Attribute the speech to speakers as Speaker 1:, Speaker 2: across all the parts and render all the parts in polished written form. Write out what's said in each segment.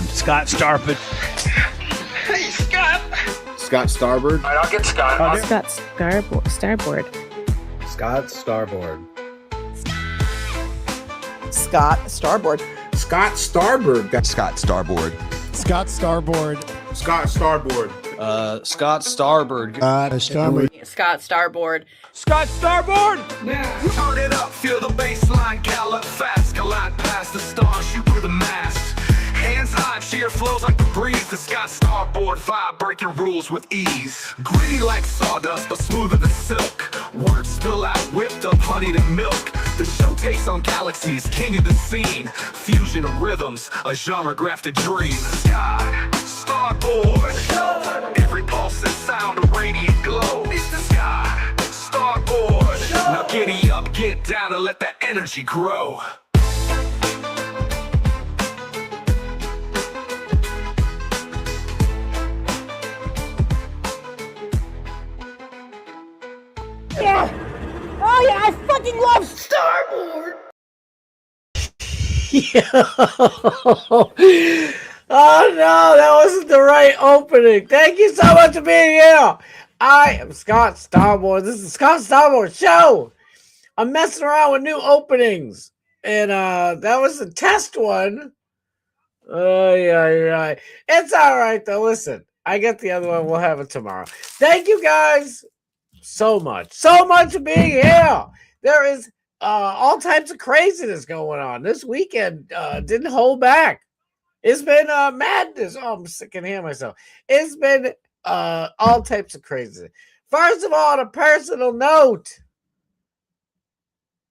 Speaker 1: Scott Starford.
Speaker 2: Hey, Scott.
Speaker 3: Scott Starboard.
Speaker 2: All right, I'll get Scott.
Speaker 4: Scott Starboard.
Speaker 5: Scott Starboard.
Speaker 6: Scott Starboard.
Speaker 3: Scott Starboard.
Speaker 7: Scott Starboard.
Speaker 8: Scott Starboard.
Speaker 3: Scott Starboard.
Speaker 5: Scott Starboard.
Speaker 8: Starboard.
Speaker 4: Scott Starboard.
Speaker 1: Scott Starboard!
Speaker 2: Now, turn it up, feel the bass line, gallop fast, collide past the stars, shoot through the mast. Hands high, sheer flows like the breeze. The Scott Starboard vibe, breaking rules with ease. Gritty like sawdust, but smoother than silk. Words spill out, whipped up, honeyed and milk. The show takes on galaxies, king of the scene. Fusion of rhythms, a genre-grafted dream. Scott Starboard. Every pulse and sound, a radiant glow. It's the Scott Starboard. Now giddy up, get down, and let that energy grow.
Speaker 9: Yeah. Oh yeah, I fucking love Starboard.
Speaker 10: Oh no, that wasn't the right opening. Thank you so much for being here. I am Scott Starboard. This is the Scott Starboard Show. I'm messing around with new openings, and that was the test one. Oh yeah. It's all right though. Listen, I get the other one. We'll have it tomorrow. Thank you guys so much for being here. There is all types of craziness going on this weekend. Didn't hold back. It's been madness. Oh, I'm sick and hear myself. It's been all types of craziness. First of all, on a personal note,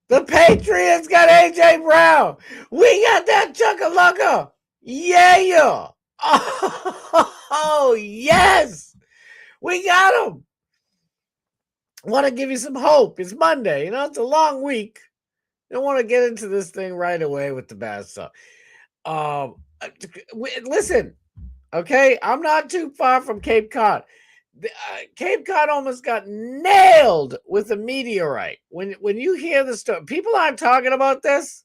Speaker 10: the Patriots got AJ Brown. We got that chugga-lugga. Yeah. Oh yes, we got him. Want to give you some hope. It's Monday. You know, it's a long week. Don't want to get into this thing right away with the bad stuff. Listen, okay? I'm not too far from Cape Cod. Cape Cod almost got nailed with a meteorite. When you hear the story, people aren't talking about this.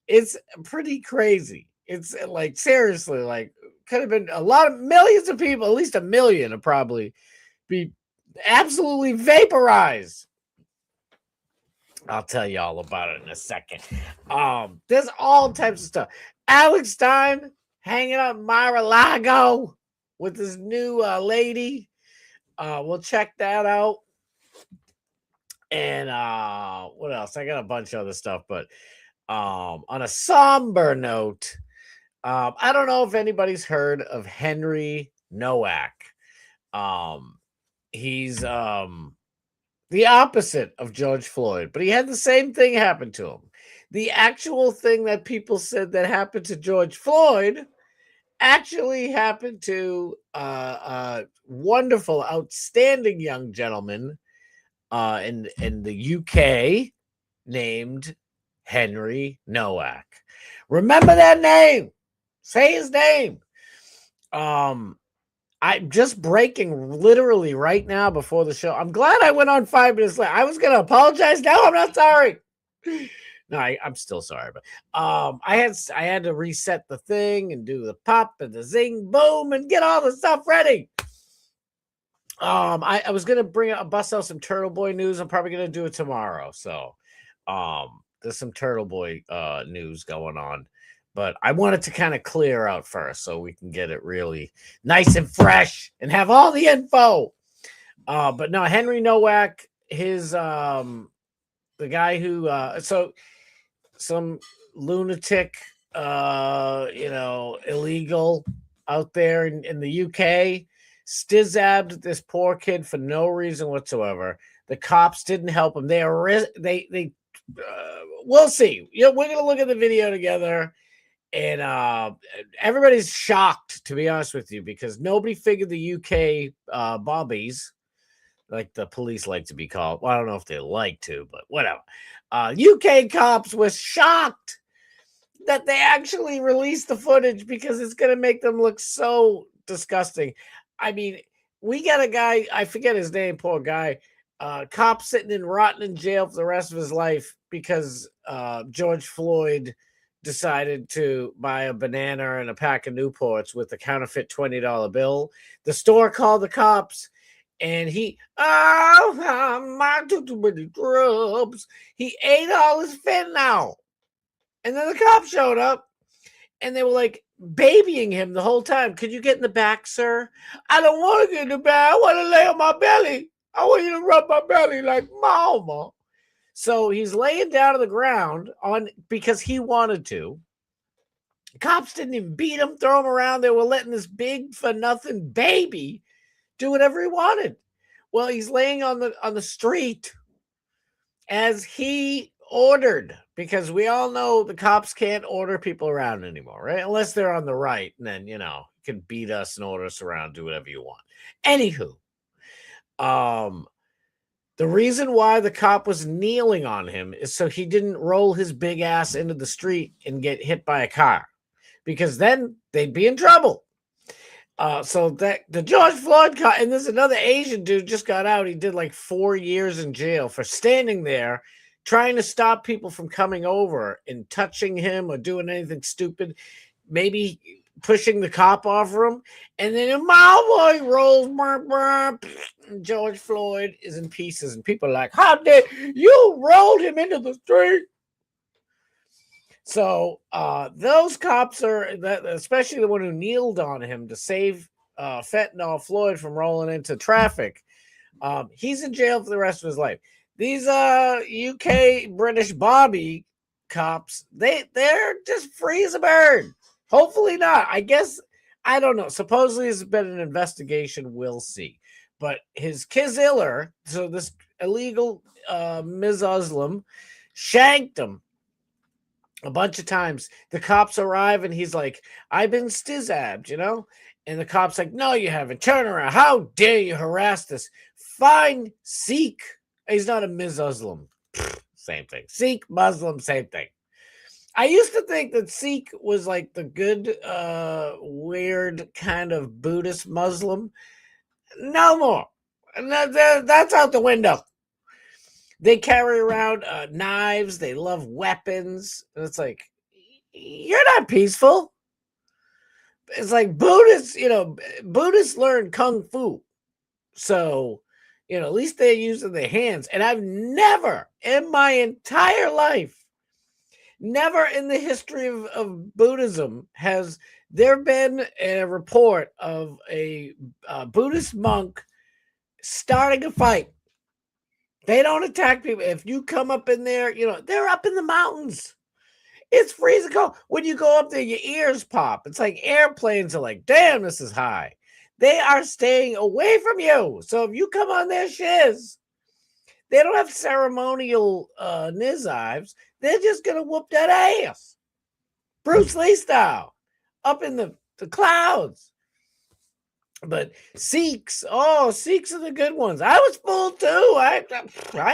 Speaker 10: It's pretty crazy. It's like, seriously, like, could have been a lot of millions of people, at least 1 million would probably be absolutely vaporized. I'll tell you all about it in a second. There's all types of stuff. Alex Stein hanging out in Mar-a-Lago with this new lady. We'll check that out. And what else? I got a bunch of other stuff, but on a somber note, I don't know if anybody's heard of Henry Nowak. He's the opposite of George Floyd, but he had the same thing happen to him. The actual thing that people said that happened to George Floyd actually happened to a wonderful, outstanding young gentleman in the UK named Henry Nowak. Remember that name. Say his name. I'm just breaking literally right now before the show. I'm glad I went on 5 minutes late. I was going to apologize. No, I'm not sorry. No, I'm still sorry. But I had to reset the thing and do the pop and the zing, boom, and get all the stuff ready. I was going to bust out some Turtle Boy news. I'm probably going to do it tomorrow. So there's some Turtle Boy news going on. But I wanted to kind of clear out first so we can get it really nice and fresh and have all the info. But no, Henry Nowak, his the guy who so some lunatic illegal out there in the UK stizabbed this poor kid for no reason whatsoever. The cops didn't help him. We'll see. We're gonna look at the video together. And everybody's shocked, to be honest with you, because nobody figured the UK bobbies, like the police like to be called. Well, I don't know if they like to, but whatever. UK cops were shocked that they actually released the footage because it's going to make them look so disgusting. I mean, we got a guy, I forget his name, poor guy, cop sitting in rotten in jail for the rest of his life because George Floyd decided to buy a banana and a pack of Newports with a counterfeit $20 bill. The store called the cops, and my too many drugs. He ate all his fentanyl. And then the cops showed up, and they were like babying him the whole time. Could you get in the back, sir? I don't want to get in the back. I want to lay on my belly. I want you to rub my belly like mama. So he's laying down on the ground because he wanted to. Cops didn't even beat him, throw him around. They were letting this big for nothing baby do whatever he wanted. Well, he's laying on the street as he ordered, because we all know the cops can't order people around anymore, right? Unless they're on the right, and then, you can beat us and order us around, do whatever you want. Anywho, the reason why the cop was kneeling on him is so he didn't roll his big ass into the street and get hit by a car, because then they'd be in trouble. So that the George Floyd cop, and there's another Asian dude just got out. He did like 4 years in jail for standing there trying to stop people from coming over and touching him or doing anything stupid, maybe pushing the cop off him. And then a mile boy rolls, and George Floyd is in pieces. And people are like, how dare you rolled him into the street? So those cops especially the one who kneeled on him to save Fentanyl Floyd from rolling into traffic. He's in jail for the rest of his life. These UK British Bobby cops, they're just free as a bird. Hopefully not. I guess, I don't know. Supposedly there's been an investigation. We'll see. But his Kiziller, so this illegal Muslim, shanked him a bunch of times. The cops arrive and he's like, I've been stizabbed, And the cop's like, no, you haven't. Turn around. How dare you harass this fine Sikh? He's not a Muslim. Same thing. Sikh, Muslim, same thing. I used to think that Sikh was like the good, weird kind of Buddhist Muslim. No more. That's out the window. They carry around knives. They love weapons. And it's like, you're not peaceful. It's like Buddhists, Buddhists learn Kung Fu. So, at least they're using their hands. And I've never in my entire life, never in the history of Buddhism has there been a report of a Buddhist monk starting a fight. They don't attack people. If you come up in there, they're up in the mountains. It's freezing cold. When you go up there, your ears pop. It's like airplanes are like, damn, this is high. They are staying away from you. So if you come on their shiz, they don't have ceremonial knives. They're just going to whoop that ass. Bruce Lee style. Up in the clouds. But Sikhs, Sikhs are the good ones. I was fooled too. I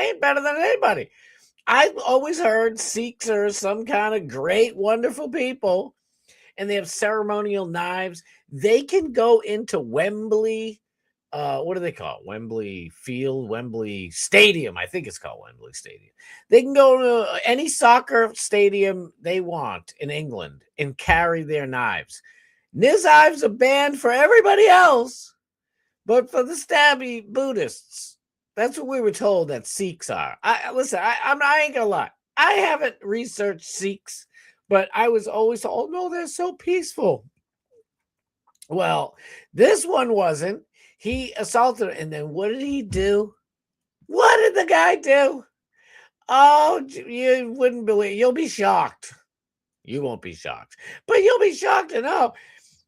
Speaker 10: ain't better than anybody. I've always heard Sikhs are some kind of great, wonderful people, and they have ceremonial knives. They can go into Wembley. What do they call it? Wembley Field, Wembley Stadium. I think it's called Wembley Stadium. They can go to any soccer stadium they want in England and carry their knives. Knives are banned for everybody else, but for the stabby Buddhists, that's what we were told that Sikhs are. I ain't gonna lie. I haven't researched Sikhs, but I was always told, no, they're so peaceful. Well, this one wasn't. He assaulted her, and then what did he do? What did the guy do? Oh, you wouldn't believe. You'll be shocked. You won't be shocked, but you'll be shocked to know.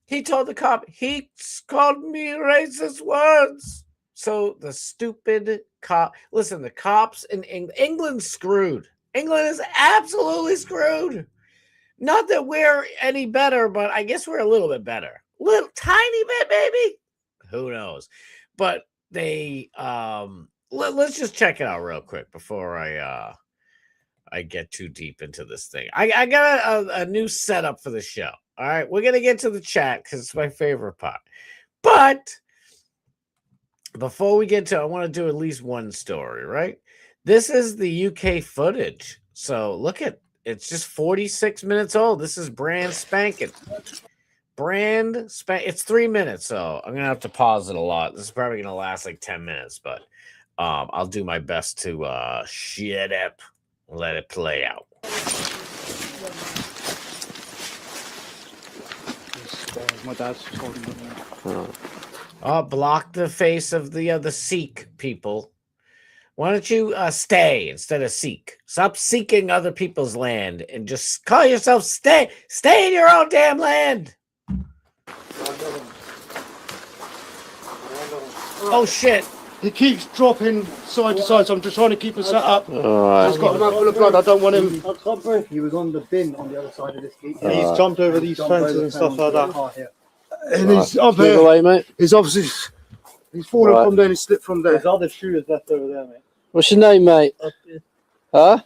Speaker 10: He told the cop, he called me racist words. So the stupid cop, listen, the cops in England's screwed. England is absolutely screwed. Not that we're any better, but I guess we're a little bit better. Little tiny bit, maybe. Who knows? But they let's just check it out real quick before I get too deep into this thing. I got a new setup for the show. All right, we're gonna get to the chat because it's my favorite part. But before we get to, I want to do at least one story. Right, this is the UK footage. So look at It's just 46 minutes old. This is brand spanking. It's 3 minutes, so I'm gonna have to pause it a lot. This is probably gonna last like 10 minutes, but I'll do my best to shut up and let it play out.
Speaker 7: My dad's holding it now.
Speaker 10: Oh, block the face of the Sikh people. Why don't you stay instead of seek? Stop seeking other people's land and just call yourself stay. Stay in your own damn land. Oh shit!
Speaker 7: He keeps dropping side to side, so I'm just trying to keep him set up.
Speaker 5: Alright.
Speaker 7: He's got a mouthful of blood. I don't want him.
Speaker 11: He was on the bin on the other side of this gate.
Speaker 7: He's jumped over these fences and stuff like that. And
Speaker 5: Right.
Speaker 7: he's up
Speaker 5: Move
Speaker 7: here.
Speaker 5: away, mate.
Speaker 7: He's obviously fallen
Speaker 5: Right.
Speaker 7: from there and he slipped from there.
Speaker 11: There's other shooters left over there, mate.
Speaker 5: What's your name, mate? Huh?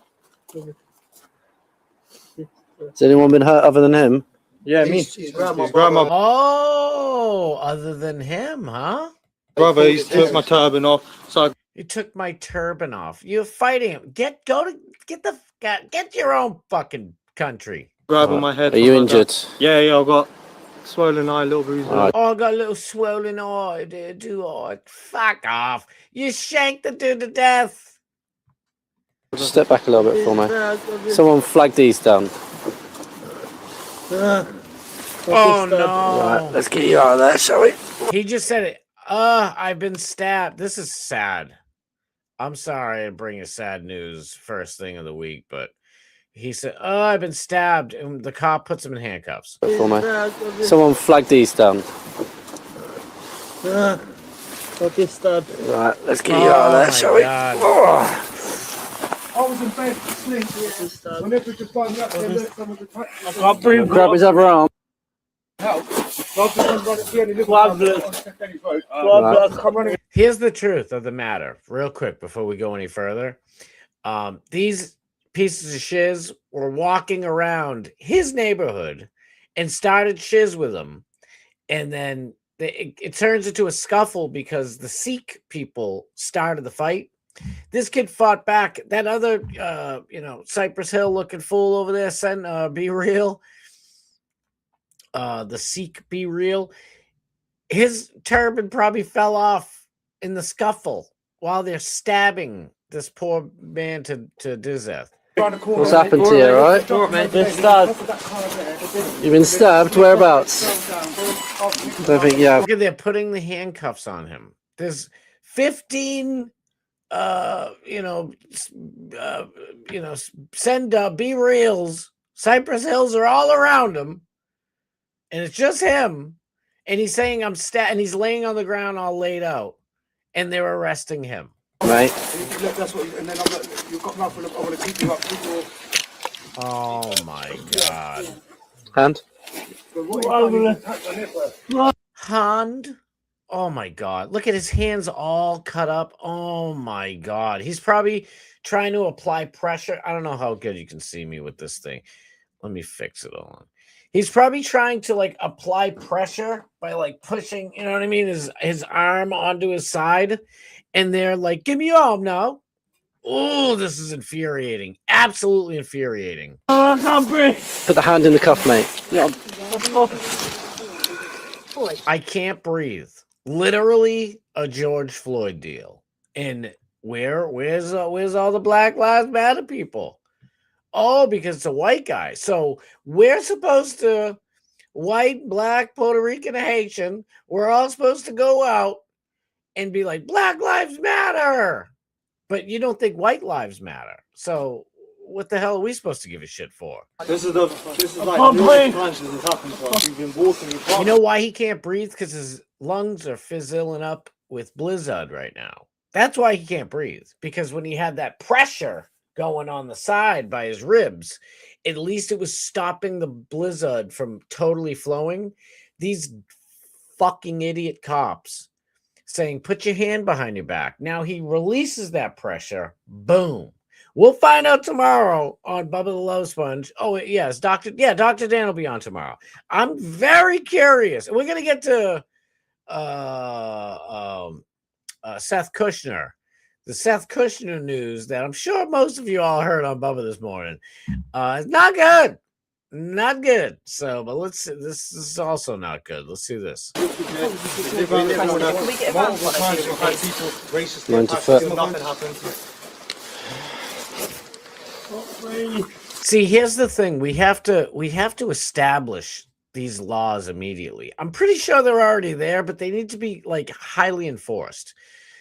Speaker 5: Has anyone been hurt other than him?
Speaker 7: Yeah, me. His grandma.
Speaker 10: Oh, other than him, huh?
Speaker 7: Brother, he's took my turban off. So
Speaker 10: You took my turban off. You're fighting him. Get your own fucking country.
Speaker 7: grabbing my head.
Speaker 5: Are you
Speaker 7: from my
Speaker 5: injured?
Speaker 7: dad. Yeah, I've got swollen eye, little bruise.
Speaker 5: Alright.
Speaker 10: Oh, I got a little swollen eye, dude. Fuck off. You shanked the dude to death.
Speaker 5: Step back a little bit for me. Someone flag these down.
Speaker 10: Oh, no.
Speaker 5: Right, let's get you out of there, shall we?
Speaker 10: He just said it. I've been stabbed. This is sad. I'm sorry to bring you sad news first thing of the week, but he said, I've been stabbed. And the cop puts him in handcuffs.
Speaker 5: For me. Someone flag these down.
Speaker 11: I get stabbed.
Speaker 5: Right, let's get you out of there, shall we? Oh.
Speaker 7: I was in bed asleep. Whenever just find me up there, look, someone's attacked.
Speaker 5: Grab his other arm.
Speaker 10: Here's the truth of the matter, real quick, before we go any further. These pieces of shiz were walking around his neighborhood and started shiz with him. And then it turns into a scuffle because the Sikh people started the fight. This kid fought back. That other, Cypress Hill looking fool over there, Be Real. The Sikh Be Real. His turban probably fell off in the scuffle while they're stabbing this poor man to death.
Speaker 5: What's happened to you, right? You've been stabbed? Whereabouts? I think, yeah.
Speaker 10: Look at they're putting the handcuffs on him. There's 15 send Be Reals. Cypress Hills are all around him, and it's just him. And he's saying and he's laying on the ground all laid out, and they're arresting him.
Speaker 5: Mate.
Speaker 10: Oh my god.
Speaker 5: Hand.
Speaker 10: Hand. Oh my god. Look at his hands all cut up. Oh my god. He's probably trying to apply pressure. I don't know how good you can see me with this thing. Let me fix it all. He's probably trying to apply pressure by pushing, you know what I mean, his arm onto his side. And they're like, give me your arm now. Oh, this is infuriating. Absolutely infuriating.
Speaker 11: I can't breathe.
Speaker 5: Put the hand in the cuff, mate.
Speaker 11: Yeah.
Speaker 10: I can't breathe. Literally a George Floyd deal. And where's all the Black Lives Matter people? Oh, because it's a white guy. So we're supposed to, white, black, Puerto Rican, Haitian, we're all supposed to go out and be like, Black Lives Matter. But you don't think white lives matter. So what the hell are we supposed to give a shit for?
Speaker 7: This is like the times this has happened to us. We've been walking.
Speaker 10: You know why he can't breathe? Because his lungs are fizzling up with blizzard right now. That's why he can't breathe. Because when he had that pressure going on the side by his ribs, at least it was stopping the blizzard from totally flowing. These fucking idiot cops saying, put your hand behind your back. Now he releases that pressure. Boom. We'll find out tomorrow on Bubba the Love Sponge. Oh, yes, Dr. Dan will be on tomorrow. I'm very curious. We're going to get to Seth Kushner, the Seth Kushner news that I'm sure most of you all heard on Bubba this morning. It's not good. Not good. So, but let's see. This is also not good. Let's see this.
Speaker 6: Can we get a van
Speaker 10: See, here's the thing. We have to establish these laws immediately. I'm pretty sure they're already there, but they need to be like highly enforced.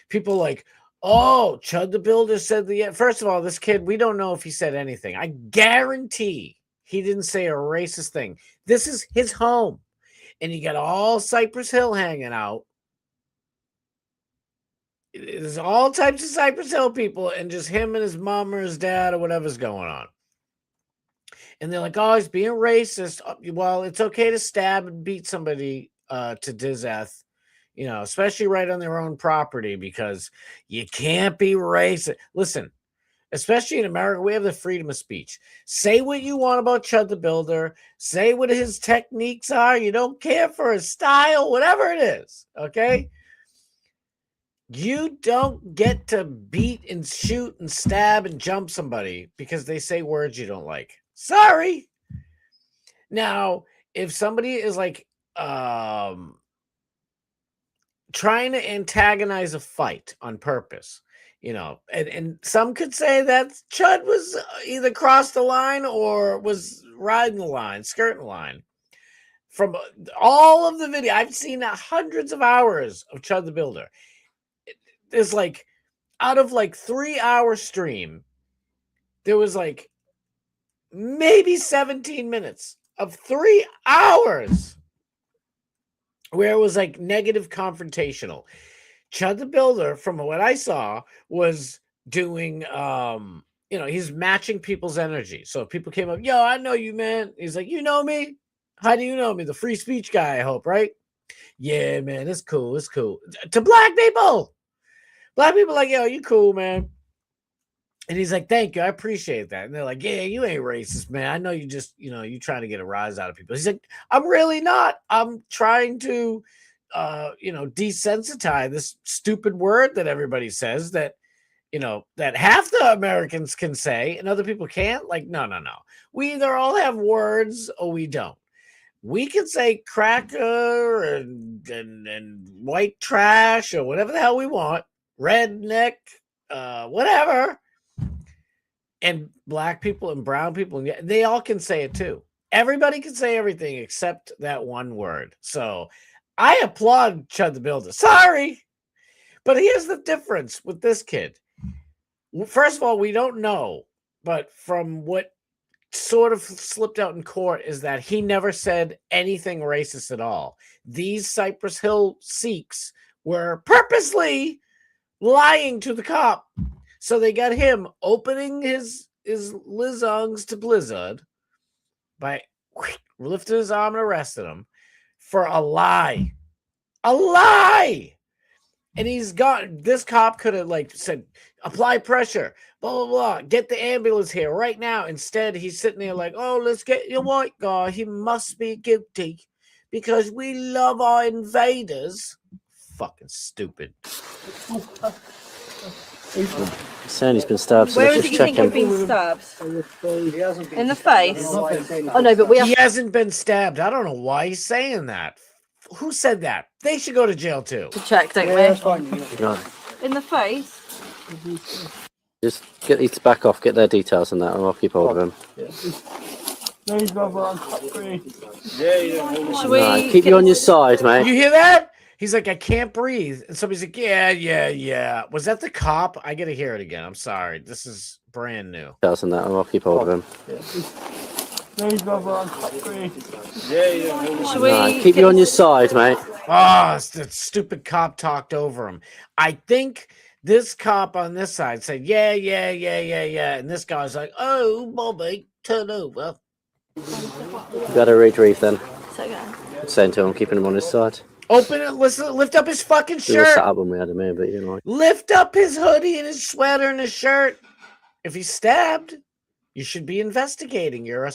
Speaker 10: People like, oh, Chud the Builder said first of all, this kid, we don't know if he said anything. I guarantee he didn't say a racist thing. This is his home. And you got all Cypress Hill hanging out. There's all types of Cypress Hill people and just him and his mom or his dad or whatever's going on. And they're like, oh, he's being racist. Well, it's okay to stab and beat somebody to death, you know, especially right on their own property, because you can't be racist. Listen, especially in America, we have the freedom of speech. Say what you want about Chud the Builder. Say what his techniques are. You don't care for his style, whatever it is, okay? You don't get to beat and shoot and stab and jump somebody because they say words you don't like. Sorry. Now, if somebody is like trying to antagonize a fight on purpose, you know, and some could say that Chud was either crossed the line or was riding the line, skirting the line. From all of the video, I've seen hundreds of hours of Chud the Builder. There's like, out of like 3-hour stream, there was like maybe 17 minutes of 3 hours where it was like negative confrontational. Chud the Builder, from what I saw, was doing, you know, he's matching people's energy. So if people came up, yo, I know you, man. He's like, you know me? How do you know me? The free speech guy, I hope, right? Yeah, man, it's cool. It's cool. To black people. Black people like, yo, you cool, man. And he's like, thank you. I appreciate that. And they're like, yeah, you ain't racist, man. I know you just, you know, you trying to get a rise out of people. He's like, I'm really not. I'm trying to, you know, desensitize this stupid word that everybody says that, you know, that half the Americans can say and other people can't. Like, no. We either all have words or we don't. We can say cracker and white trash or whatever the hell we want. Redneck, whatever. And black people and brown people, they all can say it too. Everybody can say everything except that one word. So I applaud Chud the Builder. Sorry. But here's the difference with this kid. First of all, we don't know. But from what sort of slipped out in court is that he never said anything racist at all. These Cypress Hill Sikhs were purposely lying to the cop. So they got him opening his lizongs to blizzard by lifting his arm and arresting him for a lie. A lie! And he's got, this cop could have like said, apply pressure, blah, blah, blah, get the ambulance here right now. Instead, he's sitting there like, oh, let's get your white guy. He must be guilty because we love our invaders. Fucking stupid.
Speaker 5: Saying he's been stabbed. So
Speaker 6: Where
Speaker 5: let's
Speaker 6: is it
Speaker 5: just
Speaker 6: you
Speaker 5: check
Speaker 6: think
Speaker 5: him.
Speaker 6: he's been stabbed? In the face? Oh, no, but we have...
Speaker 10: He hasn't been stabbed. I don't know why he's saying that. Who said that? They should go to jail too.
Speaker 6: to check, don't we?
Speaker 5: Right.
Speaker 6: In the face?
Speaker 5: Just get these back off. Get their details and that, and I'll keep hold of him.
Speaker 6: Should we...
Speaker 5: Right, keep you on your side, mate.
Speaker 10: You hear that? He's like, I can't breathe. And somebody's like, yeah. Was that the cop? I gotta hear it again. I'm sorry. This is brand new.
Speaker 5: Details and that, and I'll keep hold of him.
Speaker 6: Should we...
Speaker 5: Right, keep you on your side, mate.
Speaker 10: Oh, that stupid cop talked over him. I think this cop on this side said, yeah. And this guy's like, oh, Bobby, turn over.
Speaker 5: You gotta retrieve then.
Speaker 6: So go.
Speaker 5: Saying to him, keeping him on his side.
Speaker 10: Open it, listen, lift up his fucking
Speaker 5: We were
Speaker 10: shirt.
Speaker 5: set up when we had him here, but you know.
Speaker 10: Lift up his hoodie and his sweater and his shirt. If he's stabbed, you should be investigating. You're a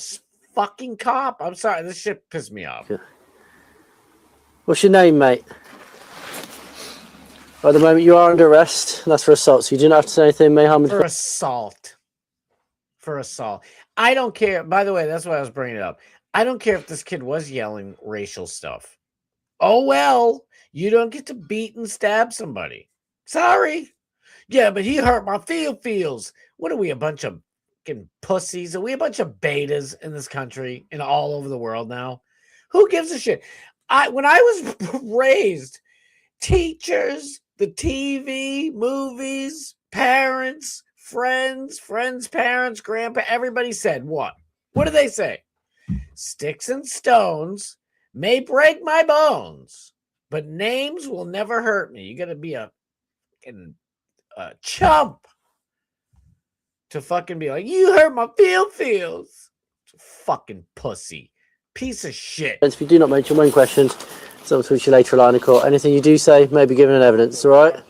Speaker 10: fucking cop. I'm sorry, this shit pissed me off.
Speaker 5: Yeah. What's your name, mate? At the moment, you are under arrest. That's for assault, so you do not have to say anything. Mayhem.
Speaker 10: For assault. For assault. I don't care. By the way, that's why I was bringing it up. I don't care if this kid was yelling racial stuff. Oh, well, you don't get to beat and stab somebody. Sorry. Yeah, but he hurt my feels. What are we, a bunch of fucking pussies? Are we a bunch of betas in this country and all over the world now? Who gives a shit? When I was raised, teachers, the TV, movies, parents, friends, parents, grandpa, everybody said what? What do they say? Sticks and stones may break my bones, but names will never hurt me. You got to be a chump to fucking be like, you hurt my feels. Fucking pussy. Piece of shit.
Speaker 5: If you do not mention one question, someone will you later line of court. Anything you do say may be given in evidence, all right?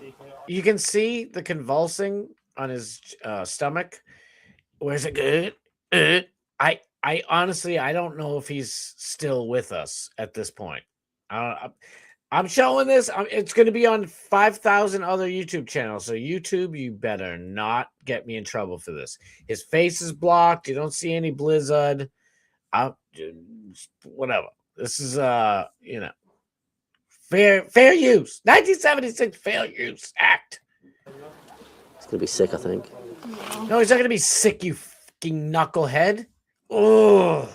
Speaker 10: You can see the convulsing on his stomach. Where's it good? I honestly, I don't know if he's still with us at this point. I'm showing this. It's going to be on 5,000 other YouTube channels. So YouTube, you better not get me in trouble for this. His face is blocked. You don't see any blizzard. Whatever. This is fair use. 1976 Fair Use Act.
Speaker 5: It's gonna be sick, I think.
Speaker 10: No, he's not gonna be sick, you fucking knucklehead. Oh.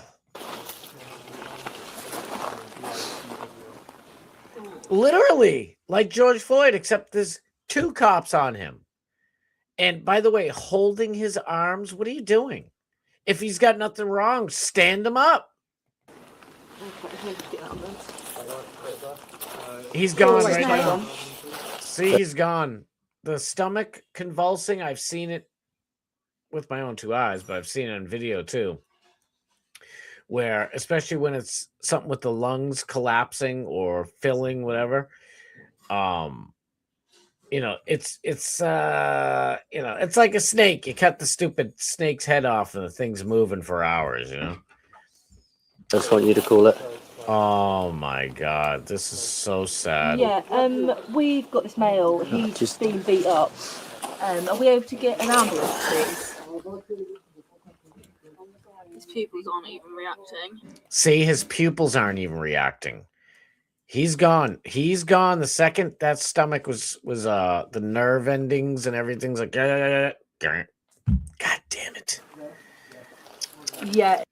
Speaker 10: Literally, like George Floyd, except there's 2 cops on him. And by the way, holding his arms, what are you doing? If he's got nothing wrong, stand him up. He's gone right now. See, he's gone. The stomach convulsing, I've seen it with my own 2 eyes, but I've seen it on video too. Where, especially when it's something with the lungs collapsing or filling, whatever, it's like a snake. You cut the stupid snake's head off and the thing's moving for hours, I
Speaker 5: just want you to call it.
Speaker 10: Oh my God, this is so sad.
Speaker 6: Yeah, we've got this male. He's been beat up. Are we able to get an ambulance, please?
Speaker 4: His pupils aren't even reacting.
Speaker 10: See, his pupils aren't even reacting. He's gone. He's gone. The second that stomach was the nerve endings and everything's like, God damn it.
Speaker 6: Yeah.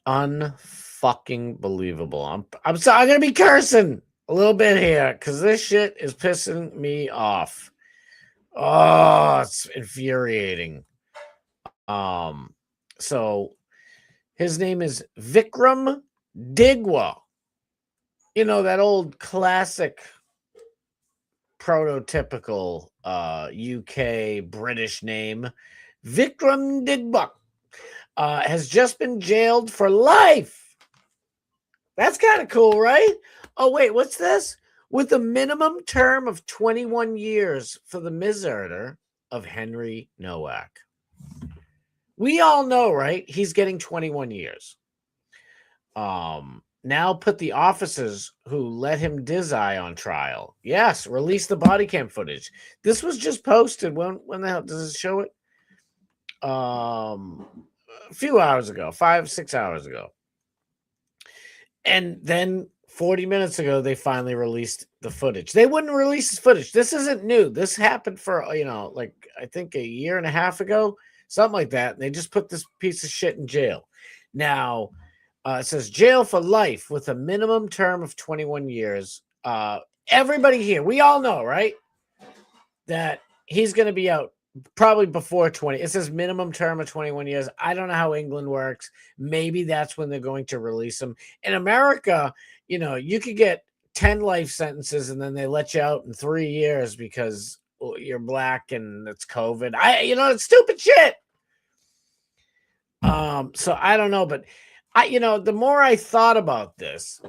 Speaker 10: Unfucking believable. I'm sorry. I'm gonna be cursing a little bit here because this shit is pissing me off. Oh, it's infuriating. So his name is Vikram Digwa. That old classic prototypical UK British name. Vikram Digwa has just been jailed for life. That's kind of cool, right? Oh, wait, what's this? With a minimum term of 21 years for the murder of Henry Nowak. We all know, right? He's getting 21 years. Now put the officers who let him dizzy on trial. Yes, release the body cam footage. This was just posted. When the hell does it show it? A few hours ago, 5-6 hours ago. And then 40 minutes ago, they finally released the footage. They wouldn't release this footage. This isn't new. This happened for, I think a year and a half ago, something like that. And they just put this piece of shit in jail. Now, it says jail for life with a minimum term of 21 years. Everybody here, we all know, right, that he's going to be out probably before 20. It says minimum term of 21 years. I don't know how England works. Maybe that's when they're going to release him. In America, you could get 10 life sentences and then they let you out in 3 years because you're black and it's COVID. It's stupid shit. So I don't know, but the more I thought about this,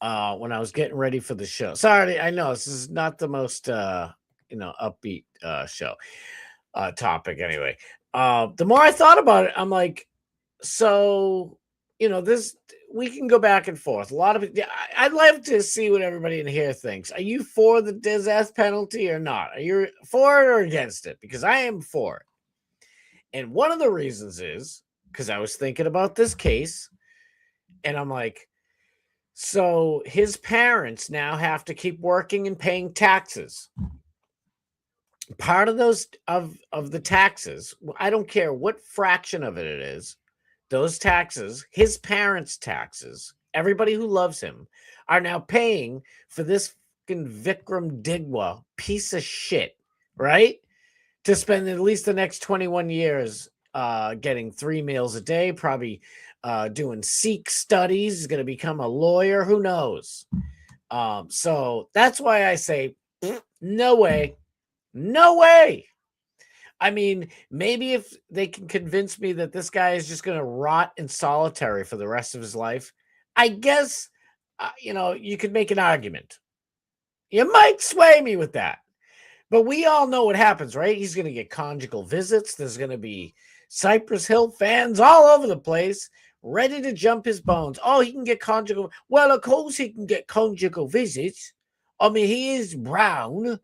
Speaker 10: when I was getting ready for the show, sorry, I know this is not the most, upbeat show topic anyway. The more I thought about it, I'm like, so this we can go back and forth. A lot of it. I'd love to see what everybody in here thinks. Are you for the death penalty or not? Are you for it or against it? Because I am for it. And one of the reasons is because I was thinking about this case, and I'm like, so his parents now have to keep working and paying taxes. Part of those of the taxes, I don't care what fraction of it is, those taxes, his parents' taxes, everybody who loves him, are now paying for this fucking Vikram Digwa piece of shit, right? To spend at least the next 21 years getting 3 meals a day, probably doing Sikh studies, is going to become a lawyer, who knows? So that's why I say, no way. No way. I mean, maybe if they can convince me that this guy is just going to rot in solitary for the rest of his life, I guess, you could make an argument. You might sway me with that. But we all know what happens, right? He's going to get conjugal visits. There's going to be Cypress Hill fans all over the place ready to jump his bones. Oh, he can get conjugal. Well, of course he can get conjugal visits. I mean, he is brown.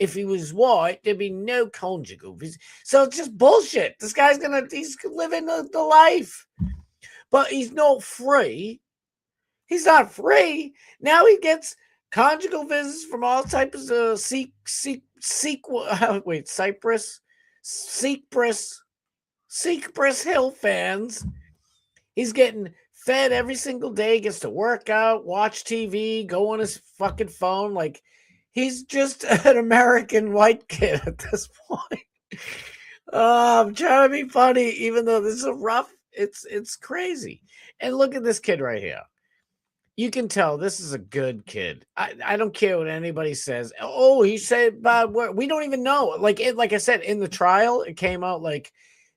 Speaker 10: If he was white, there'd be no conjugal visit. So it's just bullshit. This guy's he's living the life. But he's not free. He's not free. Now he gets conjugal visits from all types of Cypress Hill fans. He's getting fed every single day, gets to work out, watch TV, go on his fucking phone. Like, he's just an American white kid at this point. I'm trying to be funny, even though this is it's crazy. And look at this kid right here. You can tell this is a good kid. I don't care what anybody says. Oh, he said bad word. We don't even know. Like I said, in the trial, it came out like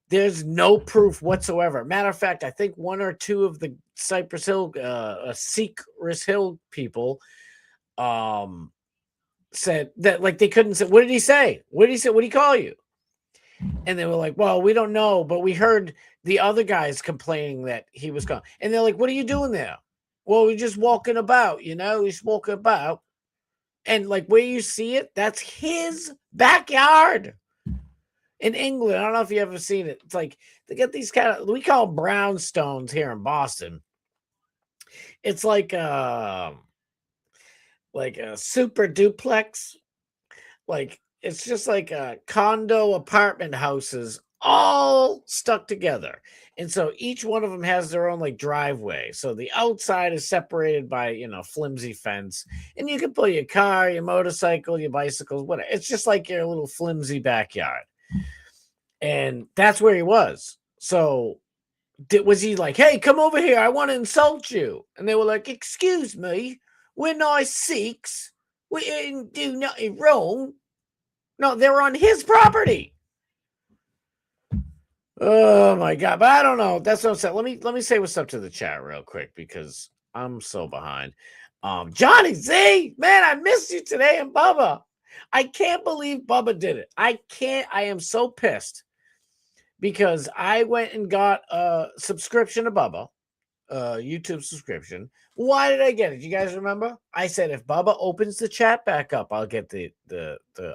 Speaker 10: there's no proof whatsoever. Matter of fact, I think one or two of the Cypress Hill people said that, like, they couldn't say, what did he say? What did he say? What did he call you? And they were like, well, we don't know, but we heard the other guys complaining that he was gone. And they're like, what are you doing there? Well, we're just walking about, he's walking about. And like where you see it, that's his backyard in England. I don't know if you ever seen it. It's like they get these kind of, we call them brownstones here in Boston. It's like a super duplex. Like, it's just like a condo apartment houses all stuck together. And so each one of them has their own like driveway. So the outside is separated by, flimsy fence. And you can put your car, your motorcycle, your bicycles, whatever. It's just like your little flimsy backyard. And that's where he was. So was he like, hey, come over here, I want to insult you? And they were like, excuse me, we're nice Sikhs. We didn't do nothing wrong. No, they were on his property. Oh my God. But I don't know. That's what I'm saying. Let me say what's up to the chat real quick because I'm so behind. Johnny Z, man, I missed you today. And Bubba, I can't believe Bubba did it. I am so pissed because I went and got a subscription to Bubba, YouTube subscription. Why did I get it? You guys remember? I said, if Bubba opens the chat back up, I'll get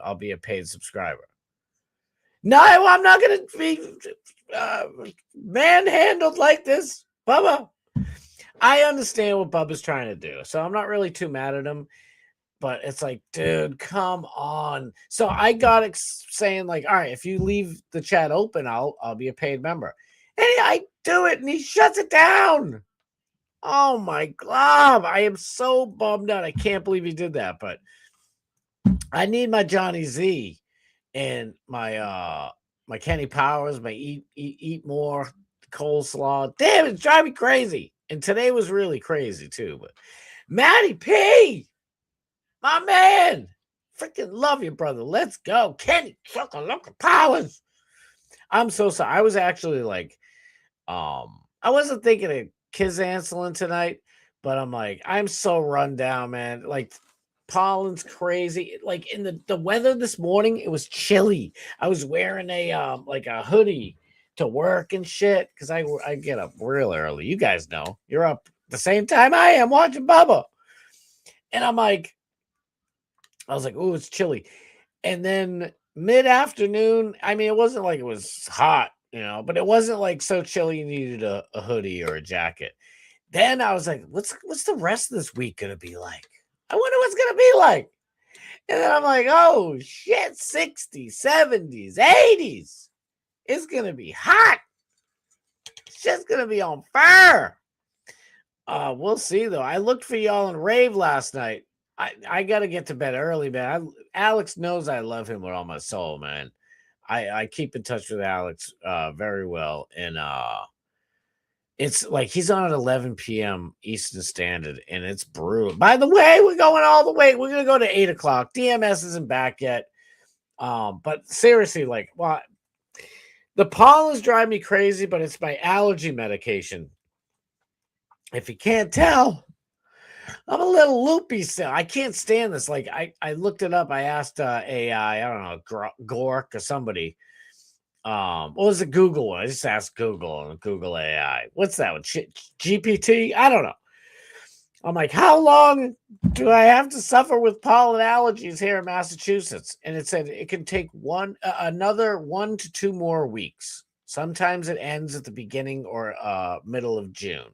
Speaker 10: I'll be a paid subscriber. No, I'm not going to be manhandled like this, Bubba. I understand what Bubba's trying to do, so I'm not really too mad at him. But it's like, dude, come on. So I got it saying like, all right, if you leave the chat open, I'll be a paid member. And I do it, and he shuts it down. Oh my God, I am so bummed out. I can't believe he did that. But I need my Johnny Z and my Kenny Powers, my eat more coleslaw. Damn, it's driving me crazy. And today was really crazy too. But Matty P, my man, freaking love you, brother. Let's go, Kenny Powers. I'm so sorry. I was actually like, I wasn't thinking of Kiz Anselin tonight, but I'm like, I'm so run down, man. Like, pollen's crazy. Like in the weather this morning, it was chilly. I was wearing a hoodie to work and shit because I get up real early. You guys know you're up the same time I am watching Bubba, and I'm like, I was like, "Ooh, it's chilly," and then mid-afternoon, I mean, it wasn't like it was hot, but it wasn't like so chilly you needed a hoodie or a jacket. Then I was like, what's the rest of this week gonna be like? I wonder what's gonna be like. And then I'm like, oh shit, 60s, 70s, 80s. It's gonna be hot. Shit's gonna be on fire. We'll see though. I looked for y'all in rave last night. I gotta get to bed early, man. Alex knows I love him with all my soul, man. I keep in touch with Alex very well, and it's like he's on at 11 p.m. Eastern Standard, and it's brutal. By the way, we're going all the way. We're gonna go to 8 o'clock. DMS isn't back yet, but seriously, like, well, the pollens drive me crazy, but it's my allergy medication. If you can't tell, I'm a little loopy still. I can't stand this. Like, I looked it up. I asked AI, I don't know, Gork or somebody. What was it? Google? I just asked Google and Google AI. What's that one? GPT? I don't know. I'm like, how long do I have to suffer with pollen allergies here in Massachusetts? And it said it can take another 1 to 2 more weeks. Sometimes it ends at the beginning or middle of June,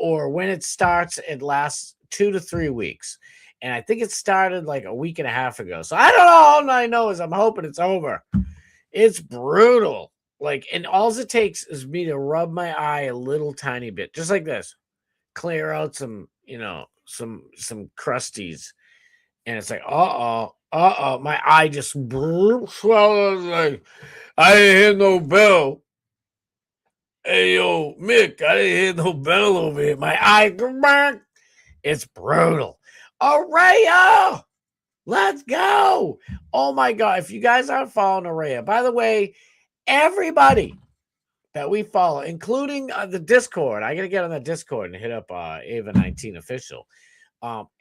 Speaker 10: or when it starts, it lasts 2 to 3 weeks. And I think it started like a week and a half ago. So I don't know. All I know is I'm hoping it's over. It's brutal. Like, and all it takes is me to rub my eye a little tiny bit, just like this, clear out some, some crusties. And it's like, my eye just swells. Like, I didn't hear no bell. Hey, yo, Mick, I didn't hear no bell over here. My eye, it's brutal. Araya, let's go. Oh my God. If you guys aren't following Araya, by the way, everybody that we follow, including the Discord, I got to get on the Discord and hit up Ava19 official.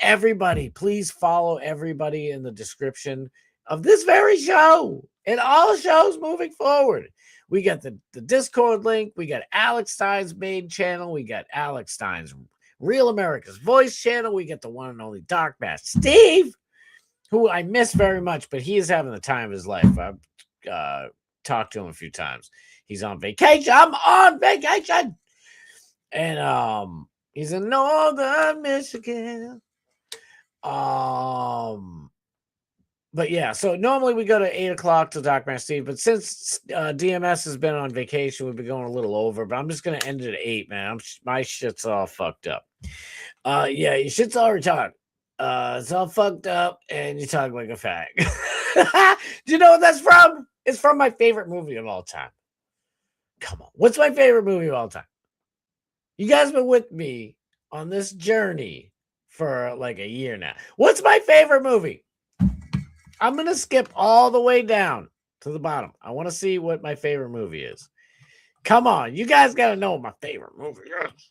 Speaker 10: Everybody, please follow everybody in the description of this very show and all shows moving forward. We got the Discord link. We got Alex Stein's main channel. We got Alex Stein's Real America's Voice channel. We got the one and only Dark Master Steve, who I miss very much, but he is having the time of his life. I've talked to him a few times. He's on vacation. I'm on vacation. And he's in northern Michigan. But yeah, so normally we go to 8 o'clock to Doc Master Steve, but since DMS has been on vacation, we've been going a little over, but I'm just going to end it at 8, man. My shit's all fucked up. Yeah, your shit's all retarded. It's all fucked up, and you talk like a fag. Do you know what that's from? It's from my favorite movie of all time. Come on. What's my favorite movie of all time? You guys have been with me on this journey for like a year now. What's my favorite movie? I'm going to skip all the way down to the bottom. I want to see what my favorite movie is. Come on. You guys got to know what my favorite movie is.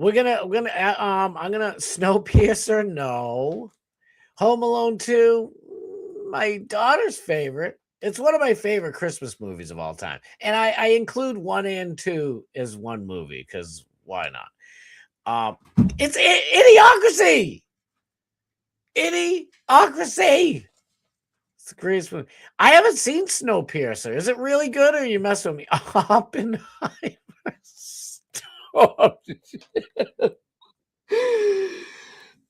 Speaker 10: I'm going to Snowpiercer. No. Home Alone 2. My daughter's favorite. It's one of my favorite Christmas movies of all time. And I include 1 and 2 as one movie because why not? It's Idiocracy. Idiocracy. It's the greatest movie. I haven't seen Snowpiercer. Is it really good or are you messing with me? Oppenheimer. Stop.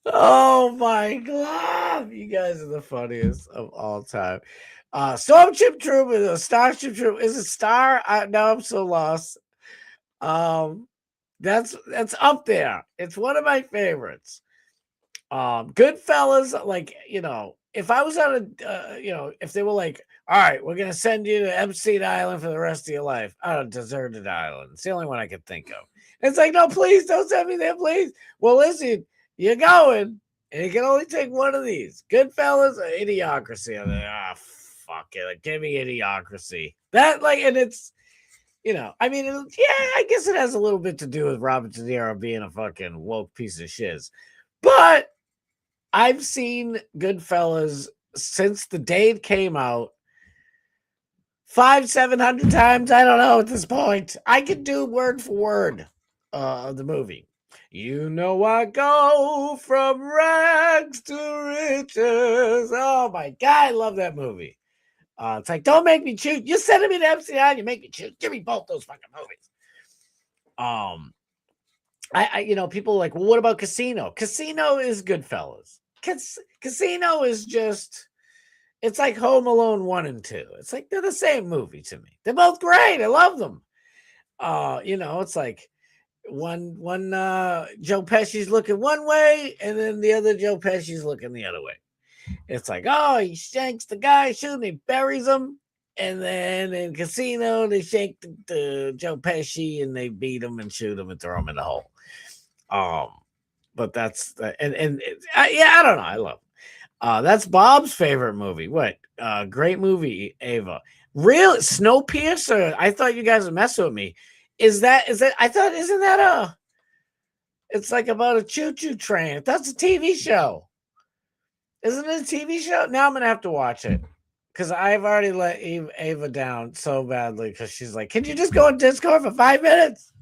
Speaker 10: Oh my God. You guys are the funniest of all time. Stormship Trooper, Starship Trooper. Is it Star? No, I'm so lost. That's up there. It's one of my favorites. Goodfellas, like, if I was on a, if they were like, all right, we're gonna send you to Epstein Island for the rest of your life. Oh, deserted island. It's the only one I could think of. It's like, no, please don't send me there, please. Well, listen, you're going, and you can only take one of these. Goodfellas or Idiocracy. I'm like, fuck it. Like, give me Idiocracy. That, like, and it's, I mean, I guess it has a little bit to do with Robert De Niro being a fucking woke piece of shiz. But I've seen Goodfellas since the day it came out 700 times. I don't know at this point. I could do word for word of the movie. You know I go from rags to riches. Oh my God, I love that movie. It's like, don't make me choose. You're sending me to MCI, you make me choose. Give me both those fucking movies. People are like, well, what about Casino? Casino is Goodfellas. Casino is just, it's like Home Alone 1 and 2. It's like they're the same movie to me. They're both great. I love them. It's like one Joe Pesci's looking one way, and then the other Joe Pesci's looking the other way. It's like, oh, he shanks the guy shooting, he buries him, and then in Casino they shank the Joe Pesci and they beat him and shoot him and throw him in the hole. But that's I don't know. I love it. That's Bob's favorite movie. What? Great movie, Ava. Real Snowpiercer. I thought you guys were messing with me. Is that? I thought, isn't that it's like about a choo-choo train. That's a TV show. Isn't it a TV show? Now I'm gonna have to watch it because I've already let Ava down so badly because she's like, "Can you just go on Discord for 5 minutes?"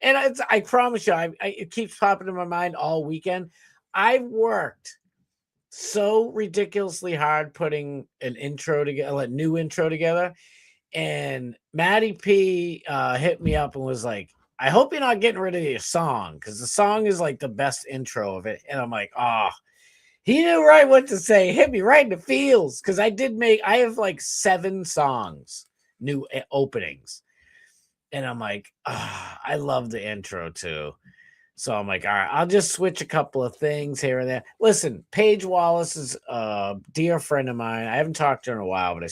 Speaker 10: And I promise you, it keeps popping in my mind all weekend. I've worked so ridiculously hard putting an intro together, a new intro together, and Maddie P hit me up and was like, "I hope you're not getting rid of your song because the song is like the best intro of it." And I'm like, "Oh." He knew right what to say. Hit me right in the feels. Because I have like 7 songs, new openings. And I'm like, I love the intro too. So I'm like, all right, I'll just switch a couple of things here and there. Listen, Paige Wallace is a dear friend of mine. I haven't talked to her in a while, but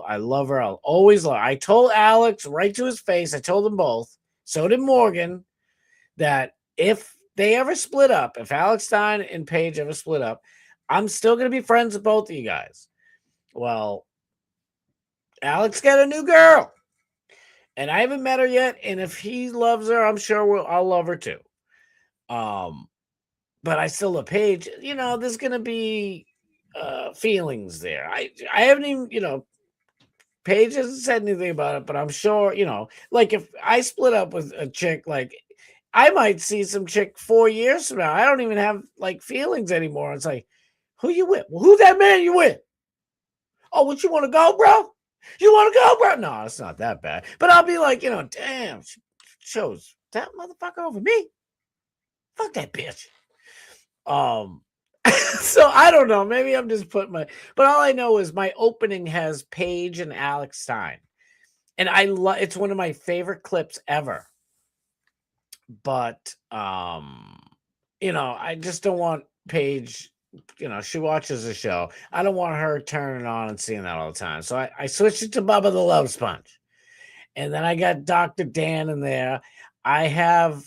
Speaker 10: I love her. I'll always love her. I told Alex right to his face, I told them both, so did Morgan, that if they ever split up, if Alex Stein and Paige ever split up, I'm still going to be friends with both of you guys. Well, Alex got a new girl, and I haven't met her yet. And if he loves her, I'm sure I'll love her too. But I still love Paige. There's going to be feelings there. I haven't even, Paige hasn't said anything about it, but I'm sure, like if I split up with a chick, like I might see some chick 4 years from now. I don't even have like feelings anymore. It's like, who you with? Well, who's that man you with? Oh, what, you want to go, bro? You want to go, bro? No, it's not that bad. But I'll be like, damn, she chose that motherfucker over me. Fuck that bitch. So I don't know. Maybe I'm just putting but all I know is my opening has Paige and Alex Stein. And it's one of my favorite clips ever. But, I just don't want Paige, she watches the show. I don't want her turning on and seeing that all the time. So I switched it to Bubba the Love Sponge. And then I got Dr. Dan in there. I have,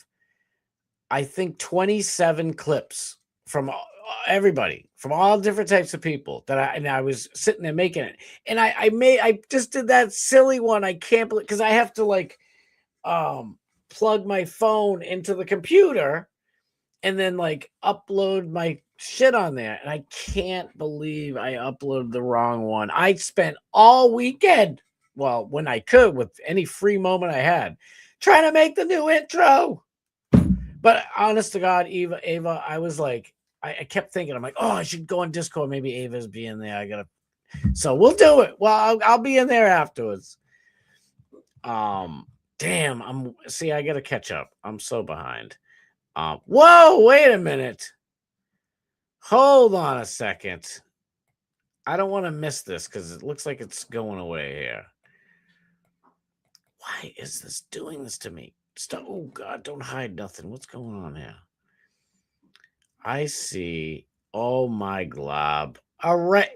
Speaker 10: I think, 27 clips from everybody, from all different types of people I was sitting there making it. And I just did that silly one. I can't believe, because I have to plug my phone into the computer and then upload my shit on there. And I can't believe I uploaded the wrong one. I spent all weekend, well, when I could, with any free moment I had, trying to make the new intro. But honest to God, Ava, I was like, I kept thinking, I'm like, oh, I should go on Discord. Maybe Ava's be in there. So we'll do it. Well, I'll be in there afterwards. Damn, I gotta catch up. I'm so behind. Whoa, wait a minute. Hold on a second. I don't want to miss this because it looks like it's going away here. Why is this doing this to me? Stop. Oh God, don't hide nothing. What's going on here? I see. Oh my glob. All right.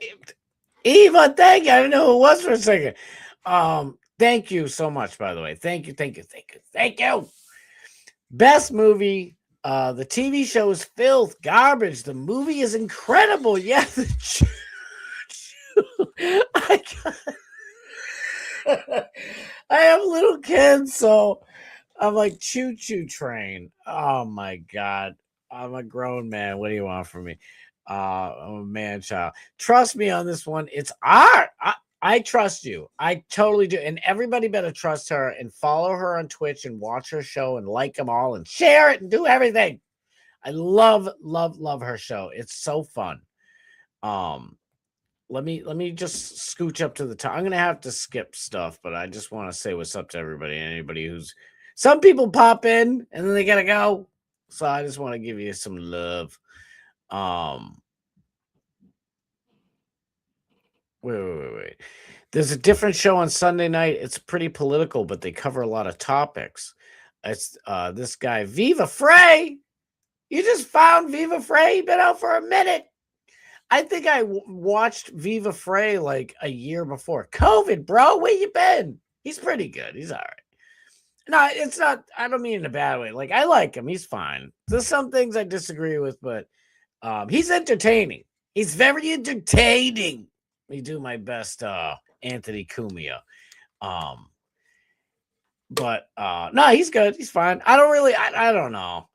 Speaker 10: Eva, thank you. I didn't know who it was for a second. Thank you so much, by the way. Thank you. Best movie. The TV show is filth, garbage. The movie is incredible. Yeah, I have little kids, so I'm like choo-choo train. Oh my God. I'm a grown man. What do you want from me? I'm a man child. Trust me on this one. It's art. I trust you. I totally do. And everybody better trust her and follow her on Twitch and watch her show and like them all and share it and do everything. I love her show. It's so fun. Let me just scooch up to the top. I'm gonna have to skip stuff, but I just want to say what's up to everybody. Anybody who's some people pop in and then they gotta go. So I just want to give you some love. Wait. There's a different show on Sunday night. It's pretty political, but they cover a lot of topics. It's this guy, Viva Frey. You just found Viva Frey. He's been out for a minute. I think I watched Viva Frey like a year before. COVID, bro. Where you been? He's pretty good. He's all right. No, it's not. I don't mean in a bad way. Like, I like him. He's fine. There's some things I disagree with, but he's entertaining. He's very entertaining. Let me do my best, Anthony Cumia. But no, he's good. He's fine. I don't know.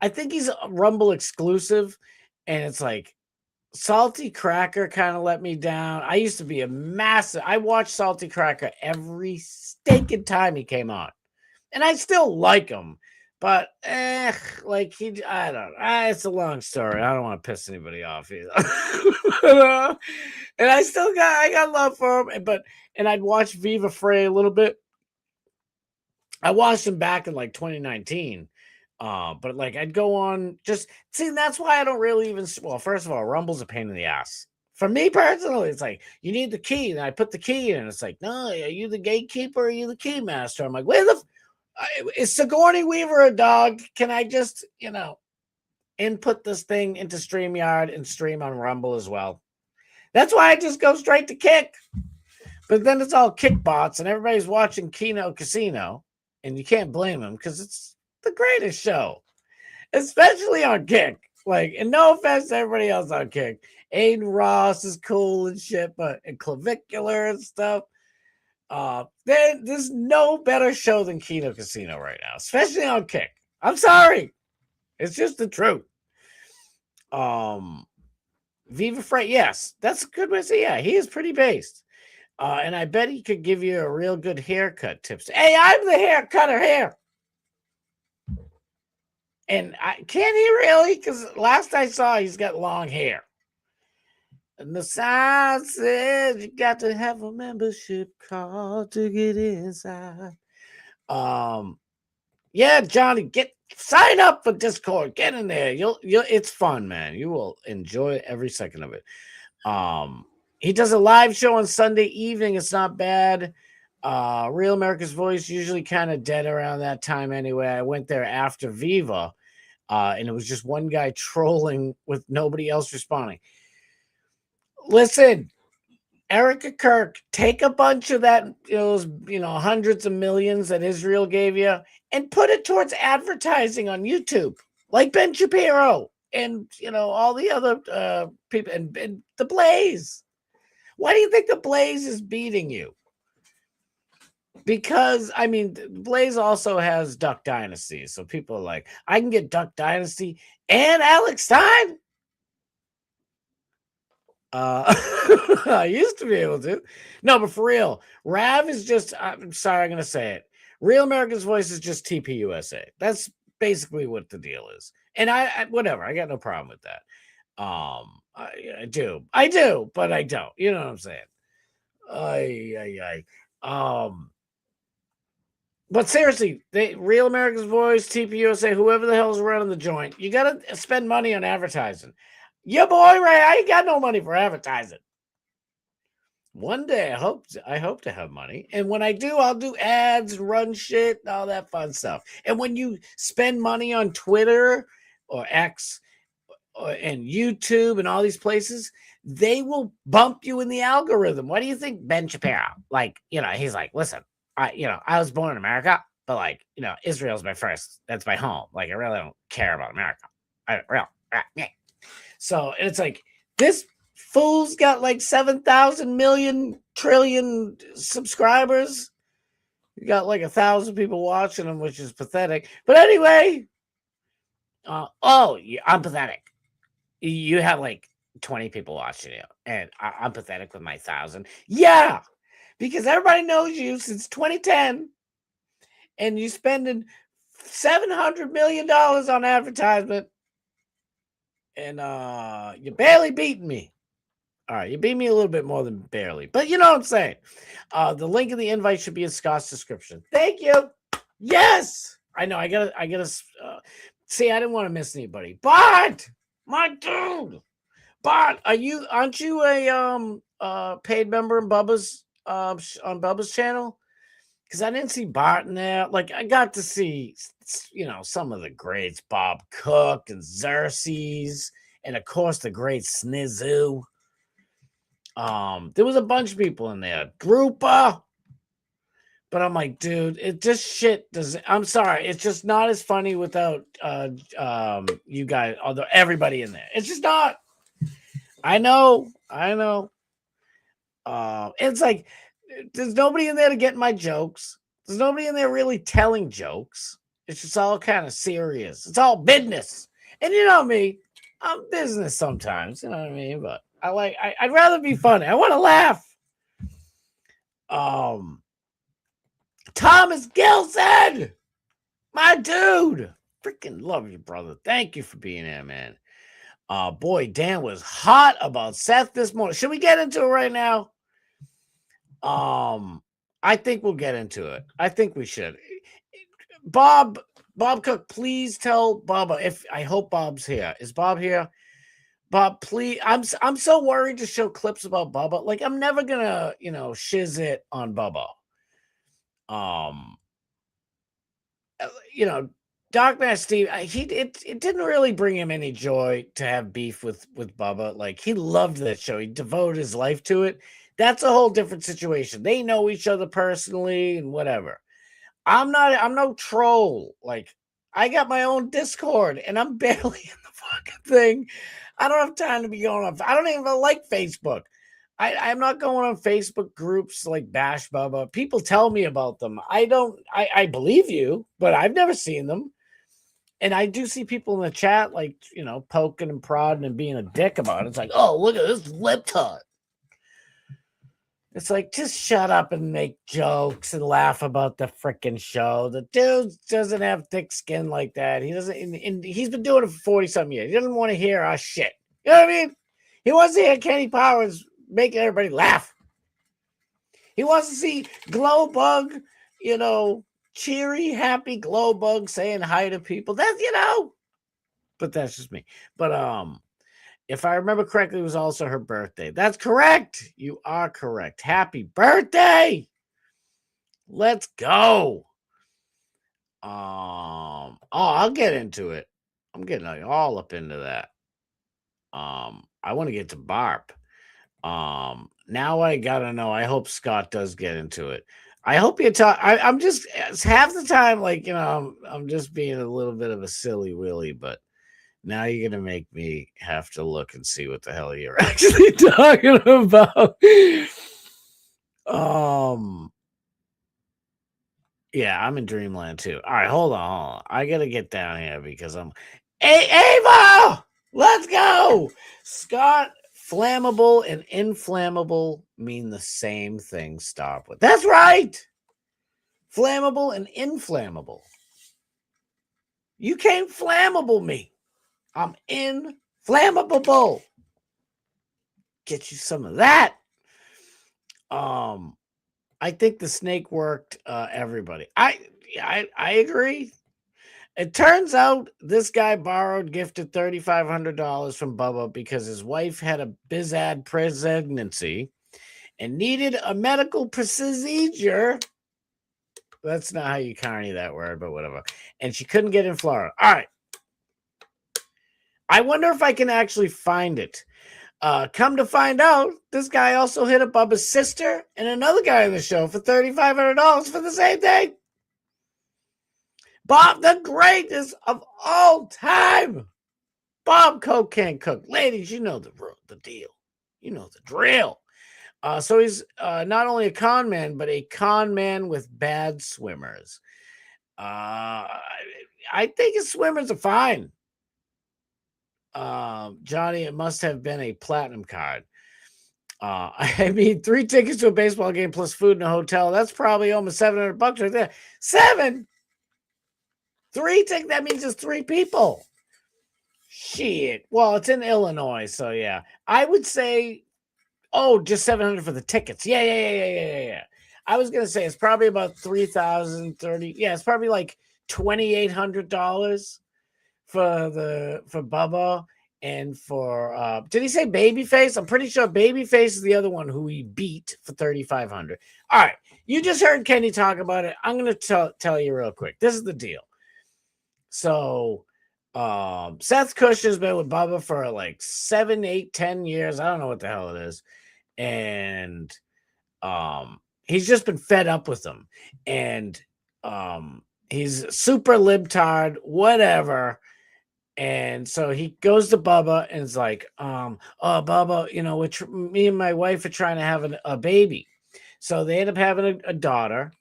Speaker 10: I think he's a Rumble exclusive, and it's like Salty Cracker kind of let me down. I used to be I watched Salty Cracker every stinking time he came on, and I still like him. But I don't. It's a long story. I don't want to piss anybody off either. And I got love for him. And I'd watch Viva Frey a little bit. I watched him back in like 2019. But like I'd go on that's why I don't really even. Well, first of all, Rumble's a pain in the ass. For me personally, it's like you need the key, and I put the key in. It's like, no, are you the gatekeeper or are you the key master? I'm like, where the. Is Sigourney Weaver a dog? Can I just, input this thing into StreamYard and stream on Rumble as well? That's why I just go straight to Kick. But then it's all Kick bots and everybody's watching Kino Casino, and you can't blame them because it's the greatest show, especially on Kick. Like, and no offense to everybody else on Kick. Aiden Ross is cool and shit, and Clavicular and stuff. There's no better show than Kino Casino right now, especially on Kick. I'm sorry. It's just the truth. Viva Frey, yes, that's a good way to say. Yeah, he is pretty based. And I bet he could give you a real good haircut tips. Hey, I'm the hair cutter here. And can he really? Because last I saw, he's got long hair. And the sign says you got to have a membership card to get inside. Yeah, Johnny, sign up for Discord. Get in there. It's fun, man. You will enjoy every second of it. He does a live show on Sunday evening. It's not bad. Real America's Voice usually kind of dead around that time anyway. I went there after Viva, and it was just one guy trolling with nobody else responding. Listen, Erica Kirk, take a bunch of that, those, hundreds of millions that Israel gave you and put it towards advertising on YouTube, like Ben Shapiro and, all the other people and The Blaze. Why do you think The Blaze is beating you? Because, Blaze also has Duck Dynasty. So people are like, I can get Duck Dynasty and Alex Stein. I used to be able to. No, but for real, Rav is just, I'm sorry, I'm going to say it. Real America's Voice is just TPUSA. That's basically what the deal is. And I whatever, I got no problem with that. I do, but I don't. You know what I'm saying? But seriously, Real America's Voice, TPUSA, whoever the hell's running the joint, you got to spend money on advertising. Yeah, boy, Ray, I ain't got no money for advertising. One day, I hope to have money. And when I do, I'll do ads and run shit and all that fun stuff. And when you spend money on Twitter or X and YouTube and all these places, they will bump you in the algorithm. What do you think Ben Shapiro? He's like, listen, I was born in America, but Israel's my first. That's my home. I really don't care about America. So it's like this fool's got 7,000 million trillion subscribers. You got 1,000 people watching him, which is pathetic. But anyway, I'm pathetic. You have 20 people watching you, and I'm pathetic with my 1,000. Yeah, because everybody knows you since 2010, and you spending $700 million on advertisement, and you barely beating me. All right, you beat me a little bit more than barely, but you know what I'm saying. The link in the invite should be in Scott's description. Thank you. Yes, I know. I gotta. See, I didn't want to miss anybody, but my dude, but aren't you a paid member in Bubba's on Bubba's channel? Because I didn't see Bart in there. Like, I got to see, some of the greats, Bob Cook and Xerxes, and of course the great Snizzoo. There was a bunch of people in there, Grouper. But I'm like, dude, it just shit does. I'm sorry, it's just not as funny without you guys, although everybody in there. It's just not. I know. It's like there's nobody in there to get my jokes. There's nobody in there really telling jokes. It's just all kind of serious. It's all business. And you know me, I'm business sometimes. You know what I mean? But I'd rather be funny. I want to laugh. Thomas Gilson, my dude. Freaking love you, brother. Thank you for being here, man. Boy, Dan was hot about Seth this morning. Should we get into it right now? I think we'll get into it. I think we should. Bob Cook, please tell Bubba I hope Bob's here. Is Bob here? Bob, please. I'm so worried to show clips about Bubba. Like, I'm never gonna, shiz it on Bubba. Doc Mass Steve, it didn't really bring him any joy to have beef with Bubba. Like, he loved that show. He devoted his life to it. That's a whole different situation. They know each other personally and whatever. I'm no troll. Like, I got my own Discord and I'm barely in the fucking thing. I don't have time to be going on. I don't even like Facebook. I'm not going on Facebook groups like Bash Bubba. People tell me about them. I believe you, but I've never seen them. And I do see people in the chat, like, poking and prodding and being a dick about it. It's like, oh, look at this lip tut. It's like, just shut up and make jokes and laugh about the freaking show. The dude doesn't have thick skin like that. He doesn't, and he's been doing it for 40-something years. He doesn't want to hear our shit. You know what I mean? He wants to hear Kenny Powers making everybody laugh. He wants to see Glowbug, cheery, happy Glowbug saying hi to people. That's, but that's just me. But, if I remember correctly, it was also her birthday. That's correct. You are correct. Happy birthday. Let's go. I'll get into it. I'm getting all up into that. I want to get to Barb. Now I gotta know. I hope Scott does get into it. I hope you talk. I'm just half the time, like, I'm just being a little bit of a silly willy, but now you're going to make me have to look and see what the hell you're actually talking about. Yeah, I'm in Dreamland too. All right, hold on. I got to get down here because I'm... Hey, Ava! Let's go! Scott, flammable and inflammable mean the same thing. Stop with. That's right! Flammable and inflammable. You can't flammable me. I'm inflammable. Get you some of that. I think the snake worked. Everybody. I agree. It turns out this guy gifted $3,500 from Bubba because his wife had a bizad pregnancy and needed a medical procedure. That's not how you carny that word, but whatever. And she couldn't get in Florida. All right. I wonder if I can actually find it. Come to find out, this guy also hit up Bubba's sister and another guy on the show for $3,500 for the same thing. Bob, the greatest of all time. Bob Cocaine Cook. Ladies, you know the deal. You know the drill. So he's not only a con man, but a con man with bad swimmers. I think his swimmers are fine. Johnny, it must have been a platinum card. I mean, 3 tickets to a baseball game plus food in a hotel. That's probably almost $700 right there. 7? 3 tickets? That means it's 3 people. Shit. Well, it's in Illinois, so yeah. I would say, just 700 for the tickets. Yeah. I was gonna say it's probably about 3,030. Yeah, it's probably like $2,800 for Bubba. And for did he say Babyface? I'm pretty sure Babyface is the other one who he beat for 3,500. All right, you just heard Kenny talk about it. I'm gonna tell you real quick. This is the deal. So Seth Kushner's been with Bubba for like 7, 8, 10 years. I don't know what the hell it is. And he's just been fed up with them. And he's super libtard, whatever. And so he goes to Bubba and is like, Bubba, you know, me and my wife are trying to have a baby. So they end up having a daughter.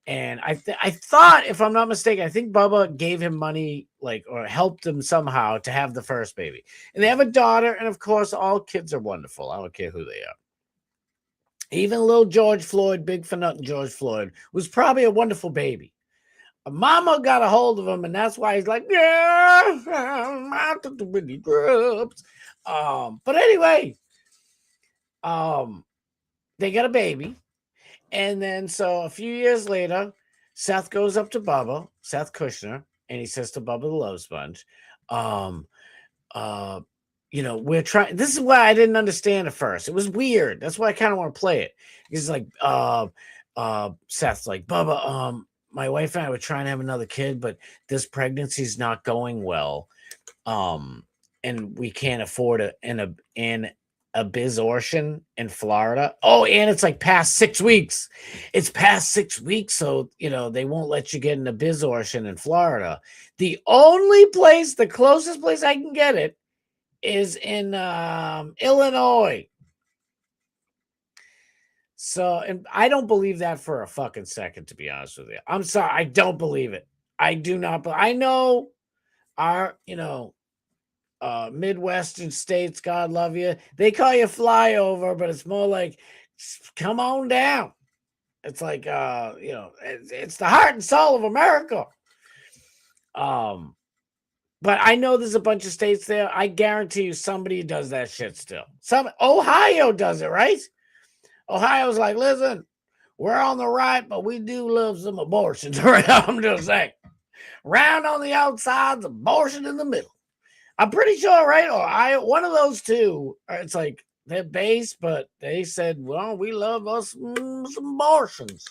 Speaker 10: And I thought, if I'm not mistaken, I think Bubba gave him money, like, or helped him somehow to have the first baby. And they have a daughter. And of course, all kids are wonderful. I don't care who they are. Even little George Floyd, big for nothing George Floyd, was probably a wonderful baby. Mama got a hold of him, and that's why he's like, yeah, I took the Whitney drugs. But anyway, they got a baby. And then so a few years later, Seth goes up to Bubba, Seth Kushner, and he says to Bubba the Love Sponge, you know, we're trying. This is why I didn't understand at first. It was weird. That's why I kind of want to play it. He's like, Seth's like, Bubba, my wife and I were trying to have another kid, but this pregnancy's not going well. And we can't afford an abortion in Florida. Oh, and it's like past 6 weeks. It's past 6 weeks. So, you know, they won't let you get an abortion in Florida. The only place, the closest place I can get it is in Illinois. So, and I don't believe that for a fucking second, to be honest with you. I'm sorry. I don't believe it. I do not. I know our, you know, Midwestern states, God love you. They call you flyover, but it's more like, come on down. It's like, you know, it's the heart and soul of America. But I know there's a bunch of states there. I guarantee you somebody does that shit still. Ohio does it, right? Ohio's like, listen, we're on the right, but we do love some abortions. I'm just saying. Round on the outsides, abortion in the middle. I'm pretty sure, right? One of those two, it's like they're base, but they said, well, we love us some abortions.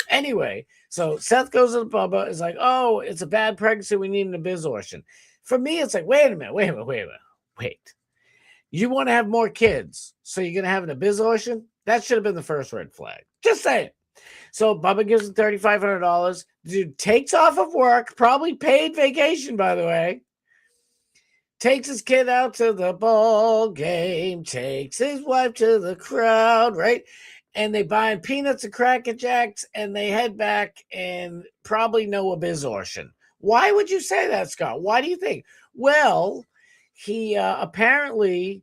Speaker 10: Anyway, so Seth goes to the Bubba, is like, oh, it's a bad pregnancy. We need an abortion. For me, it's like, wait a minute. You want to have more kids, so you're going to have an abortion? That should have been the first red flag. Just saying. So Bubba gives him $3,500. Dude takes off of work, probably paid vacation, by the way. Takes his kid out to the ball game. Takes his wife to the crowd, right? And they buy peanuts and Cracker Jacks, and they head back and probably no abortion. Why would you say that, Scott? Why do you think? Well, he apparently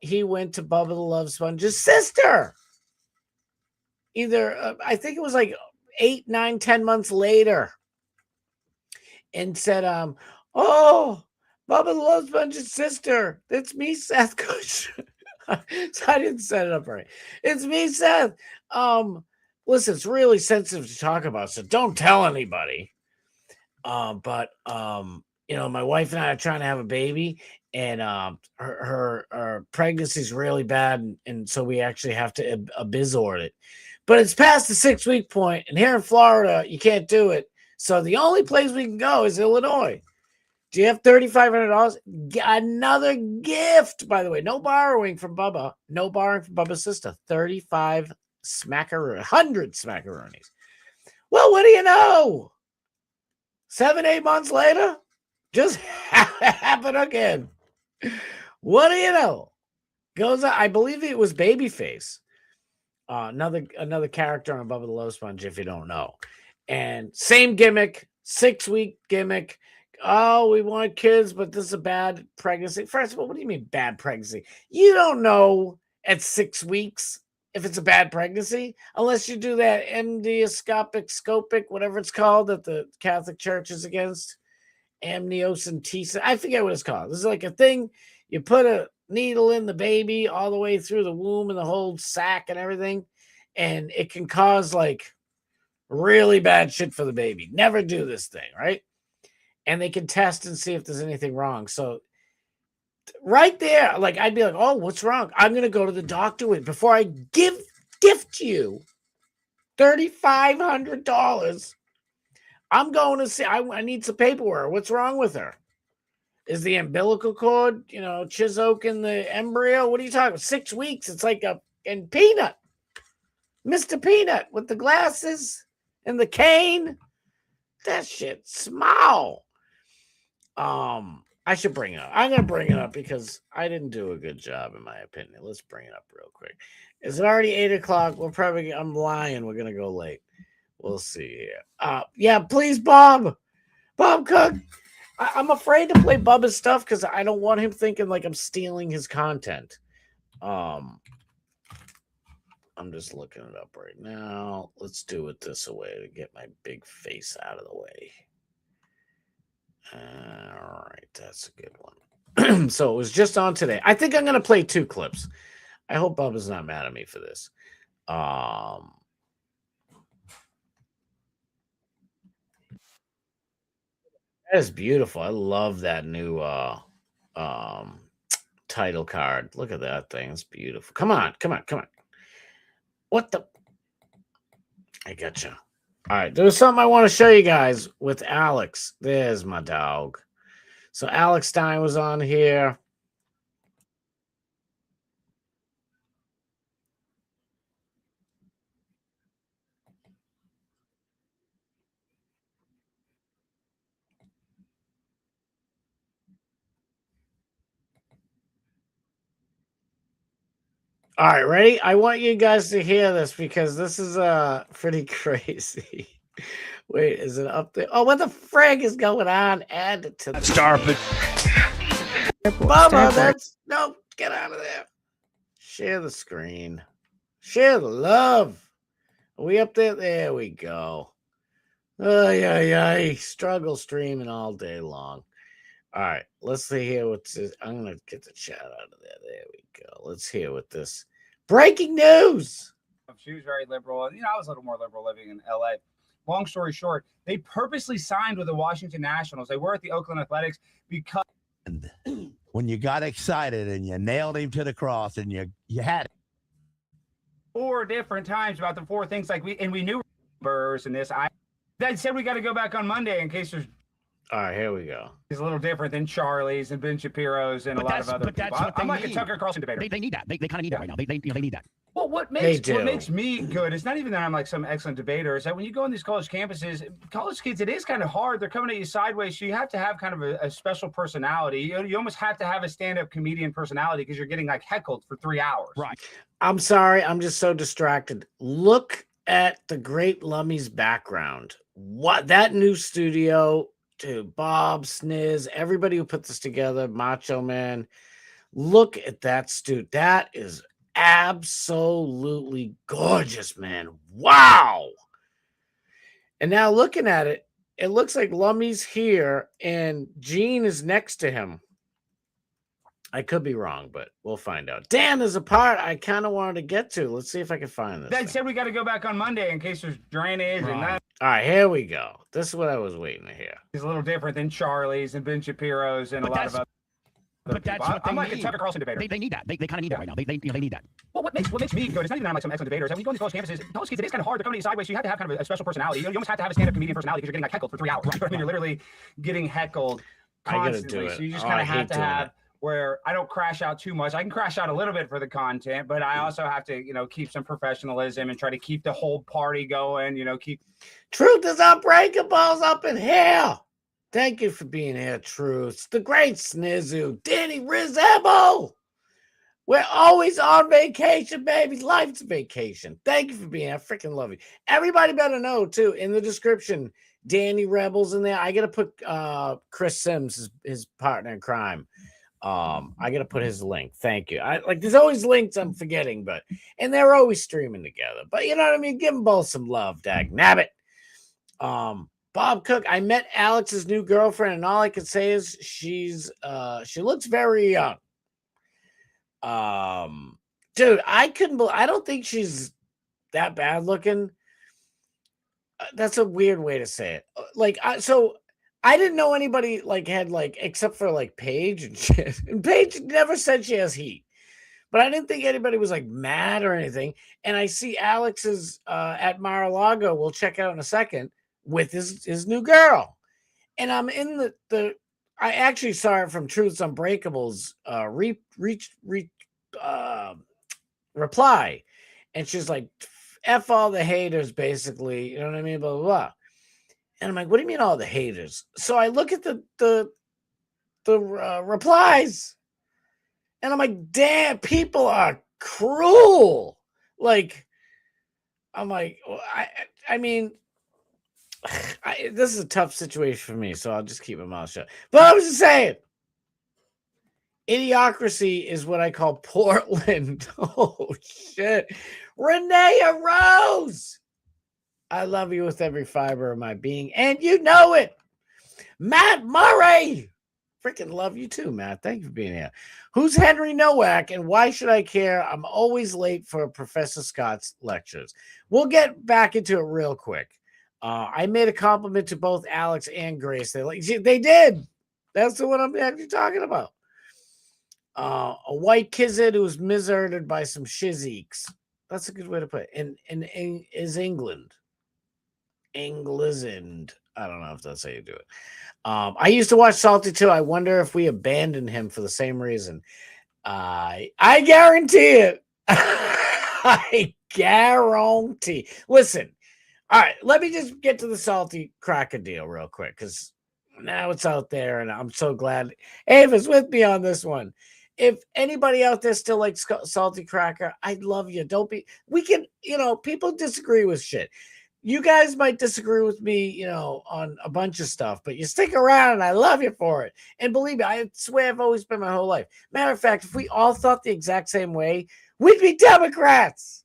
Speaker 10: he went to Bubba the Love Sponge's sister. Either I think it was like 8, 9, 10 months later, and said, "Oh, Bubba the Love Sponge's sister. It's me, Seth Kushner." So I didn't set it up right. It's me, Seth. Listen, it's really sensitive to talk about, so don't tell anybody. But you know, my wife and I are trying to have a baby, and her pregnancy is really bad, and so we actually have to abort it. But it's past the 6-week point, and here in Florida, you can't do it. So the only place we can go is Illinois. Do you have $3,500? Another gift, by the way. No borrowing from Bubba. No borrowing from Bubba's sister. 100 smackaroonies. Well, what do you know? 7, 8 months later, just happened again. What do you know? Goes, I believe it was Babyface. Another character on Bubba the Love Sponge, if you don't know. And same gimmick, 6-week gimmick. Oh, we want kids, but this is a bad pregnancy. First of all, what do you mean bad pregnancy? You don't know at 6 weeks if it's a bad pregnancy, unless you do that scopic, whatever it's called, that the Catholic Church is against. Amniocentesis. I forget what it's called. This is like a thing. You put a needle in the baby all the way through the womb and the whole sac and everything, and it can cause like really bad shit for the baby. Never do this thing, right? And they can test and see if there's anything wrong. So right there, like I'd be like, oh, what's wrong? I'm gonna go to the doctor with before I gift you $3,500. I'm going to see. I need some paperwork. What's wrong with her? Is the umbilical cord, chisoking the embryo? What are you talking about? 6 weeks. It's like and Peanut, Mr. Peanut with the glasses and the cane. That shit small. I should bring it up. I'm gonna bring it up because I didn't do a good job, in my opinion. Let's bring it up real quick. Is it already 8 o'clock? I'm lying. We're gonna go late. We'll see here. Yeah, please, Bob Cook. I'm afraid to play Bubba's stuff because I don't want him thinking like I'm stealing his content. I'm just looking it up right now. Let's do it this way to get my big face out of the way. All right, that's a good one. So it was just on today. I think I'm going to play 2 clips. I hope Bubba's not mad at me for this. That is beautiful. I love that new title card. Look at that thing. It's beautiful. Come on. What the? I gotcha. All right. There was something I want to show you guys with Alex. There's my dog. So Alex Stein was on here. All right, ready? I want you guys to hear this because this is pretty crazy. Wait, is it up there? Oh, what the frig is going on? Add it to the
Speaker 1: Starboard.
Speaker 10: Bubba, no, get out of there. Share the screen. Share the love. Are we up there? There we go. Struggle streaming all day long. All right, let's see here what's this. I'm gonna get the chat out of there. There we go. Let's hear what this breaking news.
Speaker 12: She was very liberal. I was a little more liberal living in LA. Long story short, they purposely signed with the Washington Nationals. They were at the Oakland Athletics because
Speaker 13: when you got excited and you nailed him to the cross and you had it.
Speaker 12: 4 different times about the 4 things we knew Burrs and this. I said we got to go back on Monday in case there's.
Speaker 10: All right, here we go.
Speaker 12: It's a little different than Charlie's and Ben Shapiro's and a lot of other people. I'm like a Tucker Carlson debater.
Speaker 13: They need that. They kind of need that right now. They need that.
Speaker 12: Well, what makes me good, it's not even that I'm like some excellent debater, is that when you go on these college campuses, college kids, it is kind of hard. They're coming at you sideways, so you have to have kind of a special personality. You almost have to have a stand-up comedian personality because you're getting heckled for 3 hours.
Speaker 13: Right.
Speaker 10: I'm sorry. I'm just so distracted. Look at the great Lummy's background. What that new studio to Bob, Sniz, everybody who put this together, Macho Man. Look at that studio. That is absolutely gorgeous, man. Wow. And now looking at it, it looks like Lummy's here and Gene is next to him. I could be wrong, but we'll find out. Damn, there's a part I kind of wanted to get to. Let's see if I can find this.
Speaker 12: That said, we got to go back on Monday in case there's drainage and that.
Speaker 10: All right, here we go. This is what I was waiting to hear.
Speaker 12: It's a little different than Charlie's and Ben Shapiro's and a lot of other.
Speaker 13: But that's what
Speaker 12: I'm like a Tucker Carlson debater.
Speaker 13: They need that. They kind of need that right now. They need that.
Speaker 12: Well, what makes me good? It's not even that I'm like some excellent debater. Is that when you go on these college campuses, college kids, it is kind of hard. They're coming at you sideways. So you have to have kind of a special personality. You almost have to have a stand-up comedian personality because you're getting heckled for 3 hours. Right? I mean, you're literally getting heckled constantly. So you just kind of have to have where I don't crash out too much. I can crash out a little bit for the content, but I also have to, keep some professionalism and try to keep the whole party going. Keep
Speaker 10: Truth is unbreakable's up in here. Thank you for being here, Truth. The great Snizu, Danny Rizebo. We're always on vacation, baby. Life's a vacation. Thank you for being here. I freaking love you. Everybody better know, too, in the description, Danny Rebels in there. I got to put Chris Sims, his partner in crime. I gotta put his link. Thank you. There's always links I'm forgetting, and they're always streaming together. But you know what I mean? Give them both some love, dag nabbit. Bob Cook, I met Alex's new girlfriend, and all I can say is she looks very young. Dude, I don't think she's that bad looking. That's a weird way to say it. So I didn't know anybody had except for Paige and shit. And Paige never said she has heat, but I didn't think anybody was mad or anything. And I see Alex is at Mar-a-Lago. We'll check out in a second with his new girl. And I'm in I actually saw it from Truth's Unbreakable's reply, and she's like, F all the haters, basically, you know what I mean, blah blah blah. And I'm like, what do you mean all the haters? So I look at the replies, and I'm like, damn, people are cruel. I'm like, I mean, this is a tough situation for me, so I'll just keep my mouth shut. But I was just saying, Idiocracy is what I call Portland. Oh, shit. Renee Rose. I love you with every fiber of my being, and you know it. Matt Murray. Freaking love you too, Matt. Thank you for being here. Who's Henry Nowak, and why should I care? I'm always late for Professor Scott's lectures. We'll get back into it real quick. I made a compliment to both Alex and Grace. They did. That's the one I'm actually talking about. A white kizard who was miserted by some shizeeks. That's a good way to put it. And is England. Englizend. I don't know if that's how you do it. I used to watch Salty too. I wonder if we abandoned him for the same reason. I guarantee it. I guarantee. Listen. All right, let me just get to the Salty Cracker deal real quick, because now it's out there, and I'm so glad Ava's with me on this one. If anybody out there still likes Salty Cracker, I love you. We can, people disagree with shit. You guys might disagree with me, on a bunch of stuff, but you stick around, and I love you for it. And believe me, I swear I've always been my whole life. Matter of fact, if we all thought the exact same way, we'd be Democrats.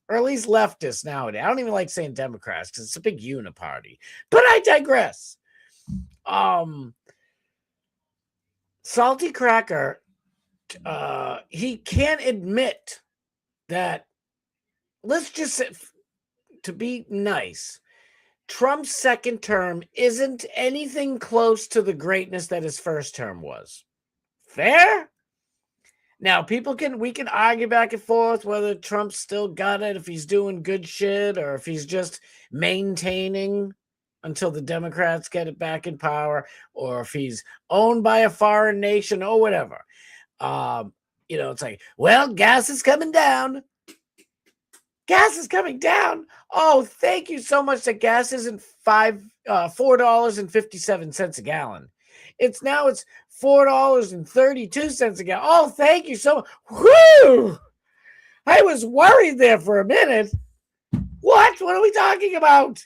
Speaker 10: Or at least leftists nowadays. I don't even like saying Democrats because it's a big uniparty. But I digress. Salty Cracker, he can't admit that, let's just say, to be nice, Trump's second term isn't anything close to the greatness that his first term was. Fair? Now, we can argue back and forth whether Trump's still got it, if he's doing good shit, or if he's just maintaining until the Democrats get it back in power, or if he's owned by a foreign nation or whatever. It's like, well, gas is coming down. Gas is coming down. Oh, thank you so much that gas isn't $4.57 a gallon. It's $4.32 a gallon. Oh, thank you so much. Whew! I was worried there for a minute. What? What are we talking about?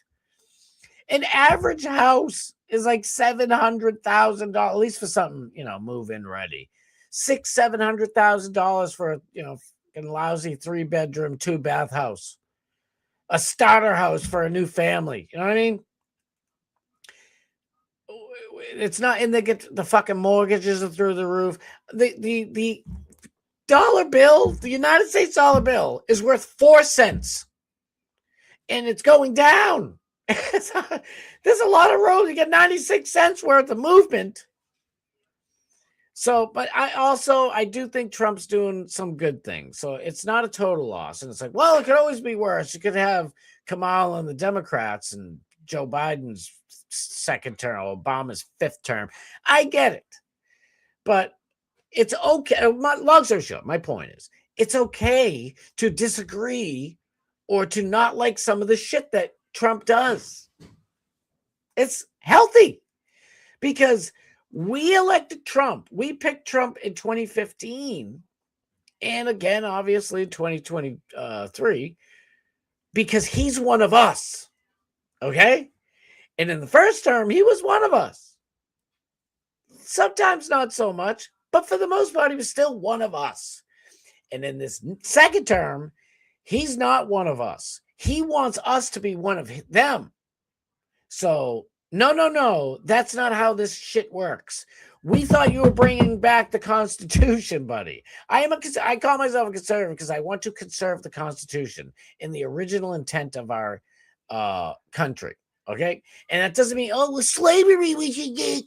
Speaker 10: An average house is like $700,000, at least for something, move-in ready. $700,000 for a, lousy 3-bedroom, 2-bath house. A starter house for a new family. You know what I mean? It's not, and they get the fucking mortgages are through the roof. The dollar bill, the United States dollar bill, is worth 4 cents, and it's going down. There's a lot of room to get 96 cents worth of movement. So, but I do think Trump's doing some good things. So it's not a total loss. And it's like, well, it could always be worse. You could have Kamala and the Democrats and Joe Biden's second term, Obama's 5th term. I get it. But it's okay. Long story short, my point is, it's okay to disagree or to not like some of the shit that Trump does. It's healthy because we elected Trump. We picked Trump in 2015 and again, obviously, in 2023 because he's one of us. Okay? And in the first term, he was one of us. Sometimes not so much. But for the most part, he was still one of us. And in this second term, he's not one of us. He wants us to be one of them. So, no. That's not how this shit works. We thought you were bringing back the Constitution, buddy. I call myself a conservative because I want to conserve the Constitution in the original intent of our country. Okay? And that doesn't mean, with slavery we should get.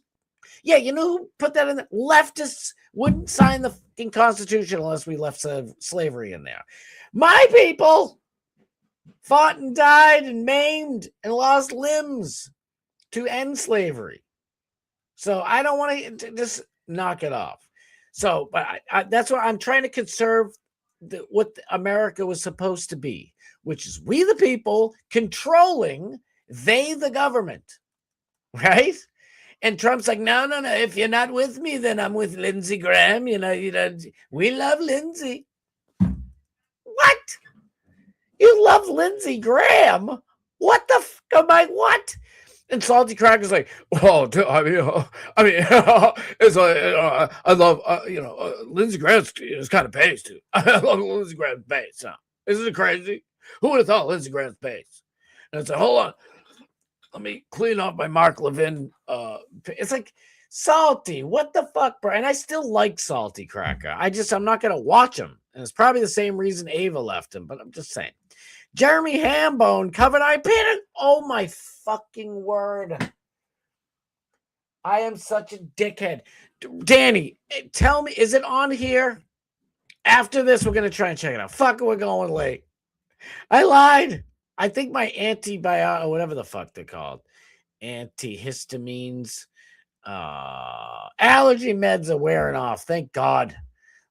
Speaker 10: Yeah, you know who put that in there? Leftists wouldn't sign the fucking Constitution unless we left slavery in there. My people fought and died and maimed and lost limbs to end slavery. So I don't want to just knock it off. So, but that's what I'm trying to conserve what America was supposed to be, which is we the people controlling they the government, right? And Trump's like, no. If you're not with me, then I'm with Lindsey Graham. You know, we love Lindsey. What? You love Lindsey Graham? What the fuck? I'm like, what? And Salty Cracker's like, oh, I mean, it's I love, Lindsey Graham's kind of bass too. I love Lindsey Graham's bass. Huh? Isn't it crazy? Who would have thought Lindsey Graham's bass? And it's like, hold on. Let me clean off my Mark Levin. It's like, Salty, what the fuck, bro? And I still like Salty Cracker. I'm not going to watch him. And it's probably the same reason Ava left him, but I'm just saying. Jeremy Hambone covered I painted. Oh my fucking word. I am such a dickhead. Danny, tell me, is it on here? After this, we're going to try and check it out. Fuck, we're going late. I lied. I think my antibiotic, whatever the fuck they're called, antihistamines, allergy meds are wearing off. Thank God.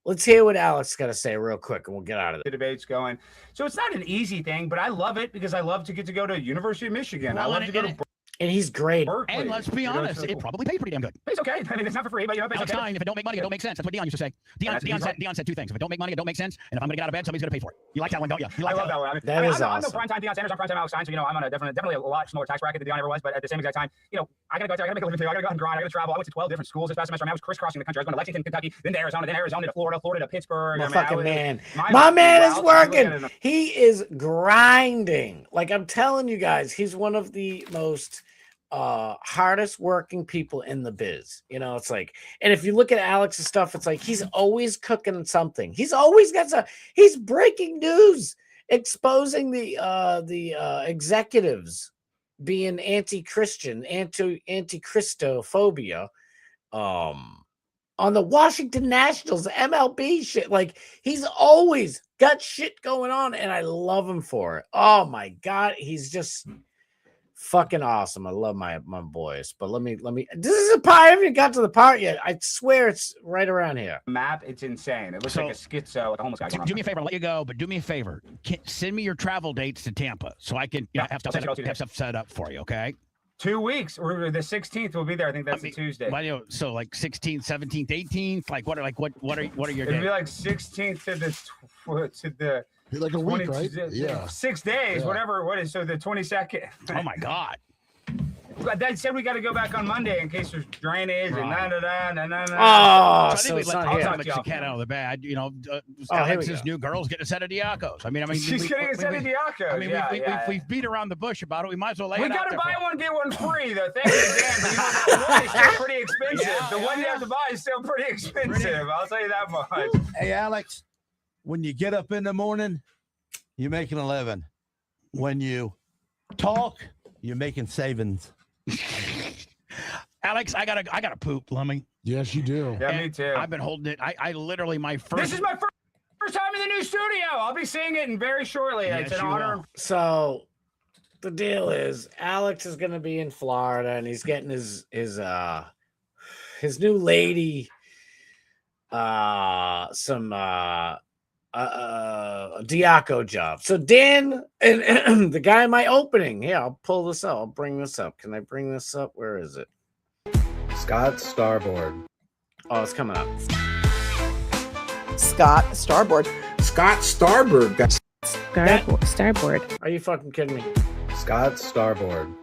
Speaker 10: Let's hear what Alex got to say real quick, and we'll get out of
Speaker 12: The debate's going. So it's not an easy thing, but I love it because I love to get to go to University of Michigan. I love to go to
Speaker 10: and he's great.
Speaker 12: Berkeley.
Speaker 13: And let's be honest, it probably pays pretty damn good.
Speaker 12: It's okay. I mean, it's not for free, but it's
Speaker 13: okay. Fine. If it don't make money, it don't make sense. That's what Dion used to say. Dion said two things. If it don't make money, it don't make sense. And if I'm going to get out of bed, somebody's going to pay for it. You like that one, don't you?
Speaker 12: I love that one.
Speaker 10: That is awesome.
Speaker 12: I'm no primetime Deion Sanders. I'm primetime Alex Stein. So, I'm on a definitely a lot smaller tax bracket than Deion ever was. But at the same exact time, I got to go out there. I got to make a living too. I got to go out and grind. I got to travel. I went to 12 different schools this past semester. I was crisscrossing the country. I was going to Lexington, Kentucky, then to Arizona to Florida, Florida to Pittsburgh.
Speaker 10: My man is working. He is grinding. Like I'm telling you guys, he's one of the most hardest working people in the biz. It's like, and if you look at Alex's stuff, it's like he's always cooking something. He's always got he's breaking news, exposing the executives being anti-Christian, anti-Christophobia on the Washington Nationals MLB shit. Like he's always got shit going on, and I love him for it. Oh my God, he's just fucking awesome. I love my boys. But let me this is a part. I haven't got to the part yet. I swear it's right around here.
Speaker 12: Map, it's insane. It looks like a schizo, like a homeless guy.
Speaker 13: Do me a favor, I'll let you go, but do me a favor. Send me your travel dates to Tampa so I can have stuff set up for you, okay?
Speaker 12: 2 weeks. Or the 16th will be there. I think that's a Tuesday.
Speaker 13: So like 16th, 17th, 18th. Like what are your days?
Speaker 12: It'd be like 16th to the
Speaker 8: like a week, right?
Speaker 12: Yeah. 6 days, whatever. What is so the 22nd?
Speaker 13: Oh my God.
Speaker 12: That said, we got to go back on Monday in case there's drainage and
Speaker 10: Oh,
Speaker 13: so I think let's the cat out of the bag. Alex's new girl's getting a set of Diacos. I mean,
Speaker 12: she's getting a set of Diacos.
Speaker 13: I mean, we've beat around the bush about it. We might as well lay
Speaker 12: it out. We got to buy one, get one free, though. Thank you, Dan. The one is still pretty expensive. The one you have to buy is still pretty expensive. I'll tell you that much.
Speaker 13: Hey, Alex, when you get up in the morning, you're making 11. When you talk, you're making savings. Alex, I gotta poop, Lummy.
Speaker 8: Yes, you do.
Speaker 12: Yeah, me too.
Speaker 13: I've been holding it. I literally
Speaker 12: This is my first time in the new studio. I'll be seeing it very shortly.
Speaker 13: Yes,
Speaker 12: it's an honor.
Speaker 13: Will.
Speaker 10: So the deal is Alex is gonna be in Florida and he's getting his new lady some Diaco job. So Dan and the guy in my opening. Yeah, I'll pull this up. I'll bring this up. Can I bring this up? Where is it?
Speaker 3: Scott Starboard.
Speaker 10: Oh, it's coming up.
Speaker 9: Scott Starboard.
Speaker 3: Scott Starboard.
Speaker 9: Starboard.
Speaker 10: Are you fucking kidding me?
Speaker 3: Scott Starboard.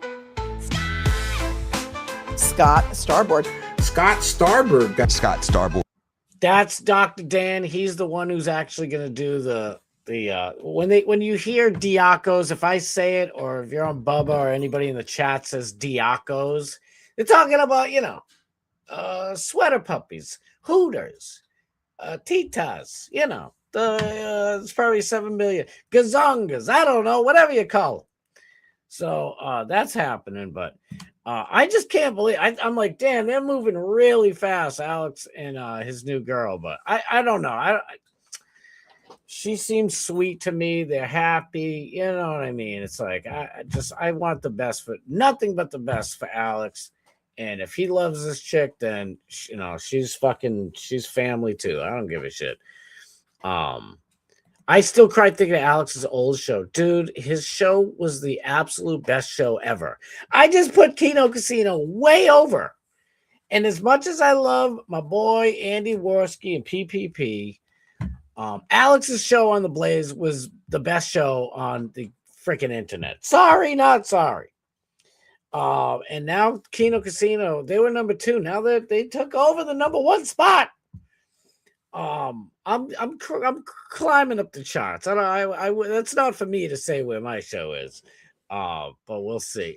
Speaker 9: Scott Starboard.
Speaker 3: Scott Starboard.
Speaker 13: Scott Starboard.
Speaker 10: That's Dr. Dan. He's the one who's actually going to do the when you hear Diacos, if I say it, or if you're on Bubba or anybody in the chat says Diacos, they're talking about, sweater puppies, Hooters, Titas, it's probably 7 million Gazongas. I don't know, whatever you call them. So that's happening, but I just can't believe I'm like, damn, they're moving really fast, Alex and his new girl. But I don't know. She seems sweet to me. They're happy. You know what I mean? It's like I want the best for nothing but the best for Alex. And if he loves this chick, then she's family too. I don't give a shit. I still cry thinking of Alex's old show. Dude, his show was the absolute best show ever. I just put Kino Casino way over. And as much as I love my boy Andy Worski and PPP, Alex's show on the Blaze was the best show on the freaking internet. Sorry, not sorry. And now Kino Casino, they were number 2. Now that they took over the number 1 spot. I'm climbing up the charts. That's not for me to say where my show is. But we'll see.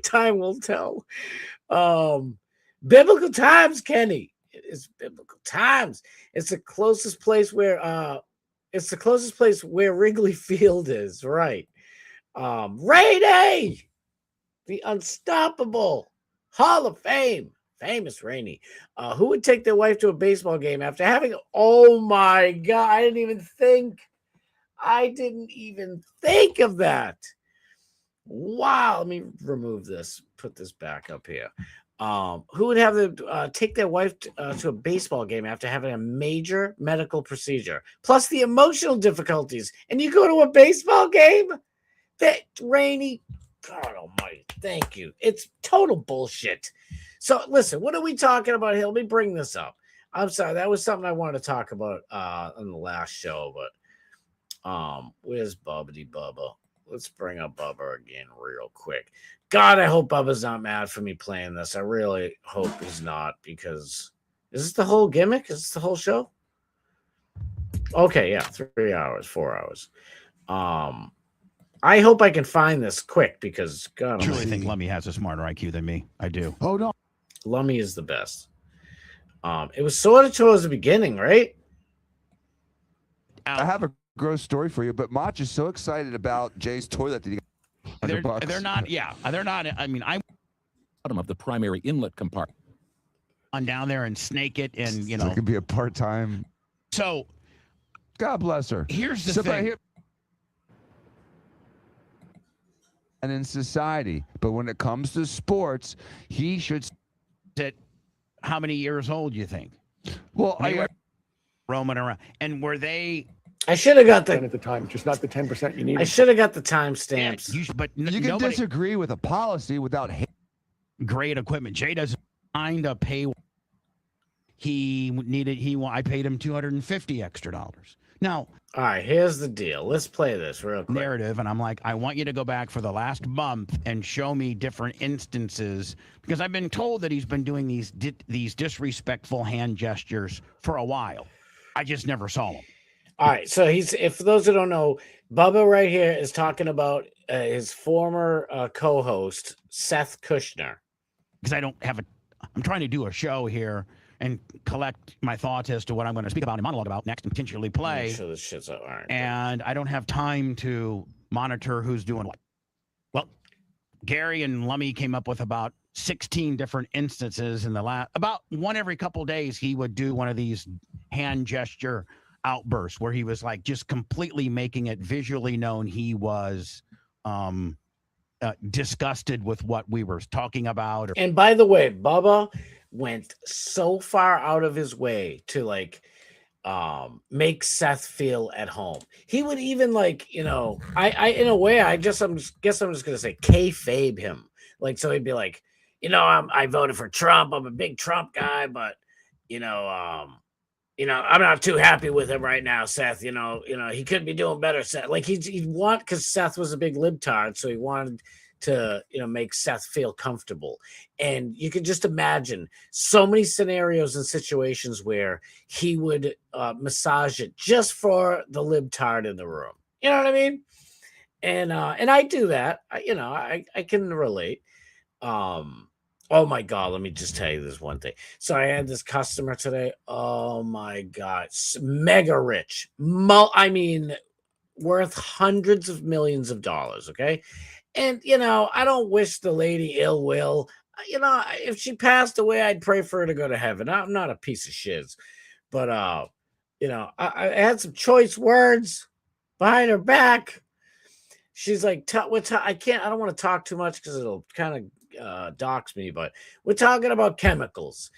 Speaker 10: Time will tell. Biblical Times, Kenny. It's Biblical Times. It's the closest place where Wrigley Field is, right? Rainey, the unstoppable Hall of Fame. Famous Rainey. Who would take their wife to a baseball game after having, oh my God, I didn't even think of that. Wow. Let me remove this, put this back up here. Who would have to take their wife to a baseball game after having a major medical procedure, plus the emotional difficulties, and you go to a baseball game? That Rainey, God almighty, thank you. It's total bullshit. So listen, what are we talking about here? Let me bring this up. I'm sorry, that was something I wanted to talk about on the last show, but where's Bubbity Bubba? Let's bring up Bubba again real quick. God, I hope Bubba's not mad for me playing this. I really hope he's not, because is this the whole gimmick? Is this the whole show? Okay, yeah, 3 hours, 4 hours. I hope I can find this quick, because God,
Speaker 14: I truly think Lummy has a smarter IQ than me. I do.
Speaker 13: Oh no,
Speaker 10: Lummy is the best. It was sort of towards the beginning, right?
Speaker 15: I have a gross story for you, but Mach is so excited about Jay's toilet that he got
Speaker 14: they're not. Yeah, they're not. I mean, I'm bottom of the primary inlet compartment. On down there and snake it, and
Speaker 15: so it could be a part-time.
Speaker 14: So,
Speaker 15: God bless her.
Speaker 14: Here's the thing.
Speaker 15: Right here. And in society, but when it comes to sports, he should.
Speaker 14: At how many years old you think?
Speaker 15: Well,
Speaker 14: roaming around, and were they?
Speaker 10: I should have got
Speaker 11: at the time, just not the 10% you need.
Speaker 10: I should have got the timestamps.
Speaker 14: Yeah, but
Speaker 15: you can disagree with a policy without
Speaker 14: great equipment. Jay doesn't mind a pay. I paid him $250 extra. Now,
Speaker 10: all right, here's the deal. Let's play this real quick.
Speaker 14: Narrative, and I'm like, I want you to go back for the last month and show me different instances, because I've been told that he's been doing these disrespectful hand gestures for a while. I just never saw them.
Speaker 10: All right, so if for those who don't know, Bubba right here is talking about his former co-host, Seth Kushner.
Speaker 14: Because I'm trying to do a show here and collect my thoughts as to what I'm going to speak about and monologue about next and potentially play.
Speaker 10: Make sure this shit's all right.
Speaker 14: And I don't have time to monitor who's doing what. Well, Gary and Lummy came up with about 16 different instances in the about one every couple of days. He would do one of these hand gesture outbursts where he was like just completely making it visually known he was disgusted with what we were talking about.
Speaker 10: And by the way, Bubba went so far out of his way to make Seth feel at home. He would even I in a way, I guess I'm just gonna say kayfabe him. Like, so he'd be like, I voted for Trump. I'm a big Trump guy, but I'm not too happy with him right now, Seth. He could be doing better, Seth. Like he'd want, because Seth was a big libtard, so he wanted to, make Seth feel comfortable. And you can just imagine so many scenarios and situations where he would massage it just for the libtard in the room. You know what I mean? And I do that. I can relate. Oh my God, let me just tell you this one thing. So I had this customer today. Oh my God, mega rich. Worth hundreds of millions of dollars. Okay. And, I don't wish the lady ill will. If she passed away, I'd pray for her to go to heaven. I'm not a piece of shiz. But, I had some choice words behind her back. She's like, I don't want to talk too much because it'll kind of dox me, but we're talking about chemicals.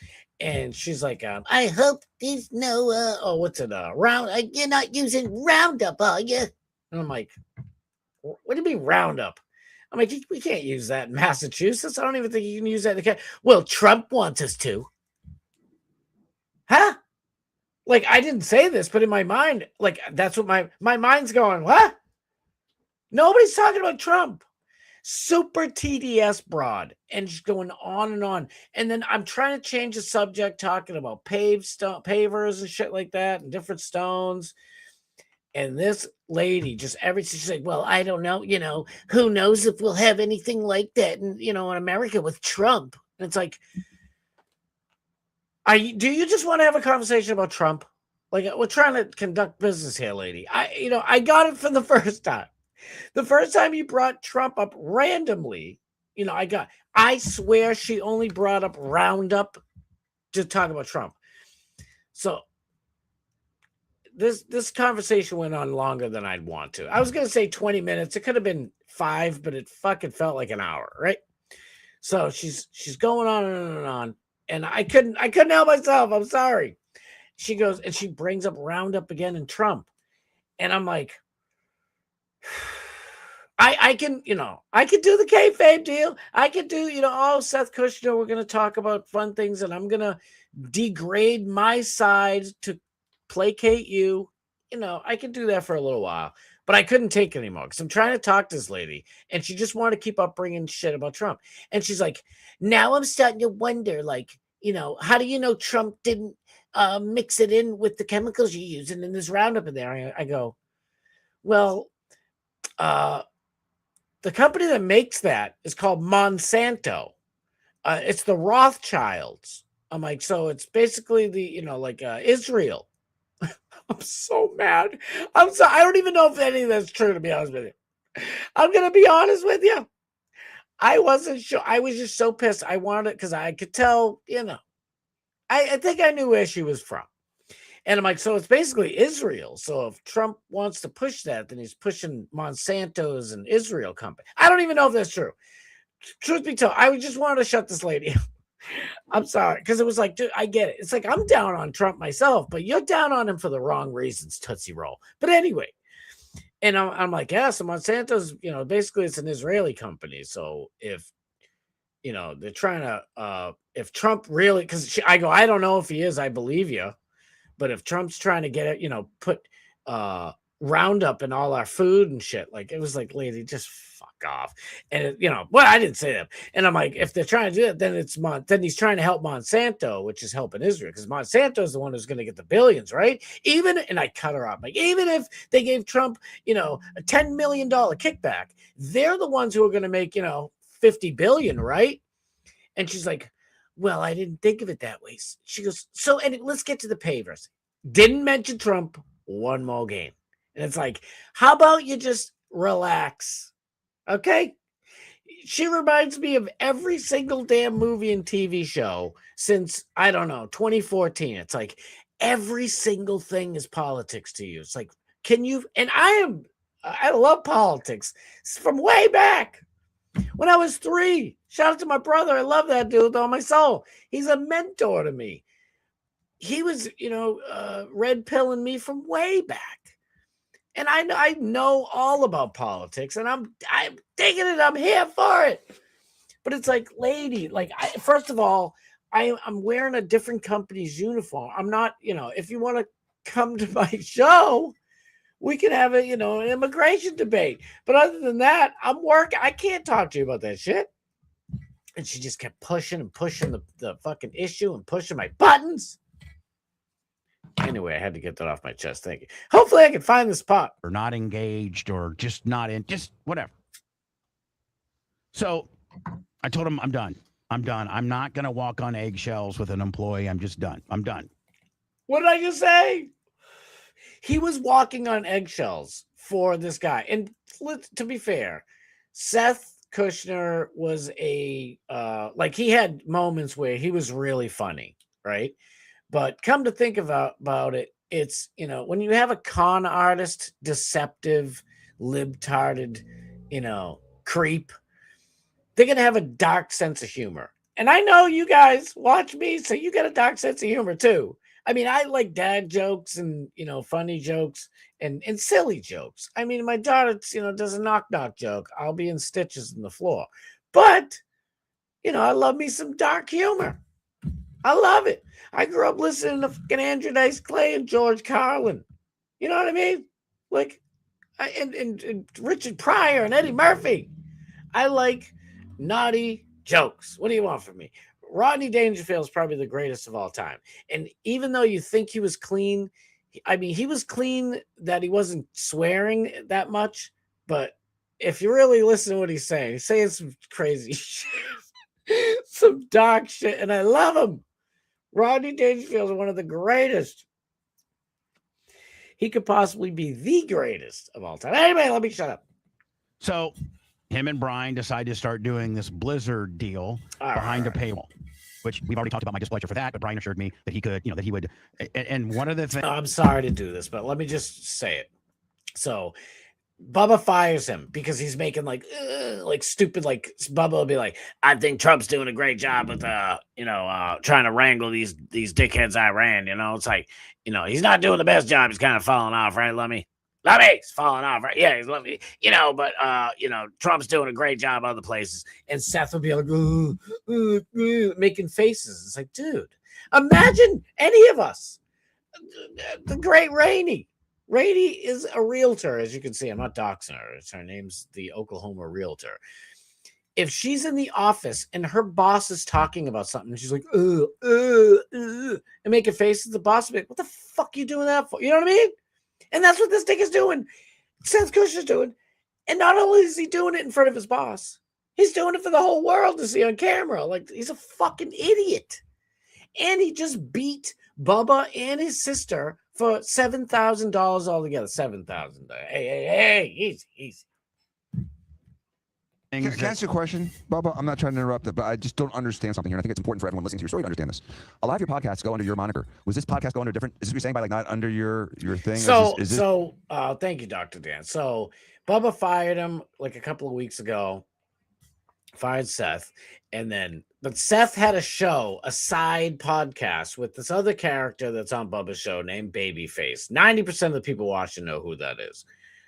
Speaker 10: And she's like, I hope there's no, you're not using Roundup, are you? And I'm like, what do you mean Roundup? I'm like, we can't use that in Massachusetts. I don't even think you can use that in the Well, Trump wants us to. Huh? Like, I didn't say this, but in my mind, like, that's what my mind's going, what? Nobody's talking about Trump. Super TDS broad. And just going on and on. And then I'm trying to change the subject, talking about pavers and shit like that, and different stones. And this lady she's like, well, I don't know, who knows if we'll have anything like that in America with Trump. And it's like, do you just want to have a conversation about Trump? Like, we're trying to conduct business here, lady. I got it for the first time. The first time you brought Trump up randomly, I swear she only brought up Roundup to talk about Trump. So this conversation went on longer than I'd want to. I was going to say 20 minutes. It could have been 5, but it fucking felt like an hour, right? So she's going on and on. And I couldn't help myself. I'm sorry. She goes and she brings up Roundup again and Trump. And I'm like, I can do the kayfabe deal. I can do, Seth Kushner, we're going to talk about fun things and I'm going to degrade my side to placate you. I can do that for a little while, but I couldn't take it anymore because I'm trying to talk to this lady and she just wanted to keep up bringing shit about Trump. And she's like, now I'm starting to wonder, like, how do you know Trump didn't mix it in with the chemicals you're using in this Roundup in there? I go, well, the company that makes that is called Monsanto. It's the Rothschilds. I'm like, so it's basically the, Israel. I'm so mad. I don't even know if any of that's true, to be honest with you. I'm going to be honest with you. I wasn't sure. I was just so pissed. I wanted it because I could tell, I think I knew where she was from. And I'm like, so it's basically Israel. So if Trump wants to push that, then he's pushing Monsanto's and Israel company. I don't even know if that's true. Truth be told, I just wanted to shut this lady up. I'm sorry. Because it was like, dude, I get it. It's like, I'm down on Trump myself, but you're down on him for the wrong reasons, Tootsie Roll. But anyway, and I'm like, yeah, so Monsanto's, basically it's an Israeli company. So if, they're trying to, if Trump really, because I go, I don't know if he is, I believe you. But if Trump's trying to get it, put Roundup in all our food and shit, like it was like, lady, just fuck off. And I didn't say that. And I'm like, if they're trying to do it, then he's trying to help Monsanto, which is helping Israel, because Monsanto is the one who's going to get the billions, right? And I cut her off, like, even if they gave Trump, a $10 million kickback, they're the ones who are going to make, $50 billion, right? And she's like, well, I didn't think of it that way. She goes, let's get to the pavers. Didn't mention Trump one more game. And it's like, how about you just relax? Okay? She reminds me of every single damn movie and TV show since, I don't know, 2014. It's like every single thing is politics to you. It's like, and I love politics from way back. When I was 3, shout out to my brother. I love that dude with all my soul. He's a mentor to me. He was, red pilling me from way back. And I know all about politics and I'm digging it. I'm here for it. But it's like, lady, first of all, I'm wearing a different company's uniform. I'm not, if you want to come to my show, we can have an immigration debate. But other than that, I'm working. I can't talk to you about that shit. And she just kept pushing and pushing the fucking issue and pushing my buttons. Anyway, I had to get that off my chest. Thank you. Hopefully I can find the spot.
Speaker 14: Or not engaged or just not in, just whatever. So I told him, I'm done. I'm done. I'm not going to walk on eggshells with an employee. I'm just done. I'm done.
Speaker 10: What did I just say? He was walking on eggshells for this guy. And to be fair, Seth Kushner was he had moments where he was really funny, right? But come to think about it, it's, when you have a con artist, deceptive, libtarded, creep, they're going to have a dark sense of humor. And I know you guys watch me, so you got a dark sense of humor too. I mean, I like dad jokes and, funny jokes and silly jokes. I mean, my daughter, does a knock-knock joke. I'll be in stitches in the floor. But, I love me some dark humor. I love it. I grew up listening to fucking Andrew Dice Clay and George Carlin. You know what I mean? Like, and Richard Pryor and Eddie Murphy. I like naughty jokes. What do you want from me? Rodney Dangerfield is probably the greatest of all time. And even though you think he was clean, he was clean that he wasn't swearing that much. But if you really listen to what he's saying some crazy shit, some dark shit, and I love him. Rodney Dangerfield is one of the greatest. He could possibly be the greatest of all time. Anyway, let me shut up.
Speaker 14: So him and Brian decided to start doing this Blizzard deal behind a paywall, which we've already talked about my displeasure for that, but Brian assured me that he could, that he would. And one of the things...
Speaker 10: I'm sorry to do this, but let me just say it. So Bubba fires him because he's making stupid, Bubba will be like, I think Trump's doing a great job with, trying to wrangle these dickheads Iran, it's like, he's not doing the best job. He's kind of falling off, right, Lummy? Lummy's falling off, right? Yeah, he's Lummy, but, Trump's doing a great job other places. And Seth will be like, making faces. It's like, dude, imagine any of us, the great Rainey. Rainey is a realtor, as you can see. I'm not doxing her. Her name's the Oklahoma realtor. If she's in the office and her boss is talking about something, and she's like, and making faces, the boss will be like, what the fuck are you doing that for? You know what I mean? And that's what this dick is doing. Seth Kushner's doing. And not only is he doing it in front of his boss, he's doing it for the whole world to see on camera. Like, he's a fucking idiot. And he just beat Bubba and his sister for $7,000 altogether. $7,000. Hey, easy.
Speaker 15: Can I ask you a question, Bubba? I'm not trying to interrupt it, but I just don't understand something here. And I think it's important for everyone listening to your story to understand this. A lot of your podcasts go under your moniker. Was this podcast go under different? Is this what you're saying by not under your thing?
Speaker 10: So thank you, Dr. Dan. So Bubba fired him a couple of weeks ago. Fired Seth, but Seth had a side podcast with this other character that's on Bubba's show named Babyface. 90% of the people watching know who that is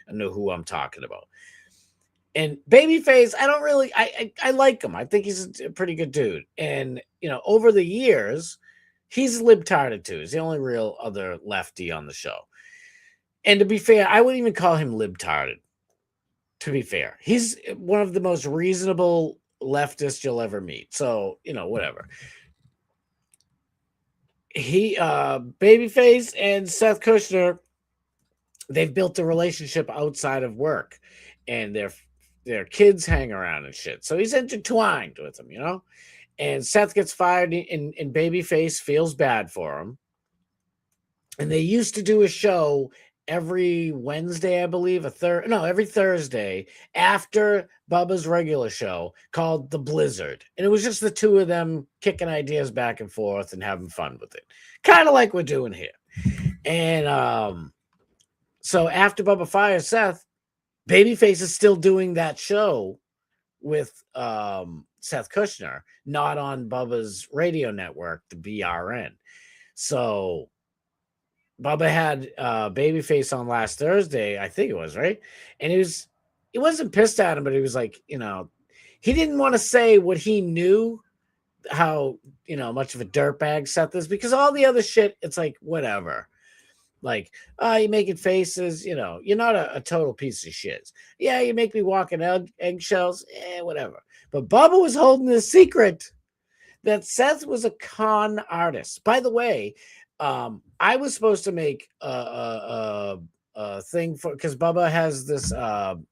Speaker 10: and know who I'm talking about. And Babyface, I like him. I think he's a pretty good dude. And, over the years, he's libtarded too. He's the only real other lefty on the show. And to be fair, I wouldn't even call him libtarded. To be fair, he's one of the most reasonable leftists you'll ever meet. So, whatever. Babyface and Seth Kushner, they've built a relationship outside of work, and their kids hang around and shit. So he's intertwined with them, and Seth gets fired and Babyface feels bad for him. And they used to do a show every Wednesday, I believe, every Thursday after Bubba's regular show called The Blizzard. And it was just the two of them kicking ideas back and forth and having fun with it. Kind of like we're doing here. And so after Bubba fires Seth, Babyface is still doing that show with Seth Kushner, not on Bubba's radio network, the BRN. So Bubba had Babyface on last Thursday, I think it was, right? And he wasn't pissed at him, but he was like, he didn't want to say what he knew, how, much of a dirtbag Seth is, because all the other shit, it's like, whatever. Like, you making faces, you know, you're not a total piece of shit. Yeah, you make me walk in eggshells, whatever. But Bubba was holding this secret that Seth was a con artist. By the way, I was supposed to make a thing for, because Bubba has this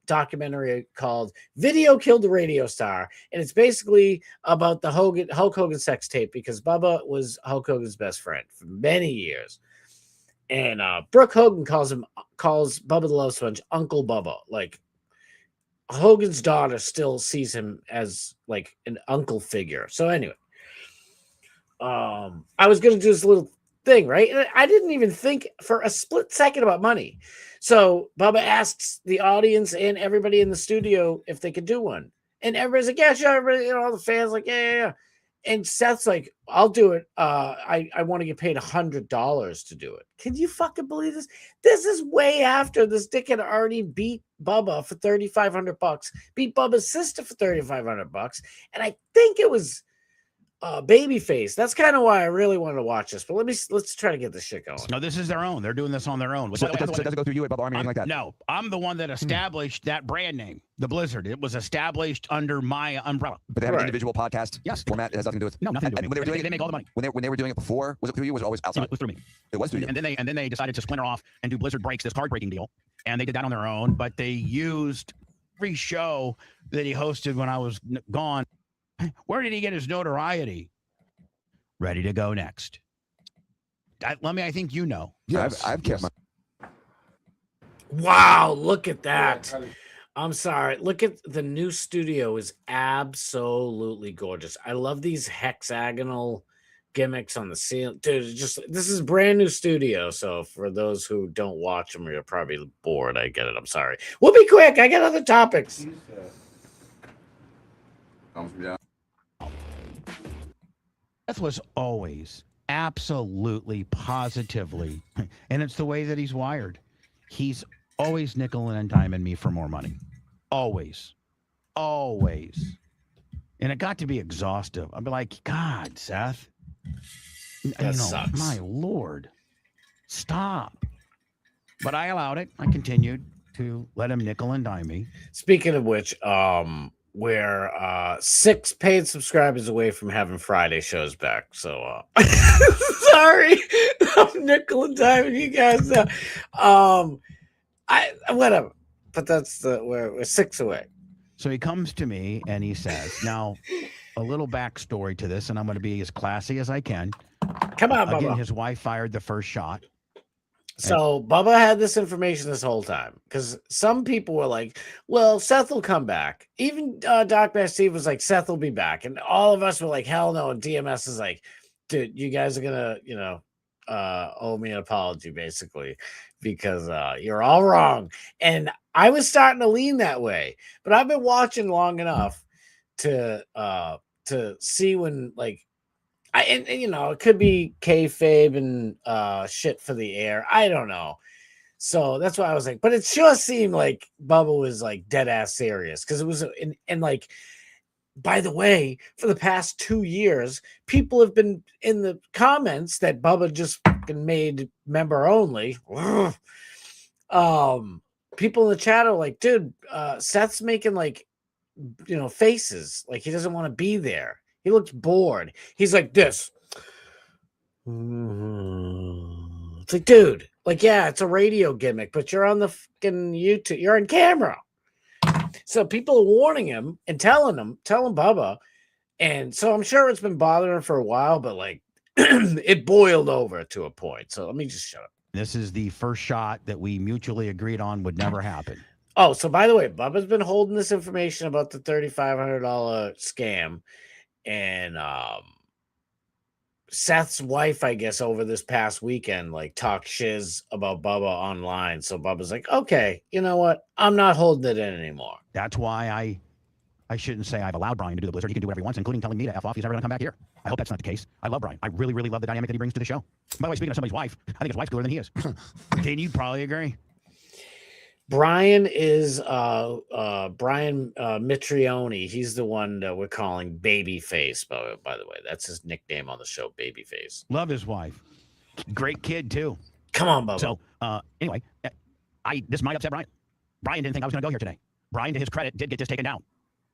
Speaker 10: documentary called "Video Killed the Radio Star," and it's basically about the Hulk Hogan sex tape, because Bubba was Hulk Hogan's best friend for many years. And Brooke Hogan calls Bubba the Love Sponge Uncle Bubba. Like, Hogan's daughter still sees him as like an uncle figure. So anyway, I was gonna do this little thing, right? And I didn't even think for a split second about money. So Bubba asks the audience and everybody in the studio if they could do one. And everybody's like, yeah, sure. Everybody, you know, all the fans like, yeah. And Seth's like, I'll do it. I want to get paid $100 to do it. Can you fucking believe this? This is way after this dickhead already beat Bubba for $3,500, beat Bubba's sister for $3,500. And I think it was Babyface. That's kind of why I really wanted to watch this. But let's try to get this shit going.
Speaker 14: No, this is their own. They're doing this on their own.
Speaker 15: So it doesn't go through you at Bubba Army or anything like that?
Speaker 14: No, I'm the one that established that brand name, the Blizzard. It was established under my umbrella.
Speaker 15: But they have an individual podcast format. It has nothing to do with.
Speaker 14: No, nothing to do with
Speaker 15: When they were doing
Speaker 14: they make all the money.
Speaker 15: When they were doing it before, was it through you? Or was it always outside?
Speaker 14: It was through me.
Speaker 15: It was through you.
Speaker 14: And then they decided to splinter off and do Blizzard Breaks, this card breaking deal, and they did that on their own. But they used every show that he hosted when I was gone. Where did he get his notoriety? Ready to go next. I think you know.
Speaker 15: Yes, I've kept my.
Speaker 10: Wow, look at that. I'm sorry. Look at the new studio is absolutely gorgeous. I love these hexagonal gimmicks on the ceiling. Dude, this is brand new studio. So for those who don't watch them, you're probably bored. I get it. I'm sorry. We'll be quick. I got other topics.
Speaker 14: Seth was always absolutely positively, and it's the way that he's wired. He's always nickel and diming me for more money. Always. And it got to be exhaustive. I'd be like, God, Seth.
Speaker 10: That sucks.
Speaker 14: My Lord. Stop. But I allowed it. I continued to let him nickel and dime me.
Speaker 10: Speaking of which, we're 6 paid subscribers away from having Friday shows back. So sorry, I'm nickel and diming you guys. Whatever. But we're 6 away.
Speaker 14: So he comes to me and he says, now a little backstory to this, and I'm going to be as classy as I can.
Speaker 10: Come on,
Speaker 14: Again,
Speaker 10: Bubba.
Speaker 14: his wife fired the first shot.
Speaker 10: So Bubba had this information this whole time, because some people were like, well, Seth will come back. Even Doc Bass Steve was like, Seth will be back. And all of us were like, hell no. And DMS is like, dude, you guys are going to, owe me an apology, basically, because you're all wrong. And I was starting to lean that way. But I've been watching long enough to see when, like, and it could be kayfabe and shit for the air. I don't know. So that's why I was like, but it sure seemed like Bubba was like dead ass serious, because it was and like, by the way, for the past 2 years, people have been in the comments that Bubba just fucking made member only. People in the chat are like, dude, Seth's making like, faces like he doesn't want to be there. He looks bored. He's like this. It's like, dude, like, yeah, it's a radio gimmick, but you're on the fucking YouTube. You're on camera. So people are warning him and telling Bubba. And so I'm sure it's been bothering him for a while, but like it boiled over to a point. So let me just shut up.
Speaker 14: This is the first shot that we mutually agreed on would never happen.
Speaker 10: Oh, so by the way, Bubba's been holding this information about the $3,500 scam. And Seth's wife, I guess, over this past weekend, like, talked shiz about Bubba online. So Bubba's like, okay, you know what? I'm not holding it in anymore.
Speaker 14: That's why I shouldn't say I've allowed Brian to do the Blizzard. He can do whatever he wants, including telling me to F off. He's never going to come back here. I hope that's not the case. I love Brian. I really, really love the dynamic that he brings to the show. By the way, speaking of somebody's wife, I think his wife's cooler than he is. Dan, you'd probably agree.
Speaker 10: Brian is Brian Mitrione. He's the one that we're calling Babyface, by the way. That's his nickname on the show, Babyface.
Speaker 14: Love his wife. Great kid, too.
Speaker 10: Come on, Bubba.
Speaker 14: So anyway, this might upset Brian. Brian didn't think I was going to go here today. Brian, to his credit, did get this taken down,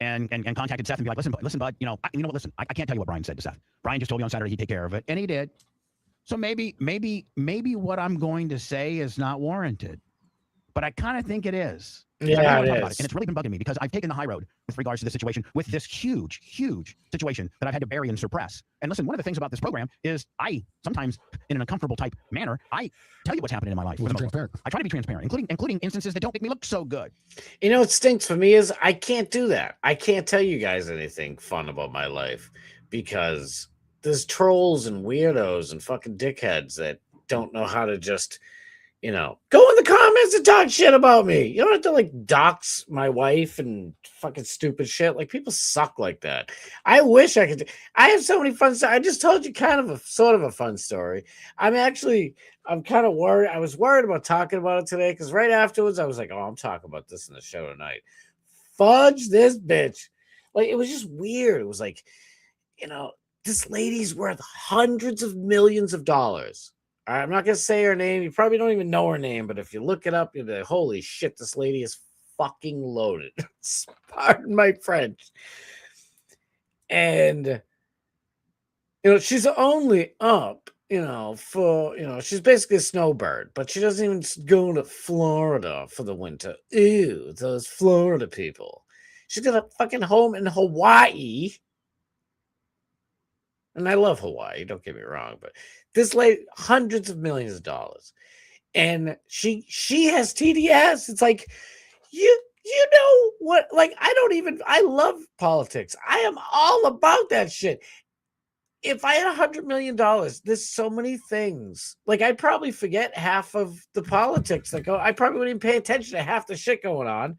Speaker 14: and contacted Seth and be like, listen, bud, you know what? Listen, I can't tell you what Brian said to Seth. Brian just told me on Saturday he'd take care of it, and he did. So maybe what I'm going to say is not warranted, but I kind of think it is.
Speaker 10: Yeah, it
Speaker 14: and
Speaker 10: is.
Speaker 14: it's really been bugging me because I've taken the high road with regards to this situation, with this huge situation that I've had to bury and suppress. And listen, one of the things about this program is I sometimes, in an uncomfortable type manner, I tell you what's happening in my life.
Speaker 8: Transparent.
Speaker 14: I try to be transparent, including instances that don't make me look so good.
Speaker 10: You know what stinks for me is I can't do that. I can't tell you guys anything fun about my life because there's trolls and weirdos and fucking dickheads that don't know how to just, you know, go in the comments and talk shit about me. You don't have to like dox my wife and fucking stupid shit. Like people suck like that. I wish I could. I have so many fun stories. I just told you kind of a sort of a fun story. I'm kind of worried. I was worried about talking about it today because right afterwards I was like, oh, I'm talking about this in the show tonight. Fudge this bitch. Like it was just weird. It was like, you know, this lady's worth hundreds of millions of dollars. All right, I'm not going to say her name. You probably don't even know her name, but if you look it up, you'll be like, holy shit, this lady is fucking loaded. Pardon my French. And, you know, she's only up, you know, for, you know, she's basically a snowbird, but she doesn't even go to Florida for the winter. Ew, those Florida people. She's got a fucking home in Hawaii. And I love Hawaii, don't get me wrong, but this lady, hundreds of millions of dollars. And she has TDS. It's like, you know what? Like, I love politics. I am all about that shit. If I had $100 million, there's so many things. Like, I'd probably forget half of the politics that go. I probably wouldn't even pay attention to half the shit going on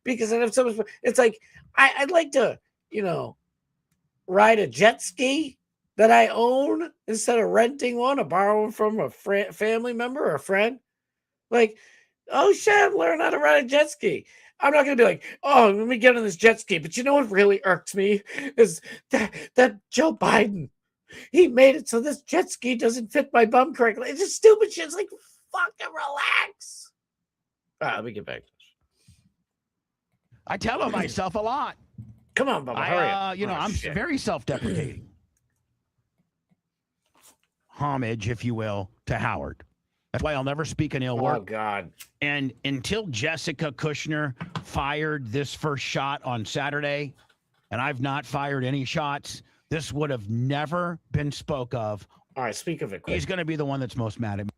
Speaker 10: because I'd have so much. It's like, I'd like to, you know, ride a jet ski that I own instead of renting one or borrowing from a family member or a friend. Like, oh shit, I'm learning how to ride a jet ski. I'm not going to be like, oh, let me get on this jet ski. But you know what really irks me is that Joe Biden, he made it so this jet ski doesn't fit my bum correctly. It's just stupid shit. It's like, fucking relax. All right, let me get back to this.
Speaker 14: I tell myself a lot.
Speaker 10: Come on, Bubba, hurry up.
Speaker 14: You know, I'm very self-deprecating. Homage, if you will, to Howard. That's why I'll never speak an ill word.
Speaker 10: Oh, God.
Speaker 14: And until Jessica Kushner fired this first shot on Saturday, and I've not fired any shots, this would have never been spoke of.
Speaker 10: All right, speak of it quick.
Speaker 14: He's going to be the one that's most mad at me.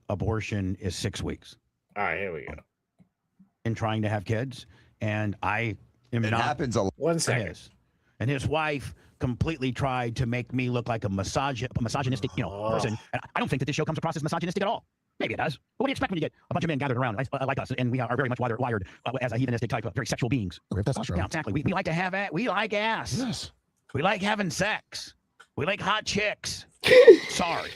Speaker 14: Abortion is 6 weeks.
Speaker 10: All right, here we go.
Speaker 14: In trying to have kids, and I am not.
Speaker 15: It happens a lot.
Speaker 10: 1 second.
Speaker 14: And his wife completely tried to make me look like a misogynistic, person. And I don't think that this show comes across as misogynistic at all. Maybe it does. But what do you expect when you get a bunch of men gathered around like us, and we are very much wired as a heathenistic type of very sexual beings?
Speaker 8: We have testosterone.
Speaker 14: Yeah, exactly. We like to have we like ass.
Speaker 8: Yes.
Speaker 14: We like having sex. We like hot chicks. Sorry.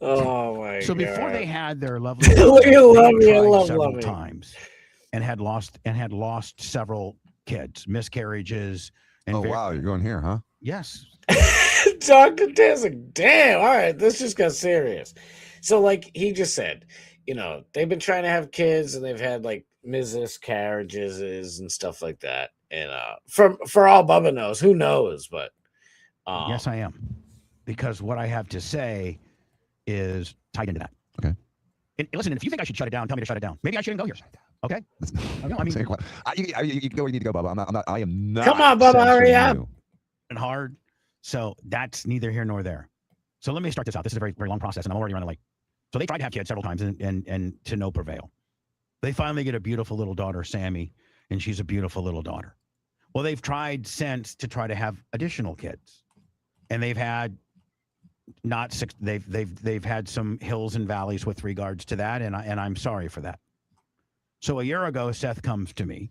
Speaker 10: Oh my God.
Speaker 14: So before they had their lovely
Speaker 10: love
Speaker 14: times and had lost several kids, miscarriages. And
Speaker 15: wow, you're going here, huh?
Speaker 14: Yes.
Speaker 10: Dr. Tessick, damn. All right, this just got serious. So, like he just said, you know, they've been trying to have kids and they've had like miscarriages and stuff like that. And for all Bubba knows, who knows? But
Speaker 14: yes, I am, because what I have to say is tied into that.
Speaker 15: Okay.
Speaker 14: And listen, if you think I should shut it down, tell me to shut it down. Maybe I shouldn't go here. Okay.
Speaker 15: No, I mean, you go where you need to go, Bubba. I am not.
Speaker 10: Come on, Bubba, hurry up.
Speaker 14: And hard. So that's neither here nor there. So let me start this out. This is a very, very long process, and I'm already running late. So they tried to have kids several times, and to no prevail. They finally get a beautiful little daughter, Sammy, and she's a beautiful little daughter. Well, they've tried since to try to have additional kids, and they've had not six. They've had some hills and valleys with regards to that, and I'm sorry for that. So a year ago, Seth comes to me,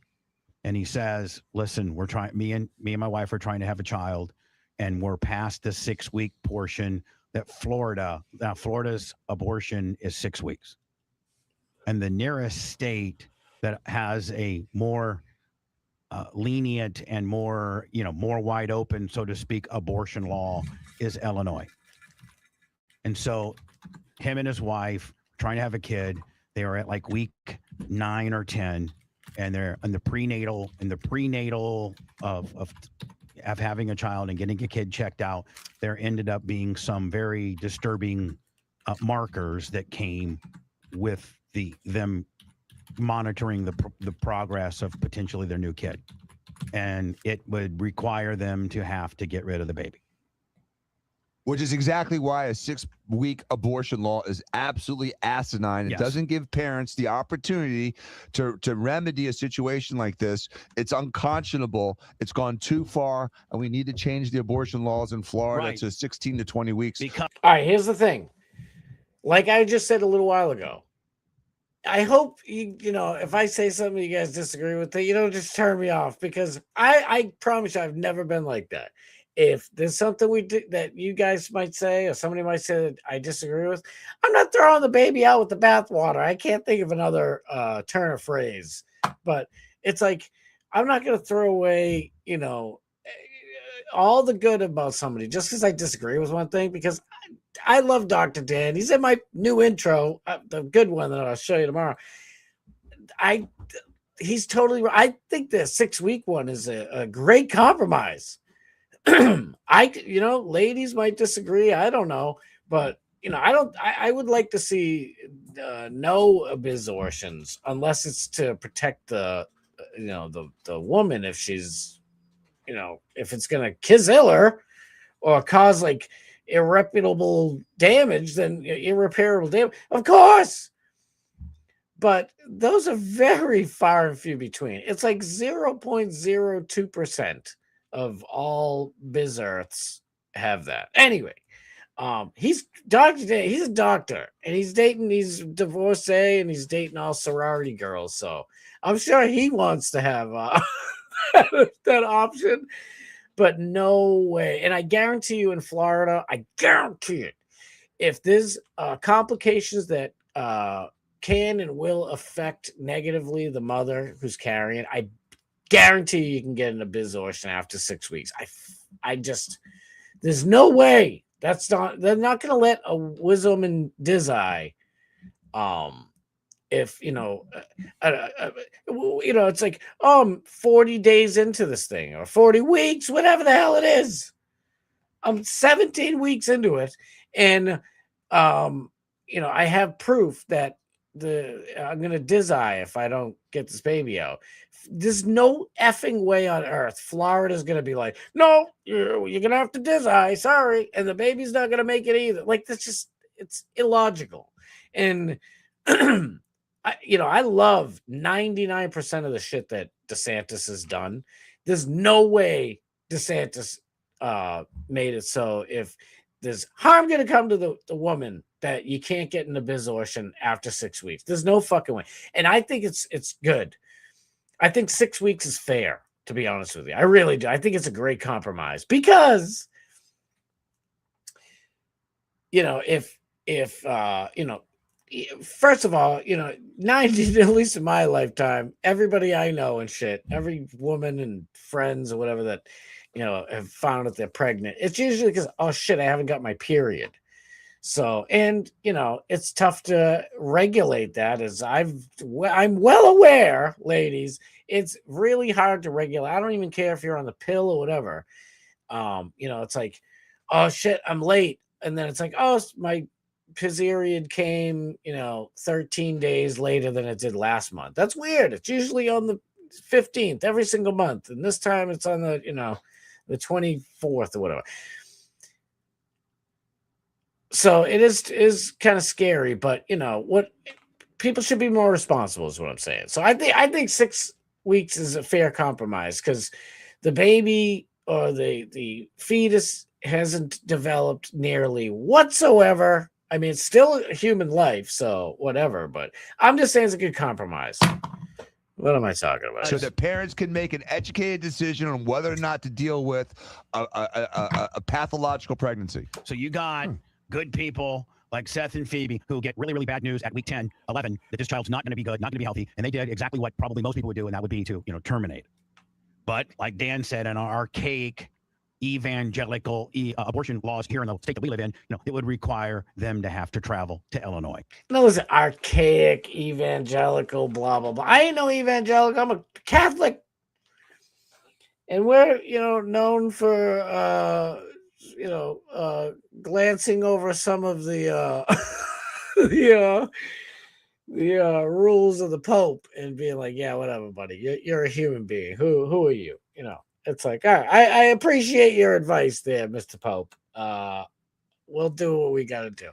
Speaker 14: and he says, "Listen, we're trying. Me and my wife are trying to have a child, and we're past the 6-week portion that Florida's abortion is 6 weeks, and the nearest state that has a more lenient and more wide open, so to speak, abortion law is Illinois." And so, him and his wife trying to have a kid. They are at like week 9 or 10, and they're in the prenatal of having a child and getting a kid checked out. There ended up being some very disturbing markers that came with them monitoring the progress of potentially their new kid, and it would require them to have to get rid of the baby.
Speaker 15: Which is exactly why a 6-week abortion law is absolutely asinine. It doesn't give parents the opportunity to remedy a situation like this. It's unconscionable. It's gone too far, and we need to change the abortion laws in Florida to 16 to 20 weeks.
Speaker 10: All right, here's the thing. Like I just said a little while ago, I hope you know, if I say something you guys disagree with, you don't just turn me off, because I promise you I've never been like that. If there's something we do that you guys might say, or somebody might say that I disagree with, I'm not throwing the baby out with the bathwater. I can't think of another turn of phrase, but it's like, I'm not going to throw away, you know, all the good about somebody just because I disagree with one thing, because I love Dr. Dan. He's in my new intro, the good one that I'll show you tomorrow. He's totally right. I think the 6-week one is a great compromise. You know, ladies might disagree. I don't know, but you know, I would like to see no abortions unless it's to protect the woman, if she's, you know, if it's gonna kill her or cause like irreparable damage, then irreparable damage, of course. But those are very far and few between. It's like 0.02% of all bizarths have that. Anyway, he's Dr. Dan. He's a doctor, and he's divorcee, and he's dating all sorority girls. So I'm sure he wants to have that option, but no way. And I guarantee you in Florida, I guarantee it, if there's complications that can and will affect negatively the mother who's carrying, I guarantee you can get an abortion after 6 weeks. I just, there's no way. They're not going to let a woman die. If you know, it's like 40 days into this thing, or 40 weeks, whatever the hell it is. I'm 17 weeks into it, and I have proof that I'm gonna die if I don't get this baby out. There's no effing way on earth Florida's gonna be like, no, you're gonna have to die, sorry, and the baby's not gonna make it either. Like, that's just, it's illogical. And I love 99% of the shit that DeSantis has done. There's no way DeSantis made it so if there's harm going to come to the woman that you can't get an abortion after 6 weeks. There's no fucking way. And I think it's good. I think 6 weeks is fair, to be honest with you. I really do. I think it's a great compromise because, first of all, 90, at least in my lifetime, everybody I know and shit, every woman and friends or whatever that, have found that they're pregnant, it's usually because, oh shit, I haven't got my period. So, and, it's tough to regulate that, as I'm well aware, ladies, it's really hard to regulate. I don't even care if you're on the pill or whatever. It's like, oh shit, I'm late. And then it's like, oh, my period came, 13 days later than it did last month. That's weird. It's usually on the 15th every single month, and this time it's on the the 24th or whatever. So it is kind of scary, but what people should be more responsible is what I'm saying. So I think 6 weeks is a fair compromise, because the baby or the fetus hasn't developed nearly whatsoever. I mean, it's still a human life, so whatever, but I'm just saying it's a good compromise. What am I talking about?
Speaker 15: So that parents can make an educated decision on whether or not to deal with a pathological pregnancy.
Speaker 14: So you got good people like Seth and Phoebe who get really, really bad news at week 10, 11, that this child's not going to be good, not going to be healthy, and they did exactly what probably most people would do, and that would be to, terminate. But like Dan said, an archaic evangelical abortion laws here in the state that we live in, it would require them to have to travel to Illinois.
Speaker 10: No, it's archaic, evangelical, blah, blah, blah. I ain't no evangelical. I'm a Catholic. And we're, known for, glancing over some of the rules of the Pope and being like, yeah, whatever, buddy. You're a human being. Who are you? It's like, all right, I appreciate your advice there, Mr. Pope. We'll do what we got to do.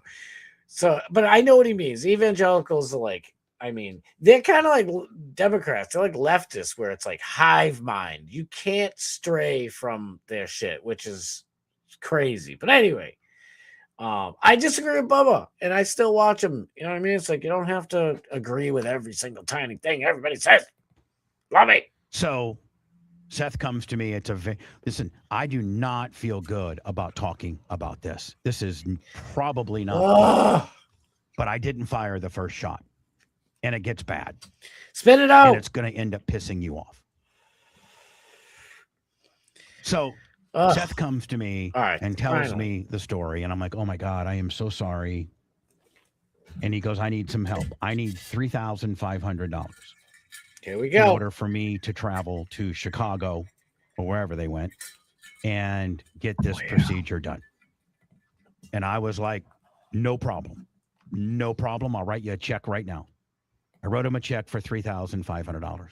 Speaker 10: So, but I know what he means. Evangelicals are like, they're kind of like Democrats. They're like leftists where it's like hive mind. You can't stray from their shit, which is crazy. But anyway, I disagree with Bubba and I still watch him. You know what I mean? It's like, you don't have to agree with every single tiny thing everybody says. Love it.
Speaker 14: So Seth comes to me. Listen, I do not feel good about talking about this. This is probably not, good, but I didn't fire the first shot. And it gets bad.
Speaker 10: Spit it out.
Speaker 14: And it's going to end up pissing you off. So Seth comes to me and tells me the story. And I'm like, oh, my God, I am so sorry. And he goes, I need some help. I need $3,500.
Speaker 10: Here we go.
Speaker 14: In order for me to travel to Chicago or wherever they went and get this procedure done. And I was like, no problem. No problem. I'll write you a check right now. I wrote him a check for $3,500.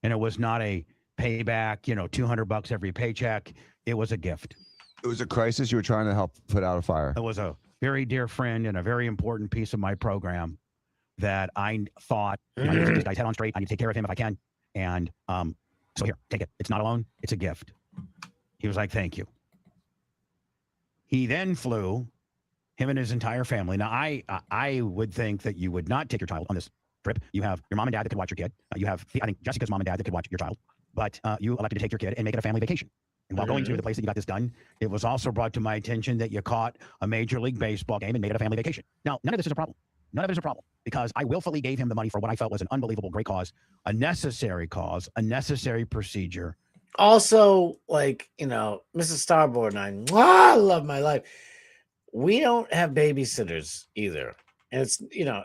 Speaker 14: And it was not a payback, $200 every paycheck. It was a gift.
Speaker 15: It was a crisis. You were trying to help put out a fire.
Speaker 14: It was a very dear friend and a very important piece of my program that I thought, I need to keep this guy's head on straight. I need to take care of him if I can. And so here, take it. It's not a loan. It's a gift. He was like, thank you. He then flew, him and his entire family. Now, I would think that you would not take your child on this trip. You have your mom and dad that could watch your kid. You have, I think, Jessica's mom and dad that could watch your child. But you elected to take your kid and make it a family vacation. And while going to the place that you got this done, it was also brought to my attention that you caught a Major League Baseball game and made it a family vacation. Now, none of this is a problem. None of it is a problem because I willfully gave him the money for what I felt was an unbelievable great cause, a necessary procedure. Also, like, Mrs. Starboard and I love my life. We don't have babysitters either. And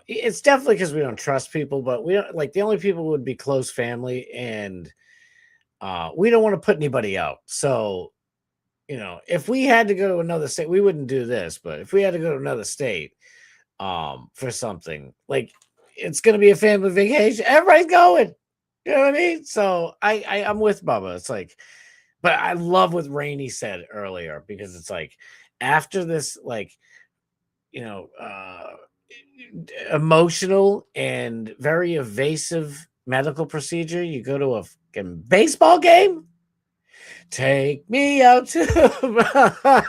Speaker 14: it's definitely because we don't trust people, but we don't the only people would be close family and we don't want to put anybody out. So, if we had to go to another state, we wouldn't do this, but if we had to go to another state for something, it's going to be a family vacation. Everybody's going. You know what I mean? So I'm with Bubba. It's like, but I love what Rainey said earlier because it's like after this, emotional and very evasive medical procedure, you go to a fucking baseball game. Take me out to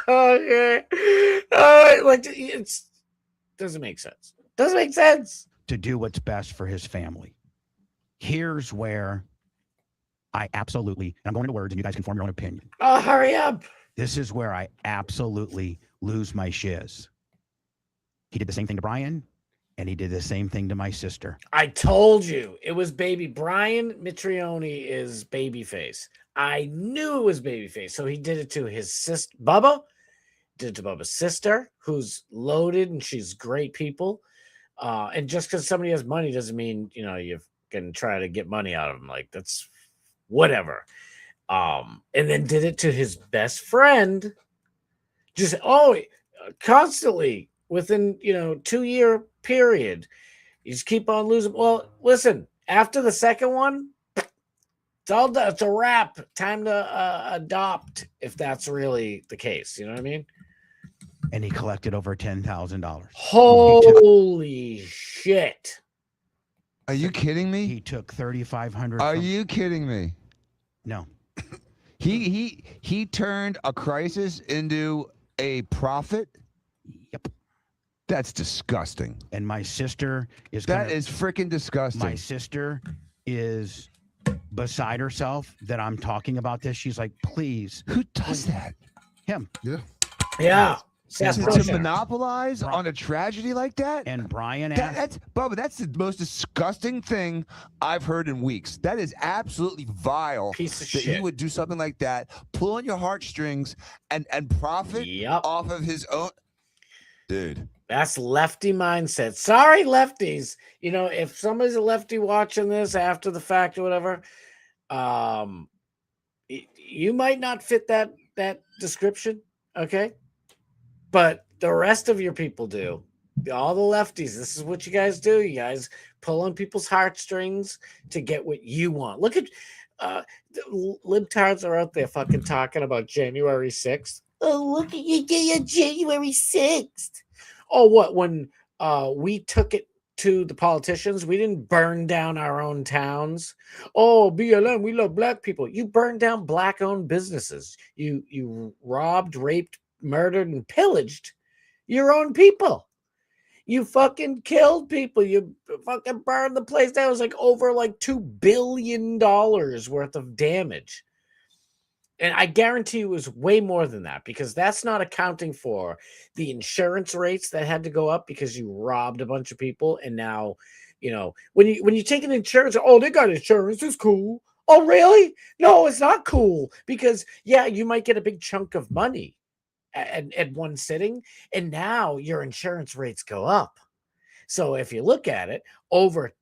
Speaker 14: okay. It doesn't make sense. Doesn't make sense. To do what's best for his family. Here's where I absolutely, and I'm going into words and you guys can form your own opinion. Oh, hurry up. This is where I absolutely lose my shiz. He did the same thing to Brian, and he did the same thing to my sister. I told you it was baby Brian Mitrione is babyface. I knew it was babyface. So he did it to his sister, Bubba. Did it to Bubba's sister, who's loaded and she's great people. And just because somebody has money doesn't mean, you can try to get money out of them. That's whatever. And then did it to his best friend. Just constantly within 2-year period. You just keep on losing. Well, listen, after the second one, it's all done. It's a wrap. Time to adopt if that's really the case. You know what I mean? And he collected over $10,000. Holy shit.
Speaker 15: Are you kidding me?
Speaker 14: He took $3,500.
Speaker 15: Are you kidding me?
Speaker 14: No.
Speaker 15: He turned a crisis into a profit?
Speaker 14: Yep.
Speaker 15: That's disgusting.
Speaker 14: And my sister is
Speaker 15: That is freaking disgusting.
Speaker 14: My sister is beside herself that I'm talking about this. She's like, please.
Speaker 15: Who does that?
Speaker 14: Him.
Speaker 15: Yeah.
Speaker 10: Yeah.
Speaker 15: to monopolize on a tragedy like that.
Speaker 14: And Brian
Speaker 15: that's Bubba, that's the most disgusting thing I've heard in weeks. That is absolutely vile.
Speaker 10: Piece of
Speaker 15: that
Speaker 10: shit.
Speaker 15: he would do something like that, pull on your heartstrings and profit off of his own. Dude,
Speaker 10: that's lefty mindset. Sorry, lefties. You know, if somebody's a lefty watching this after the fact or whatever, you might not fit that description, okay? But the rest of your people do. All the lefties, this is what you guys do. You guys pull on people's heartstrings to get what you want. Look at the libtards are out there fucking talking about January 6th. Oh, look at you, January 6th. Oh, what? When we took it to the politicians, we didn't burn down our own towns. Oh, BLM, we love black people. You burned down black-owned businesses. You robbed, raped, murdered, and pillaged your own people. You fucking killed people. You fucking burned the place down. It was like over like $2 billion worth of damage. And I guarantee it was way more than that, because that's not accounting for the insurance rates that had to go up because you robbed a bunch of people. And now, you know, when you take an insurance, oh, they got insurance, it's cool. Oh, really? No, it's not cool, because yeah, you might get a big chunk of money at one sitting, and now your insurance rates go up. So if you look at it over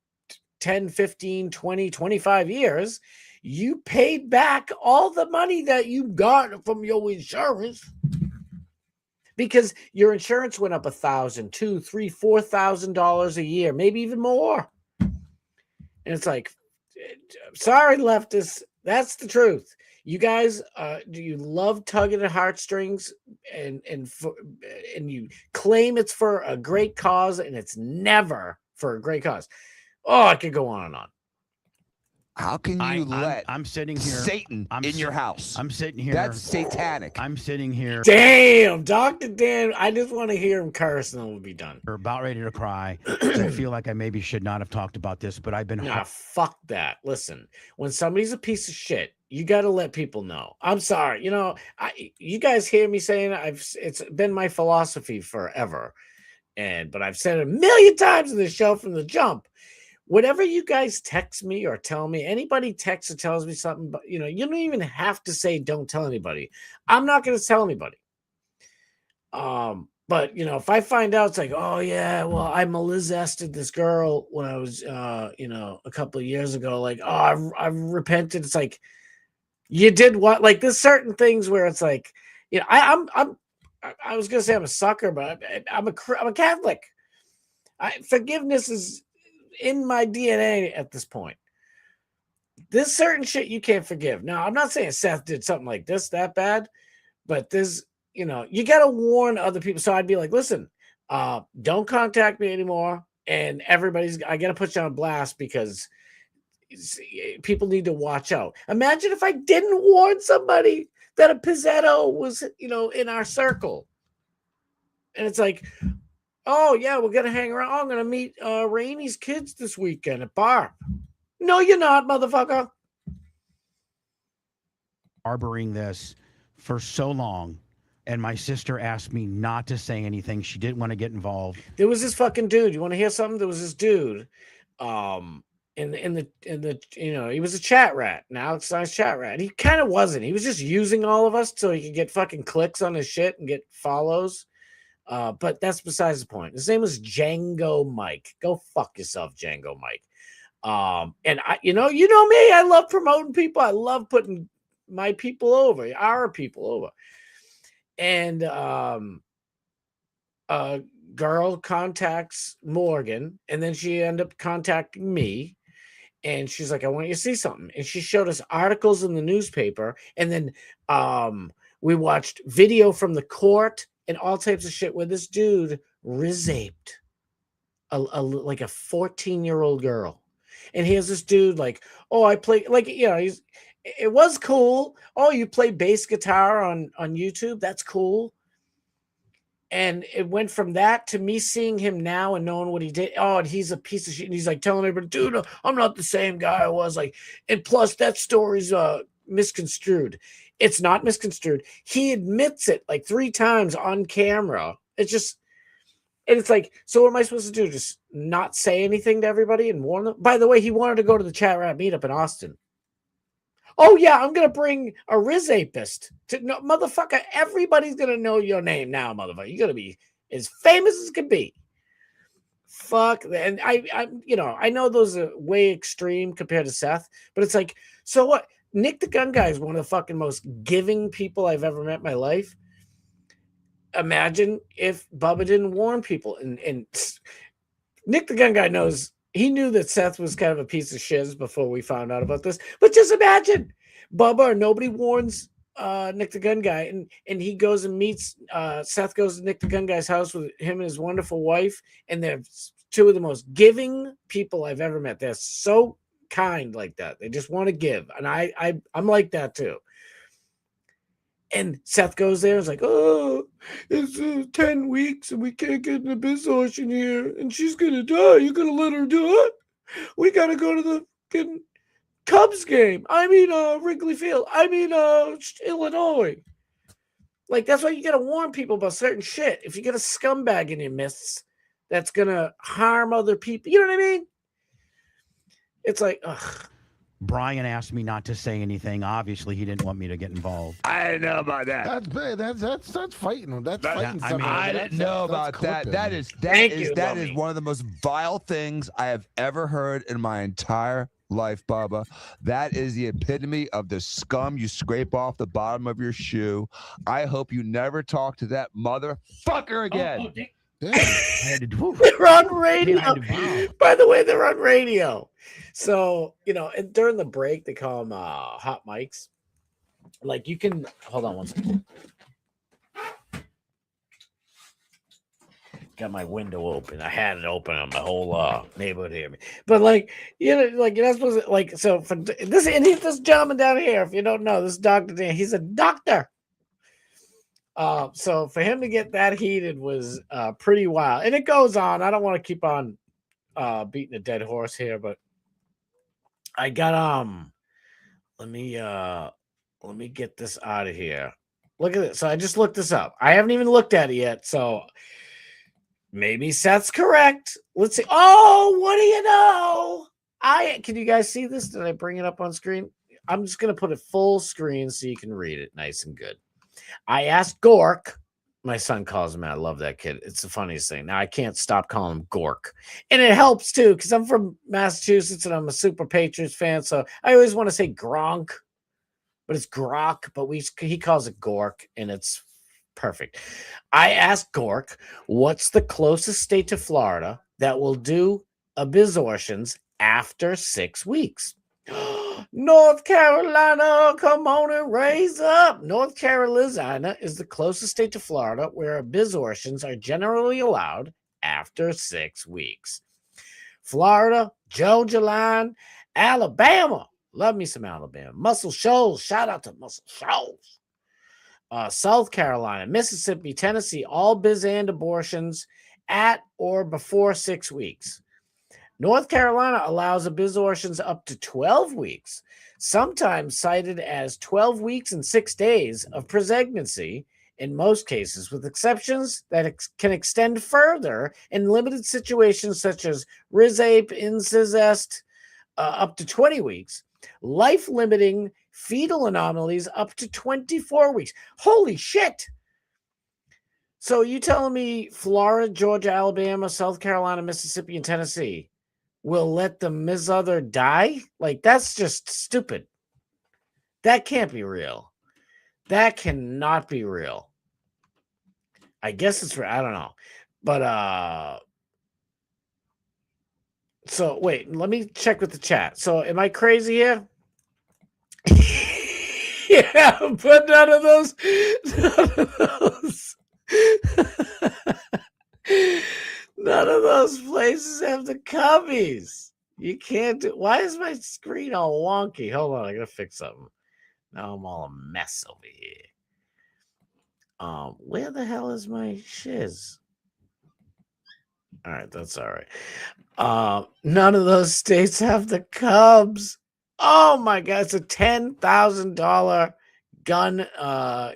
Speaker 10: 10, 15, 20, 25 years, you paid back all the money that you got from your insurance, because your insurance went up $1,000, $2,000, $3,000, $4,000 a year, maybe even more. And it's like, sorry, leftists, that's the truth. You guys, do you love tugging at heartstrings, and you claim it's for a great cause, and it's never for a great cause. Oh, I could go on and on.
Speaker 15: How can you let
Speaker 14: I'm sitting here,
Speaker 15: Satan in your house?
Speaker 14: I'm sitting here.
Speaker 15: That's satanic.
Speaker 14: I'm sitting here.
Speaker 10: Damn, Dr. Dan, I just want to hear him curse and then we'll be done.
Speaker 14: We're about ready to cry. I feel like I maybe should not have talked about this, but I've been...
Speaker 10: Nah, fuck that. Listen, when somebody's a piece of shit, you got to let people know. I'm sorry. You know, you guys hear me saying it's been my philosophy forever. But I've said it a million times in this show from the jump. Whatever you guys text me or tell me, anybody texts or tells me something, but you know, you don't even have to say don't tell anybody. I'm not going to tell anybody. But you know, if I find out, it's like, oh yeah, well, I molested this girl when I was, you know, a couple of years ago. Like, oh, I've repented. It's like, you did what? Like, there's certain things where it's like, you know, I was going to say I'm a sucker, but I'm a Catholic. Forgiveness is in my DNA at this point. There's certain shit you can't forgive. Now, I'm not saying Seth did something like this that bad, but there's, you know, you got to warn other people. So I'd be like, listen, don't contact me anymore. And I got to put you on blast because people need to watch out. Imagine if I didn't warn somebody that a Pizzetto was, you know, in our circle. And it's like, oh, yeah, we're going to hang around. Oh, I'm going to meet Rainey's kids this weekend at bar. No, you're not, motherfucker.
Speaker 14: Harboring this for so long, and my sister asked me not to say anything. She didn't want to get involved.
Speaker 10: There was this fucking dude. You want to hear something? There was this dude in the you know, he was a chat rat. Now it's not a chat rat. He kind of wasn't. He was just using all of us so he could get fucking clicks on his shit and get follows. But that's besides the point. His name was Django Mike. Go fuck yourself, Django Mike. And you know me. I love promoting people. I love putting my people over, our people over. And a girl contacts Morgan, and then she ended up contacting me. And she's like, I want you to see something. And she showed us articles in the newspaper. And then we watched video from the court and all types of shit where this dude rizaped like a 14-year-old girl. And here's this dude like, oh, I play, like, you know, it was cool. Oh, you play bass guitar on YouTube? That's cool. And it went from that to me seeing him now and knowing what he did. Oh, and he's a piece of shit. And he's like telling everybody, dude, I'm not the same guy I was. Like, and plus that story's misconstrued. It's not misconstrued. He admits it like 3 times on camera. It's just, and it's like, so what am I supposed to do? Just not say anything to everybody and warn them? By the way, he wanted to go to the Chat Rat meetup in Austin. Oh, yeah, I'm going to bring a Rizapist. No, motherfucker, everybody's going to know your name now, motherfucker. You're going to be as famous as can be. Fuck. And I know those are way extreme compared to Seth, but it's like, so what? Nick the Gun Guy is one of the fucking most giving people I've ever met in my life. Imagine if Bubba didn't warn people. And Nick the Gun Guy knows. He knew that Seth was kind of a piece of shiz before we found out about this. But just imagine, Bubba or nobody warns Nick the Gun Guy, and he goes and meets Seth goes to Nick the Gun Guy's house with him and his wonderful wife, and they're 2 of the most giving people I've ever met. They're so kind like that. They just want to give, and I'm like that too. And Seth goes there and is like, oh, it's 10 weeks and we can't get in a Bizosh here, and she's gonna die. You're gonna let her do it? We gotta go to the Cubs game. I mean, Wrigley Field. I mean, Illinois. Like, that's why you gotta warn people about certain shit. If you get a scumbag in your midst that's gonna harm other people, you know what I mean? It's like, ugh.
Speaker 14: Brian asked me not to say anything. Obviously, he didn't want me to get involved.
Speaker 15: I didn't know about that.
Speaker 8: That's bad. That's fighting. That's fighting.
Speaker 15: I mean, I didn't know about that. That is one of the most vile things I have ever heard in my entire life, Bubba. That is the epitome of the scum you scrape off the bottom of your shoe. I hope you never talk to that motherfucker again.
Speaker 10: They're on radio. By the way, they're on radio. So, and during the break, they call them hot mics. Like, you can hold on one second. Got my window open. I had it open on my whole neighborhood here. But you're not supposed to, so for this, and he's this gentleman down here, if you don't know, this Dr. Dan, he's a doctor. So for him to get that heated was pretty wild. And it goes on. I don't want to keep on beating a dead horse here, but I got let me get this out of here. Look at it. So I just looked this up. I haven't even looked at it yet, so maybe Seth's correct. Let's see. Oh, what do you know? Can you guys see this? Did I bring it up on screen? I'm just gonna put it full screen so you can read it nice and good. I asked Gork. My son calls him. I love that kid. It's the funniest thing. Now I can't stop calling him Gork, and it helps too because I'm from Massachusetts and I'm a super Patriots fan. So I always want to say Gronk, but it's Grok. But he calls it Gork, and it's perfect. I asked Gork, "What's the closest state to Florida that will do abortions after 6 weeks?" North Carolina, come on and raise up. North Carolina is the closest state to Florida where abortions are generally allowed after 6 weeks. Florida, Georgia line, Alabama. Love me some Alabama. Muscle Shoals. Shout out to Muscle Shoals. South Carolina, Mississippi, Tennessee, all biz and abortions at or before 6 weeks. North Carolina allows abortions up to 12 weeks, sometimes cited as 12 weeks and 6 days of pregnancy in most cases, with exceptions that can extend further in limited situations such as rizape, incest, up to 20 weeks, life-limiting fetal anomalies up to 24 weeks. Holy shit! So you telling me Florida, Georgia, Alabama, South Carolina, Mississippi, and Tennessee will let the mother die? Like, that's just stupid. That can't be real. That cannot be real. I guess it's real. I don't know. But, so wait, let me check with the chat. So am I crazy here? Yeah, but none of those. None of those places have the cubbies. You can't do. Why is my screen all wonky? Hold on, I gotta fix something. Now I'm all a mess over here. Where the hell is my shiz? All right, that's all right. None of those states have the Cubs. Oh my God, it's a $10,000 gun, a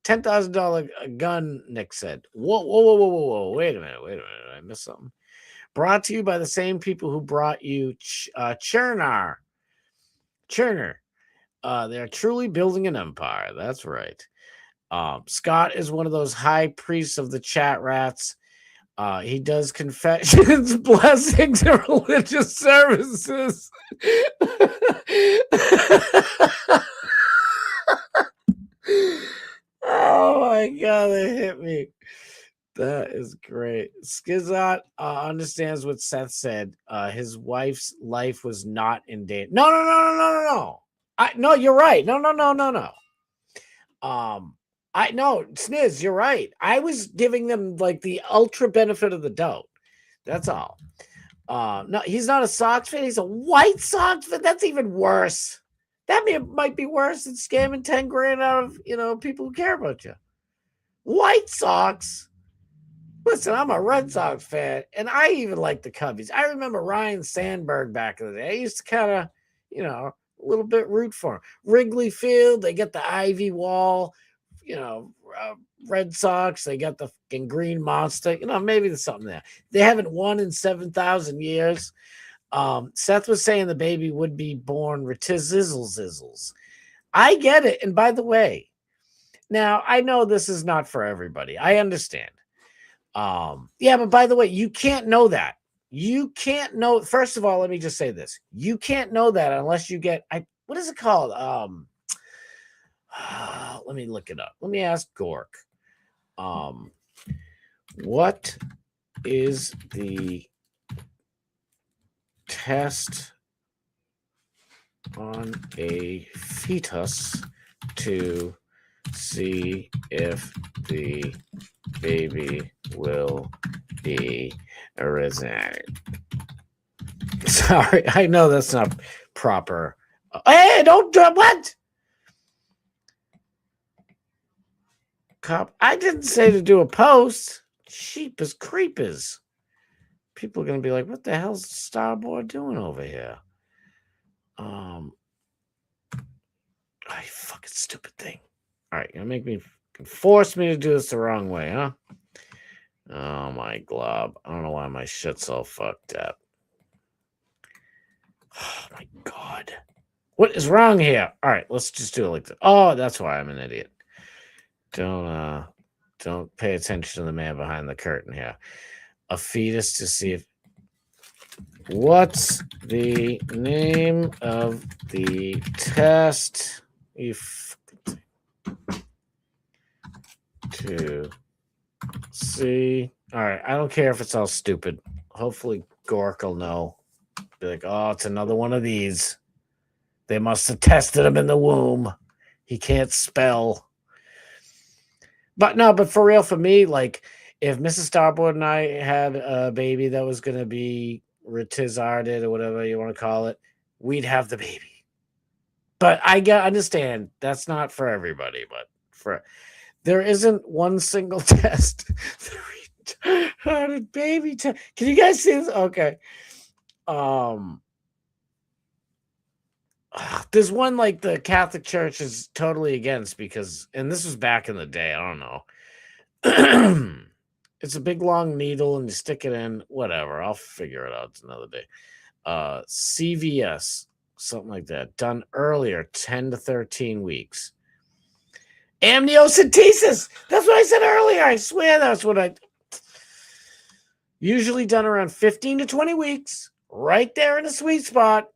Speaker 10: $10,000 gun, Nick said. Whoa. Wait a minute. I missed something. Brought to you by the same people who brought you Cherner. They're truly building an empire. That's right. Scott is one of those high priests of the chat rats. He does confessions, blessings, and religious services. Oh my God, they hit me. That is great. Skizot understands what Seth said. His wife's life was not in danger. No. No, you're right. No. I know, Sniz, you're right. I was giving them like the ultra benefit of the doubt. That's all. No, he's not a Sox fan. He's a White Sox fan. That's even worse. That might be worse than scamming 10 grand out of, people who care about you. White Sox. Listen, I'm a Red Sox fan, and I even like the Cubbies. I remember Ryan Sandberg back in the day. I used to kind of, a little bit root for him. Wrigley Field, they get the ivy wall. Red Sox, they got the fucking green monster. Maybe there's something there. They haven't won in 7,000 years. Seth was saying the baby would be born zizzles. I get it. And by the way, now I know this is not for everybody. I understand. But by the way, you can't know that. You can't know. First of all, let me just say this. You can't know that unless you get, what is it called? Let me look it up. Let me ask Gork. What is the test on a fetus to see if the baby will be originated? Sorry, I know that's not proper. Hey, don't do what? Cop, I didn't say to do a post. Sheepers creepers. People are gonna be like, what the hell's Starboard doing over here? Fucking stupid thing. All right, you're gonna force me to do this the wrong way, huh? Oh my glob. I don't know why my shit's all fucked up. Oh my God. What is wrong here? All right, let's just do it like this. Oh, that's why I'm an idiot. Don't pay attention to the man behind the curtain here. A fetus to see if. What's the name of the test? To see. All right, I don't care if it's all stupid. Hopefully Gork will know. Be like, oh, it's another one of these. They must have tested him in the womb. He can't spell. But for real, for me, like, if Mrs. Starboard and I had a baby that was going to be retizarded or whatever you want to call it, we'd have the baby. But I understand that's not for everybody, but there isn't one single test. Retarded baby test. Can you guys see this? Okay. There's one like the Catholic Church is totally against because, and this was back in the day, I don't know. It's a big long needle and you stick it in, whatever. I'll figure it out. It's another day. CVS, something like that. Done earlier, 10 to 13 weeks. Amniocentesis. That's what I said earlier. I swear that's what I. Usually done around 15 to 20 weeks. Right there in the sweet spot.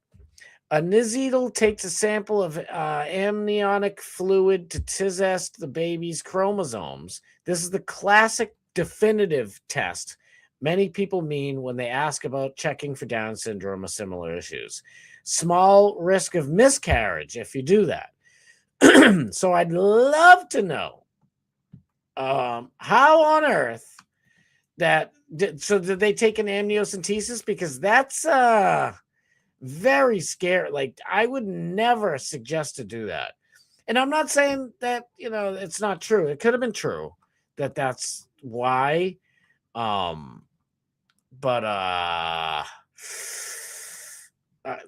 Speaker 10: A needle takes a sample of amniotic fluid to test the baby's chromosomes. This is the classic definitive test many people mean when they ask about checking for Down syndrome or similar issues. Small risk of miscarriage if you do that. So I'd love to know how on earth did they take an amniocentesis? Because that's very scary. Like, I would never suggest to do that. And I'm not saying that, it's not true. It could have been true that's why.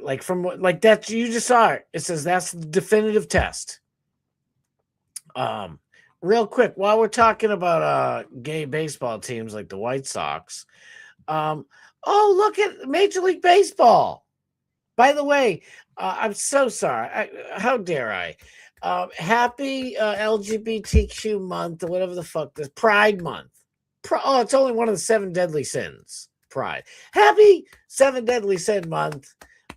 Speaker 10: Like from like that, you just saw it. It says that's the definitive test. Real quick, while we're talking about gay baseball teams like the White Sox, oh, look at Major League Baseball. By the way, I'm so sorry. How dare I? Happy LGBTQ month or whatever the fuck this Pride month. Oh, it's only one of the 7 deadly sins. Pride. Happy 7 deadly sin month.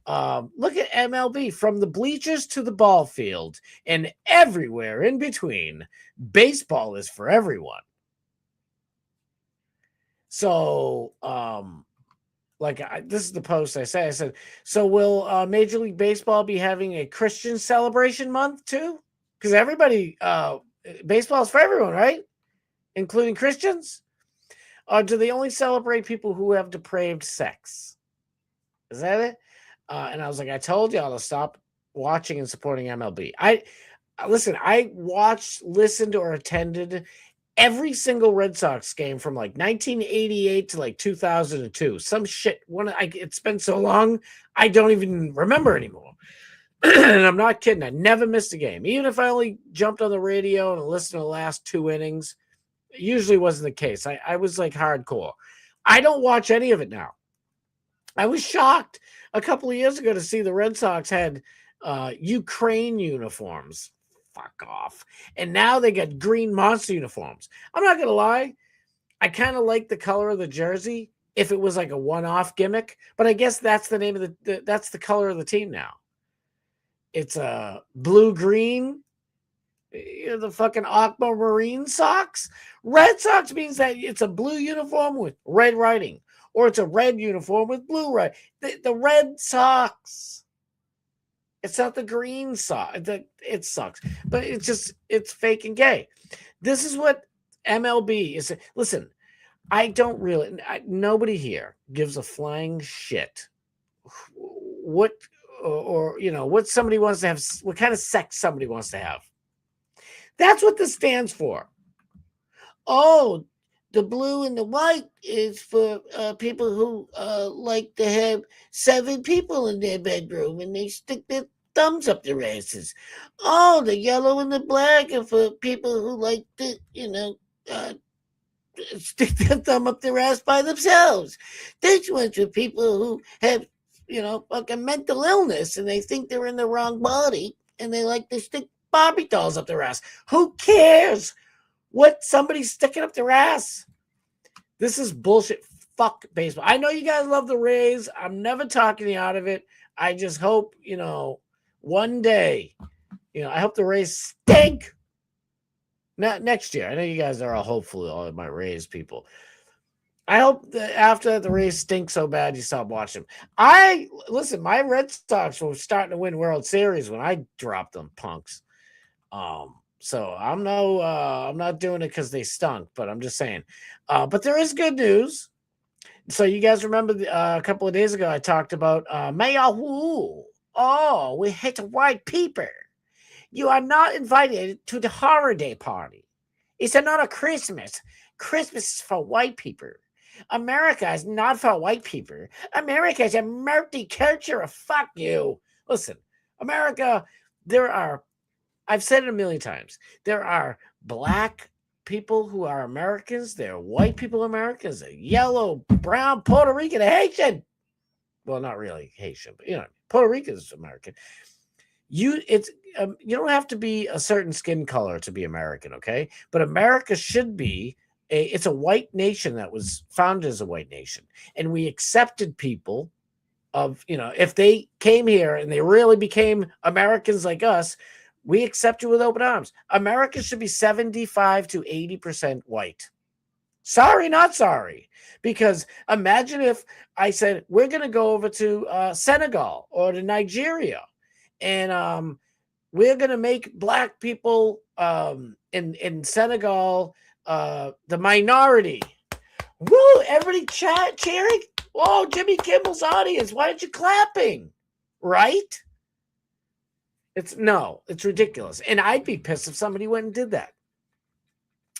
Speaker 10: Look at MLB from the bleachers to the ball field and everywhere in between. Baseball is for everyone. So, this is the post I said, so will Major League Baseball be having a Christian celebration month too? Because everybody, baseball is for everyone, right? Including Christians? Or do they only celebrate people who have depraved sex? Is that it? And I was like, I told y'all to stop watching and supporting MLB. I watched, listened, or attended every single Red Sox game from like 1988 to like 2002. Some shit. It's been so long, I don't even remember anymore. And I'm not kidding. I never missed a game. Even if I only jumped on the radio and listened to the last 2 innings, it usually wasn't the case. I was like hardcore. I don't watch any of it now. I was shocked a couple of years ago to see the Red Sox had Ukraine uniforms. Fuck off. And now they got green monster uniforms. I'm not going to lie. I kind of like the color of the jersey if it was like a one-off gimmick, but I guess that's the name of that's the color of the team now. It's a blue-green, the fucking aquamarine socks. Red Sox means that it's a blue uniform with red writing, or it's a red uniform with blue writing. The Red Sox. It's not the green sock. It sucks. But it's fake and gay. This is what MLB is. Listen, nobody here gives a flying shit what what somebody wants to have, what kind of sex somebody wants to have. That's what this stands for. Oh, the blue and the white is for people who like to have 7 people in their bedroom and they stick their thumbs up their asses. Oh, the yellow and the black are for people who like to, stick their thumb up their ass by themselves. This one's for people who have, fucking mental illness and they think they're in the wrong body and they like to stick Barbie dolls up their ass. Who cares what somebody's sticking up their ass? This is bullshit. Fuck baseball. I know you guys love the Rays. I'm never talking you out of it. I just hope, one day, I hope the Rays stink. Not next year. I know you guys are all hopefully all of my Rays people. I hope that after the Rays stink so bad you stop watching them. Listen, my Red Sox were starting to win World Series when I dropped them punks. So I'm not doing it because they stunk, but I'm just saying. But there is good news. So you guys remember a couple of days ago I talked about Mayor Wu. Oh, we hate white people. You are not invited to the holiday party. It's not a Christmas. Christmas is for white people. America is not for white people. America is a multicultural. Fuck you. Listen, America, I've said it a million times. There are black people who are Americans. There are white people Americans. They're yellow, brown, Puerto Rican, Haitian. Well, not really Haitian, but Puerto Rican is American. You don't have to be a certain skin color to be American, okay? But America should be it's a white nation that was founded as a white nation. And we accepted people of, if they came here and they really became Americans like us, we accept you with open arms. America should be 75 to 80% white. Sorry, not sorry. Because imagine if I said, we're going to go over to Senegal or to Nigeria, and we're going to make black people in Senegal the minority. Woo! Everybody cheering. Whoa, Jimmy Kimmel's audience. Why aren't you clapping? Right? It's ridiculous. And I'd be pissed if somebody went and did that.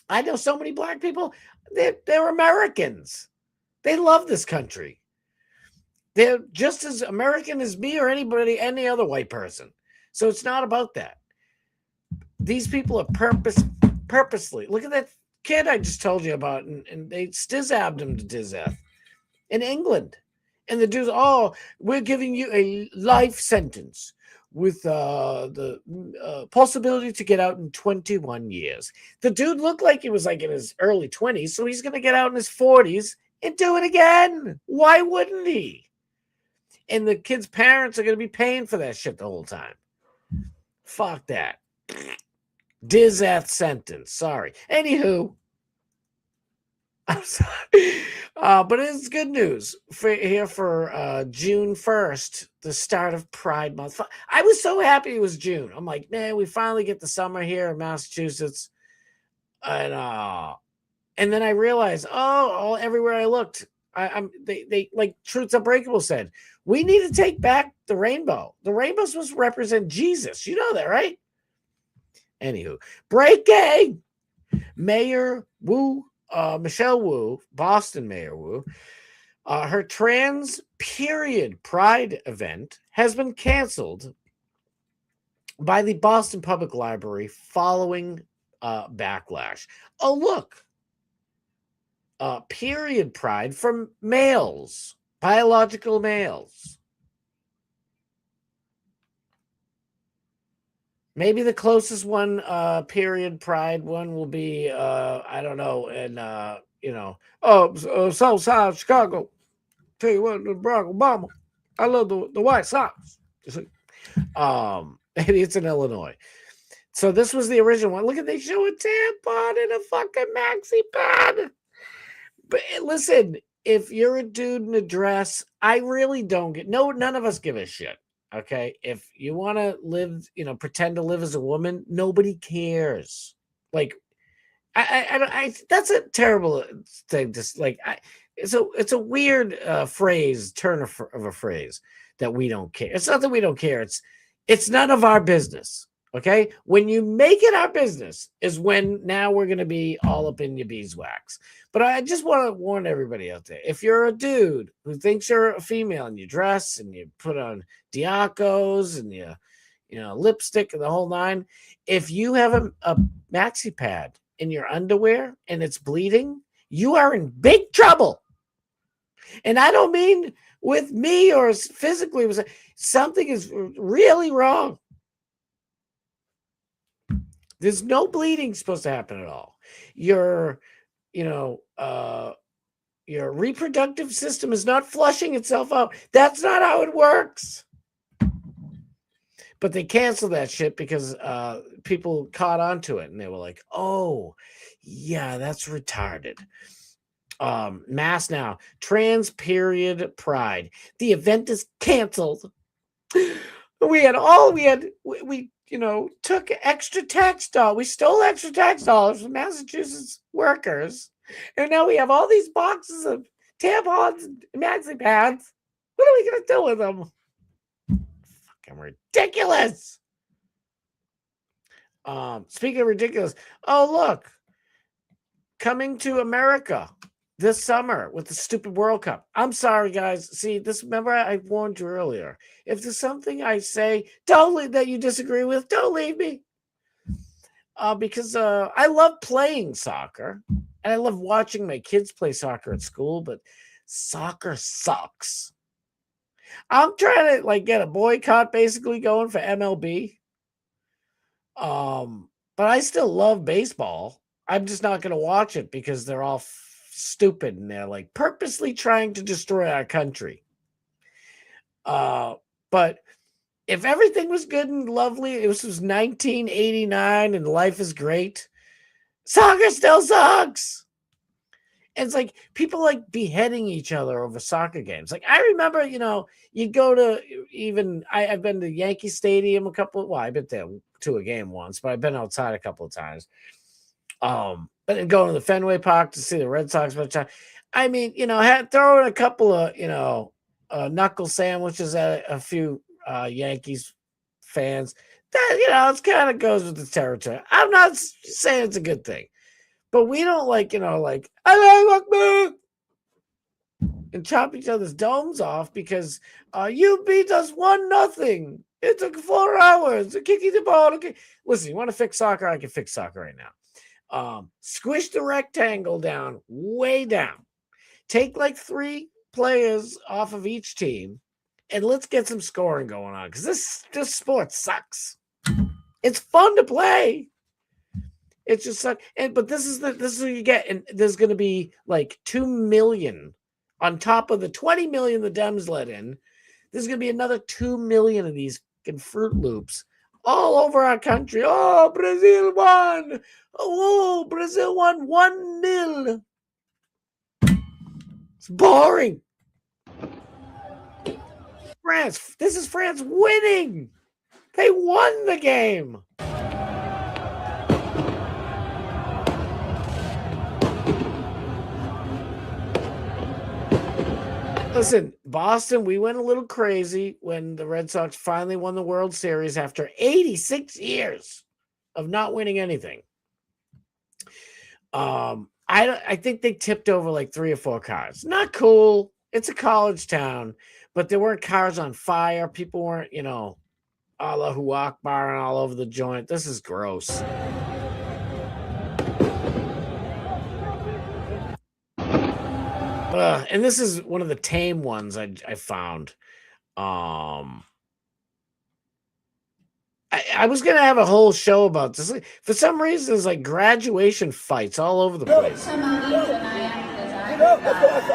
Speaker 10: I know so many black people. They're Americans. They love this country. They're just as American as me or any other white person. So it's not about that. these people are purposely. Look at that kid I just told you about, and they stizabbed him to death in England. And the dude's, oh, we're giving you a life sentence with the possibility to get out in 21 years. The dude looked like he was like in his early 20s, so he's going to get out in his 40s and do it again. Why wouldn't he? And the kid's parents are going to be paying for that shit the whole time. Fuck that. Death sentence. Sorry. Anywho, I'm sorry. But it's good news for June 1st, the start of Pride Month. I was so happy it was June. I'm like, man, we finally get the summer here in Massachusetts. And then I realized, everywhere I looked, they like Truth's Unbreakable said, we need to take back the rainbow. The rainbow's supposed to represent Jesus. You know that, right? Anywho, breaking. Mayor Wu, Michelle Wu, Boston Mayor Wu, her trans period pride event has been canceled by the Boston Public Library following backlash. Oh, look. Period pride from males, biological males. Maybe the closest one, period pride one will be, I don't know, in, South Side Chicago. Tell you what, Barack Obama, I love the White Sox. Maybe it's in Illinois. So this was the original one. Look at, they show a tampon in a fucking maxi pad. But listen, if you're a dude in a dress, I really don't none of us give a shit. Okay. If you want to live, pretend to live as a woman, nobody cares. Like, I that's a terrible thing. Just like, it's a weird turn of a phrase that we don't care. It's not that we don't care. It's none of our business. Okay. When you make it our business is when now we're going to be all up in your beeswax. But I just want to warn everybody out there. If you're a dude who thinks you're a female and you dress and you put on Diacos and you lipstick and the whole nine, if you have a maxi pad in your underwear and it's bleeding, you are in big trouble. And I don't mean with me or physically. Something is really wrong. There's no bleeding supposed to happen at all. Your reproductive system is not flushing itself out. That's not how it works. But they canceled that shit because people caught on to it and they were like, oh, yeah, that's retarded. Mass now. Trans period pride. The event is canceled. We took extra tax dollars. We stole extra tax dollars from Massachusetts workers. And now we have all these boxes of tampons and maxi pads. What are we going to do with them? Fucking ridiculous. Speaking of ridiculous, oh, look. Coming to America this summer with the stupid World Cup. I'm sorry, guys. See, remember I warned you earlier. If there's something I say that you disagree with, don't leave me. Because I love playing soccer and I love watching my kids play soccer at school, but soccer sucks. I'm trying to get a boycott basically going for MLB. But I still love baseball. I'm just not going to watch it because they're all stupid and they're purposely trying to destroy our country. But if everything was good and lovely, this was 1989 and life is great, soccer still sucks. And it's people beheading each other over soccer games. I remember, you'd go to I've been to Yankee Stadium I've been there to a game once, but I've been outside a couple of times. But then going to the Fenway Park to see the Red Sox. I mean, throwing a couple of, knuckle sandwiches at a few Yankees fans. That, it kind of goes with the territory. I'm not saying it's a good thing. But we don't and chop each other's domes off because you beat us 1-0. It took 4 hours. Kicking the ball. Okay. Listen, you want to fix soccer? I can fix soccer right now. Squish the rectangle down, way down. Take like 3 players off of each team, and let's get some scoring going on, because this sport sucks. It's fun to play. It's just sucks. But this is what you get, and there's going to be like 2 million on top of the 20 million the Dems let in. There's going to be another 2 million of these Fruit Loops all over our country. Oh, Brazil won. Oh, Brazil won 1-0. It's boring. France. This is France winning. They won the game. Listen, Boston, we went a little crazy when the Red Sox finally won the World Series after 86 years of not winning anything. I think they tipped over like 3 or 4 cars. Not cool. It's a college town, but there weren't cars on fire. People weren't, Allahu Akbar and all over the joint. This is gross. And this is one of the tame ones I found. I was going to have a whole show about this. For some reason, there's like graduation fights all over the place.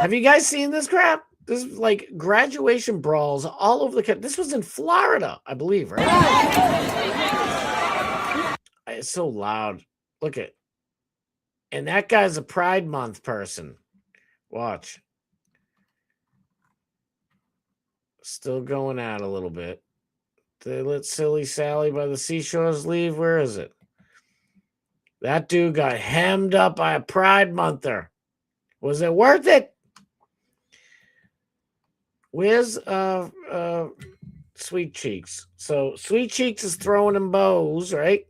Speaker 10: Have you guys seen this crap? This is like graduation brawls all over the country. This was in Florida, I believe, right? It's so loud. Look at. And that guy's a Pride Month person. Watch. Still going out a little bit. They let Silly Sally by the seashores leave. Where is it? That dude got hemmed up by a Pride Monther. Was it worth it? Where's Sweet Cheeks? So Sweet Cheeks is throwing him bows, right?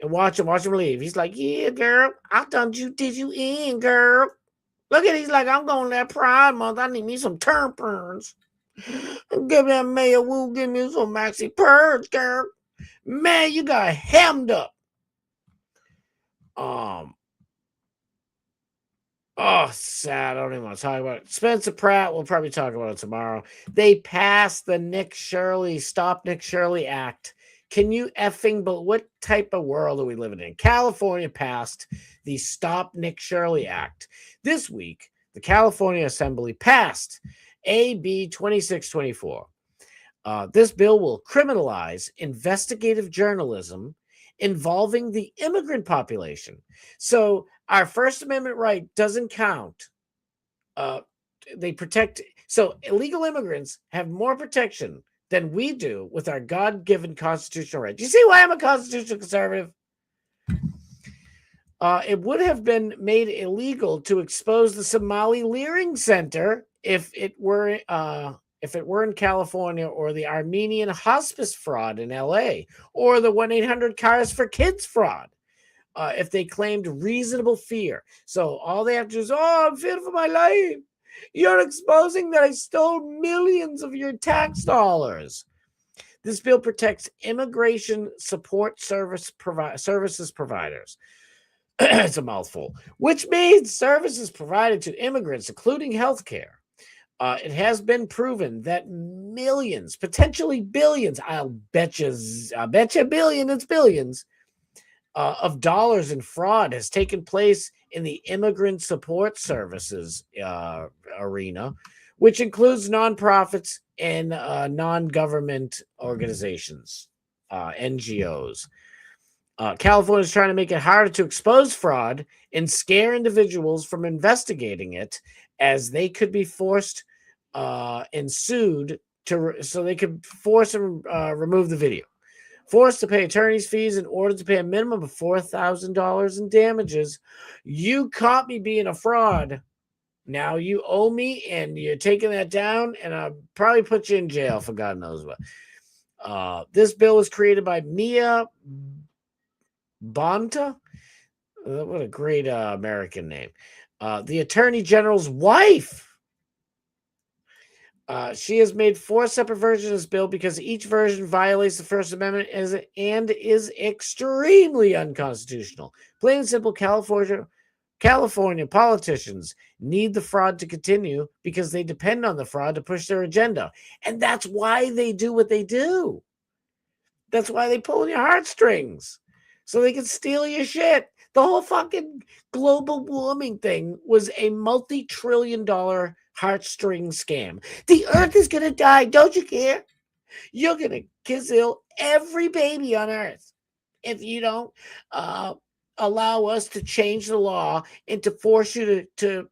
Speaker 10: And watch him leave. He's like, yeah, girl, did you in, girl? Look at, he's like, I'm going to that Pride Month. I need me some turpins. Give that Mayor Wu, give me some Maxi Purge, girl. Man, you got hemmed up. Sad. I don't even want to talk about it. Spencer Pratt, we'll probably talk about it tomorrow. They passed the Stop Nick Shirley Act. Can you but what type of world are we living in? California passed the Stop Nick Shirley Act. This week, the California Assembly passed AB 2624. This bill will criminalize investigative journalism involving the immigrant population. So our First Amendment right doesn't count. They protect. So illegal immigrants have more protection than we do with our God-given constitutional right. Do you see why I'm a constitutional conservative? It would have been made illegal to expose the Somali Leering Center if it were in California, or the Armenian hospice fraud in LA, or the 1-800 Cars for Kids fraud, if they claimed reasonable fear. So all they have to do is, I'm fearing for my life. You're exposing that I stole millions of your tax dollars. This bill protects immigration support services providers. It's a mouthful, which means services provided to immigrants, including healthcare. It has been proven that millions, potentially billions, I'll bet you billion, it's billions, of dollars in fraud has taken place in the immigrant support services arena, which includes nonprofits and non-government organizations, NGOs. California is trying to make it harder to expose fraud and scare individuals from investigating it, as they could be forced and sued so they could force and remove the video. Forced to pay attorney's fees in order to pay a minimum of $4,000 in damages. You caught me being a fraud. Now you owe me, and you're taking that down, and I'll probably put you in jail for God knows what. This bill was created by Mia Bonta. What a great American name. The Attorney General's wife. She has made 4 separate versions of this bill because each version violates the First Amendment and is extremely unconstitutional. Plain and simple, California politicians need the fraud to continue because they depend on the fraud to push their agenda. And that's why they do what they do. That's why they pull your heartstrings so they can steal your shit. The whole fucking global warming thing was a multi-trillion-dollar heartstring scam. The earth is going to die. Don't you care? You're going to kill every baby on earth if you don't allow us to change the law and to force you to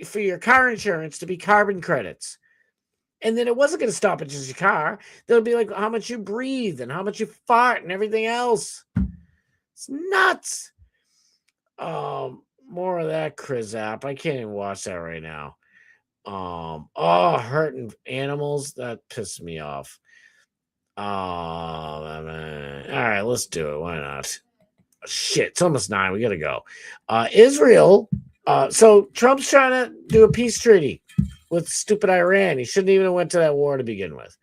Speaker 10: for your car insurance to be carbon credits. And then it wasn't going to stop at just your car. There'll be like how much you breathe and how much you fart and everything else. It's nuts. More of that Chris-app. I can't even watch that right now. Hurting animals. That pissed me off. All right, let's do it. Why not? Shit, it's almost 9. We gotta go. Israel. So Trump's trying to do a peace treaty with stupid Iran. He shouldn't even have went to that war to begin with.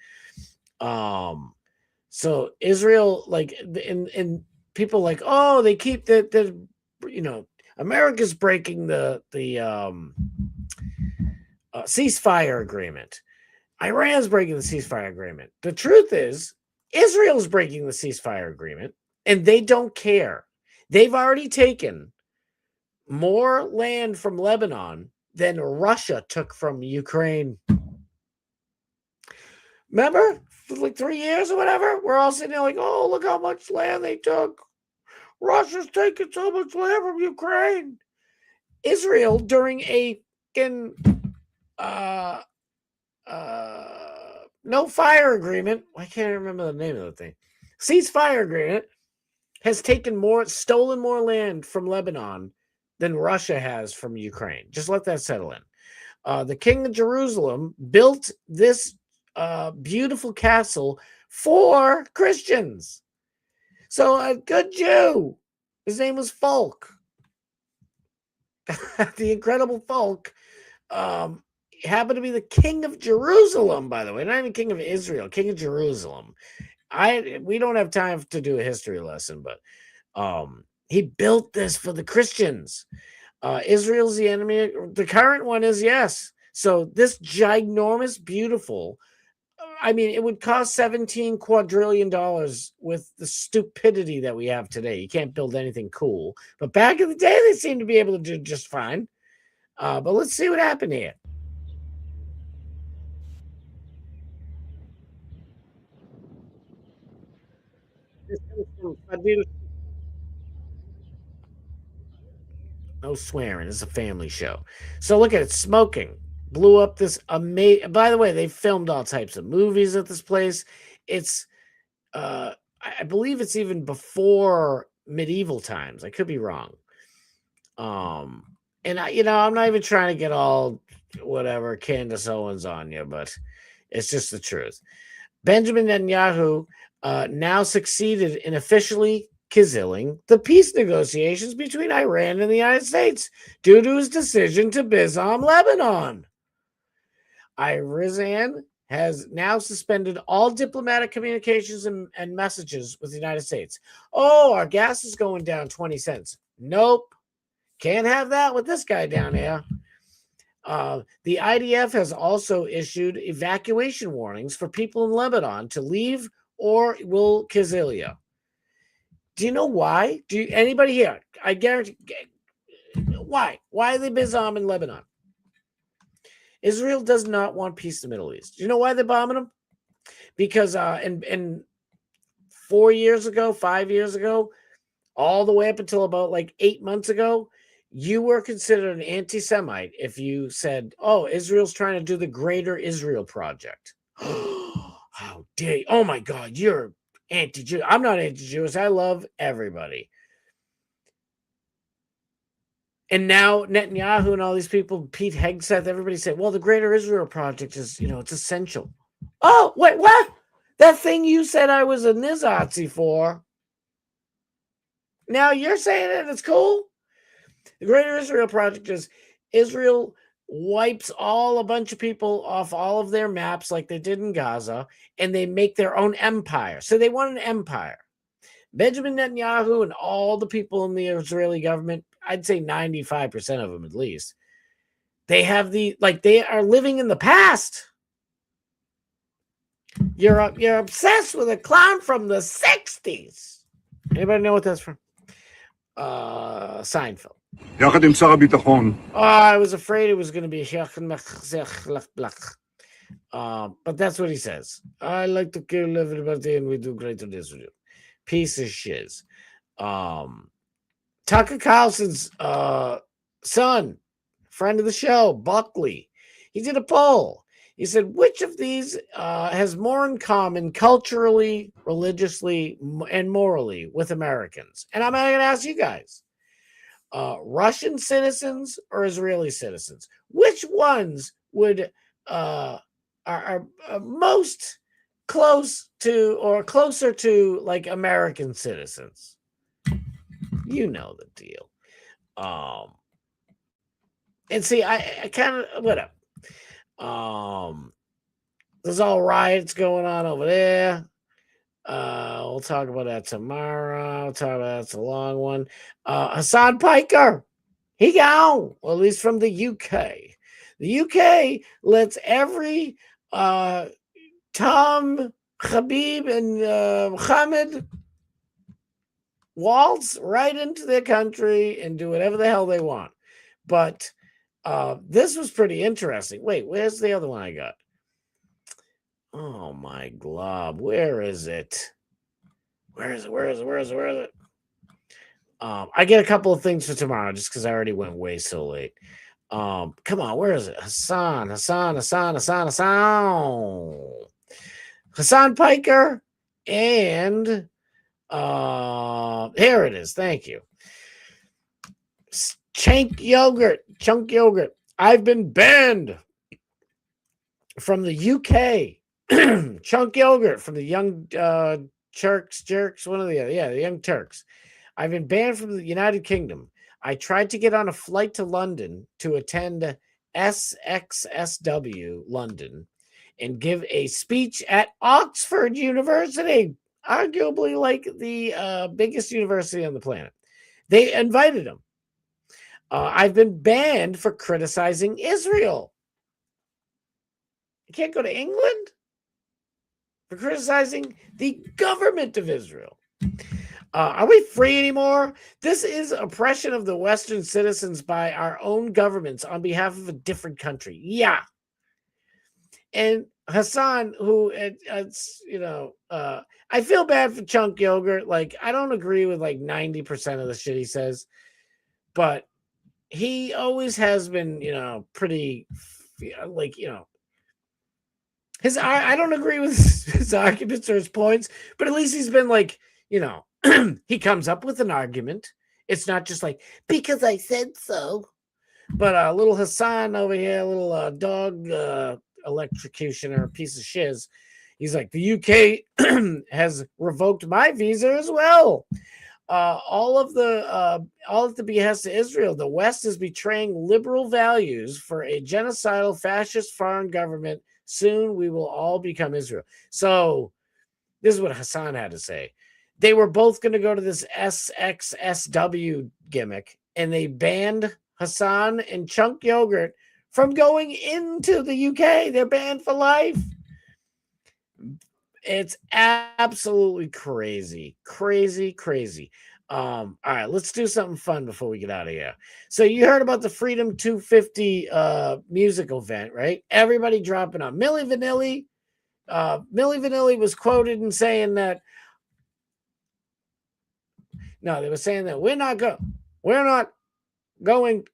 Speaker 10: So Israel, like, and people like, oh, they keep the America's breaking the ceasefire agreement. Iran's breaking the ceasefire agreement. The truth is, Israel's breaking the ceasefire agreement, and they don't care. They've already taken more land from Lebanon than Russia took from Ukraine. Remember, for like 3 years or whatever, we're all sitting there like, oh, look how much land they took. Russia's taking so much land from Ukraine. Israel, during a no fire agreement, I can't remember the name of the thing, ceasefire agreement, has stolen more land from Lebanon than Russia has from Ukraine. Just let that settle in. The king of Jerusalem built this beautiful castle for Christians. So a good Jew, his name was Falk, the Incredible Falk, happened to be the king of Jerusalem, by the way, not even king of Israel, king of Jerusalem. We don't have time to do a history lesson, but he built this for the Christians. Israel's the enemy. The current one is, yes. So this ginormous, beautiful, I mean, it would cost $17 quadrillion with the stupidity that we have today. You can't build anything cool. But back in the day, they seemed to be able to do just fine. But let's see what happened here. No swearing. It's a family show. So look at it. Smoking blew up this amazing. By the way, they filmed all types of movies at this place. It's, I believe it's even before medieval times. I could be wrong. And I'm not even trying to get all whatever Candace Owens on you, but it's just the truth. Benjamin Netanyahu now succeeded in officially killing the peace negotiations between Iran and the United States due to his decision to bizarre Lebanon. Iran has now suspended all diplomatic communications and messages with the United States. Oh, our gas is going down 20 cents. Nope. Can't have that with this guy down here. The IDF has also issued evacuation warnings for people in Lebanon to leave or will kill you. Do you know why? Anybody here? I guarantee. Why? Why are they bizarre in Lebanon? Israel does not want peace in the Middle East. Do you know why they're bombing them? Because in 4 years ago, 5 years ago, all the way up until about like 8 months ago, you were considered an anti-Semite if you said, oh, Israel's trying to do the Greater Israel Project. How dare you? Oh, my God, you're anti-Jew. I'm not anti-Jewish. I love everybody. And now Netanyahu and all these people, Pete Hegseth, everybody said, well, the Greater Israel Project is, it's essential. Oh, wait, what? That thing you said I was a Nazi for. Now you're saying that it's cool? The Greater Israel Project is Israel wipes a bunch of people off all of their maps like they did in Gaza, and they make their own empire. So they want an empire. Benjamin Netanyahu and all the people in the Israeli government, I'd say 95% of them at least, they are living in the past. You're obsessed with a clown from the 60s. Anybody know what that's from? Seinfeld. I was afraid it was going to be but that's what he says. I like to kill everybody and we do great on Israel. Piece of shiz. Tucker Carlson's son, friend of the show, Buckley, he did a poll. He said, which of these has more in common culturally, religiously, and morally with Americans? And I'm going to ask you guys, Russian citizens or Israeli citizens? Which ones would are most close to or closer to like American citizens? You know the deal. And see, I kind of whatever. There's all riots going on over there. We'll talk about that tomorrow. We'll talk about that's a long one. Hassan Piker, he gone. Well, at least from the UK. The UK lets every Tom, Khabib, and Mohammed waltz right into their country and do whatever the hell they want. But this was pretty interesting. Wait, where's the other one I got? Oh my glob. Where is it? Where is it? I get a couple of things for tomorrow just because I already went way so late. Come on, where is it? Hassan Piker and here it is. Thank you. Chunk yogurt. I've been banned from the UK. Chunk yogurt from the Young Jerks, one of the other. Yeah, the Young Turks. I've been banned from the United Kingdom. I tried to get on a flight to London to attend SXSW London and give a speech at Oxford University, arguably like the biggest university on the planet. They invited him. I've been banned for criticizing Israel. You can't go to England for criticizing the government of Israel. Are we free anymore? This is oppression of the Western citizens by our own governments on behalf of a different country. Yeah. And Hassan, who it's I feel bad for Chunk Yogurt. Like, I don't agree with like 90% of the shit he says, but he always has been, pretty like, I don't agree with his arguments or his points, but at least he's been like, he comes up with an argument. It's not just like, because I said so. But little Hassan over here, little dog electrocutioner, piece of shiz. He's like, the UK has revoked my visa as well. All at the behest of Israel. The West is betraying liberal values for a genocidal fascist foreign government. Soon we will all become Israel. So this is what Hassan had to say. They were both going to go to this SXSW gimmick, and they banned Hassan and Chunk Yogurt from going into the UK. They're banned for life. It's absolutely crazy. Crazy. All right, let's do something fun before we get out of here. So you heard about the Freedom 250 music event, right? Everybody dropping on. Milli Vanilli was quoted in saying that, no, they were saying that we're not going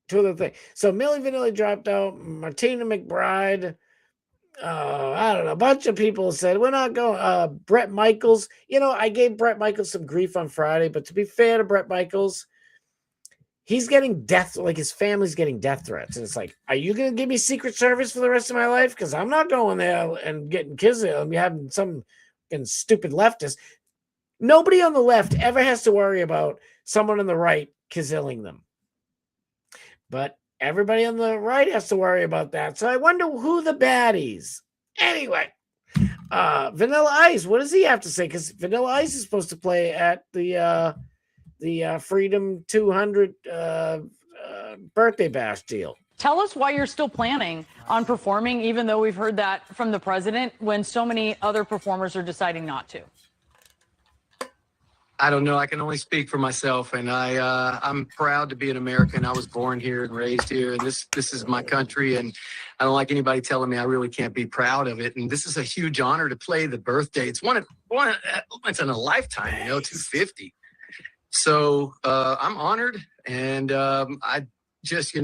Speaker 10: to the thing. So Milli Vanilli dropped out. Martina McBride, I don't know, a bunch of people said we're not going. Bret Michaels, I gave Bret Michaels some grief on Friday, but to be fair to Bret Michaels, he's getting his family's getting death threats, and it's like, are you going to give me Secret Service for the rest of my life? Because I'm not going there and getting killed and having some stupid leftist. Nobody on the left ever has to worry about someone on the right killing them. But everybody on the right has to worry about that. So I wonder who the baddies. Anyway, Vanilla Ice, what does he have to say? Because Vanilla Ice is supposed to play at the Freedom 200 birthday bash deal.
Speaker 16: Tell us why you're still planning on performing, even though we've heard that from the president, when so many other performers are deciding not to.
Speaker 17: I don't know. I can only speak for myself, and I'm proud to be an American. I was born here and raised here, and this is my country, and I don't like anybody telling me I really can't be proud of it. And this is a huge honor to play the birthday. It's one once in a lifetime, 250. So I'm honored, and I just,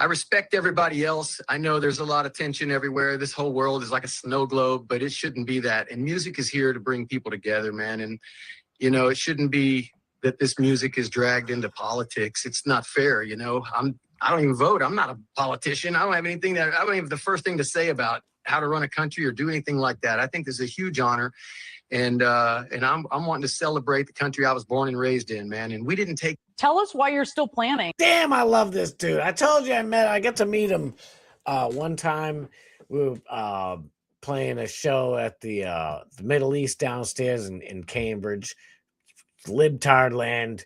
Speaker 17: I respect everybody else. I know there's a lot of tension everywhere. This whole world is like a snow globe, but it shouldn't be that. And music is here to bring people together, man. And, it shouldn't be that this music is dragged into politics. It's not fair. I don't even vote. I'm not a politician. I don't have anything I don't even have the first thing to say about how to run a country or do anything like that. I think this is a huge honor. And I'm wanting to celebrate the country I was born and raised in, man. And we didn't take.
Speaker 16: Tell us why you're still planning.
Speaker 10: Damn, I love this dude. I told you I got to meet him one time. We were playing a show at the Middle East downstairs in Cambridge, libtard land,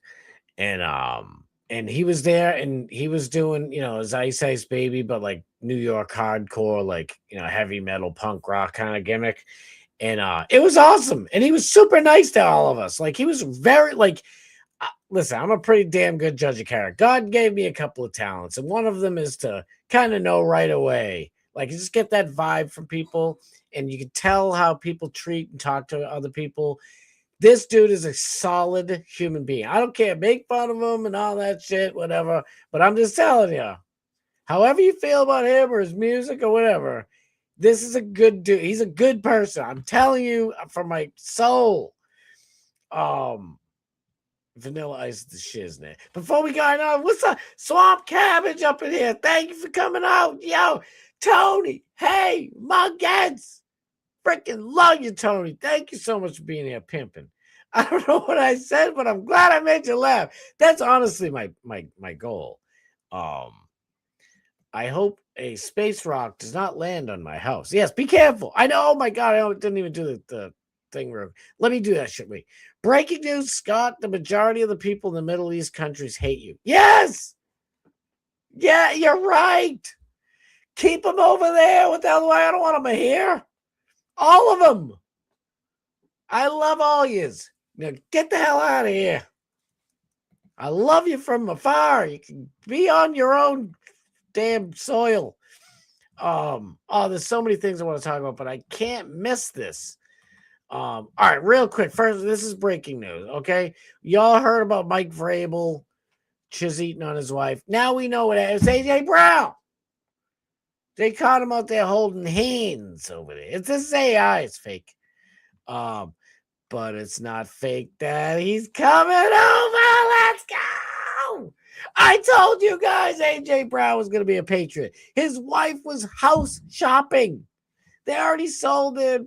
Speaker 10: and he was there and he was doing his Ice Ice Baby, but like New York hardcore, like heavy metal punk rock kind of gimmick. And it was awesome. And he was super nice to all of us. Like, he was very, listen, I'm a pretty damn good judge of character. God gave me a couple of talents. And one of them is to kind of know right away. Like, you just get that vibe from people. And you can tell how people treat and talk to other people. This dude is a solid human being. I don't care. Make fun of him and all that shit, whatever. But I'm just telling you, however you feel about him or his music or whatever, this is a good dude. He's a good person. I'm telling you from my soul. Vanilla Ice is the shiznit. Before we got on, what's up? Swamp Cabbage up in here. Thank you for coming out. Yo, Tony. Hey, Muggins. Freaking love you, Tony. Thank you so much for being here pimping. I don't know what I said, but I'm glad I made you laugh. That's honestly my goal. I hope a space rock does not land on my house. Yes, be careful. I know. Oh my God, I didn't even do the thing. Let me do that shit. Wait. Breaking news, Scott. The majority of the people in the Middle East countries hate you. Yes. Yeah, you're right. Keep them over there. What the hell? I don't want them here. All of them. I love all yous. Now get the hell out of here. I love you from afar. You can be on your own damn soil. There's so many things I want to talk about, but I can't miss this. All right, real quick. First, this is breaking news. Okay, y'all heard about Mike Vrabel eating on his wife. Now we know what it is. AJ Brown. They caught him out there holding hands over there. This is AI. It's fake. But it's not fake that he's coming over. Let's go. I told you guys AJ Brown was going to be a Patriot. His wife was house shopping. They already sold their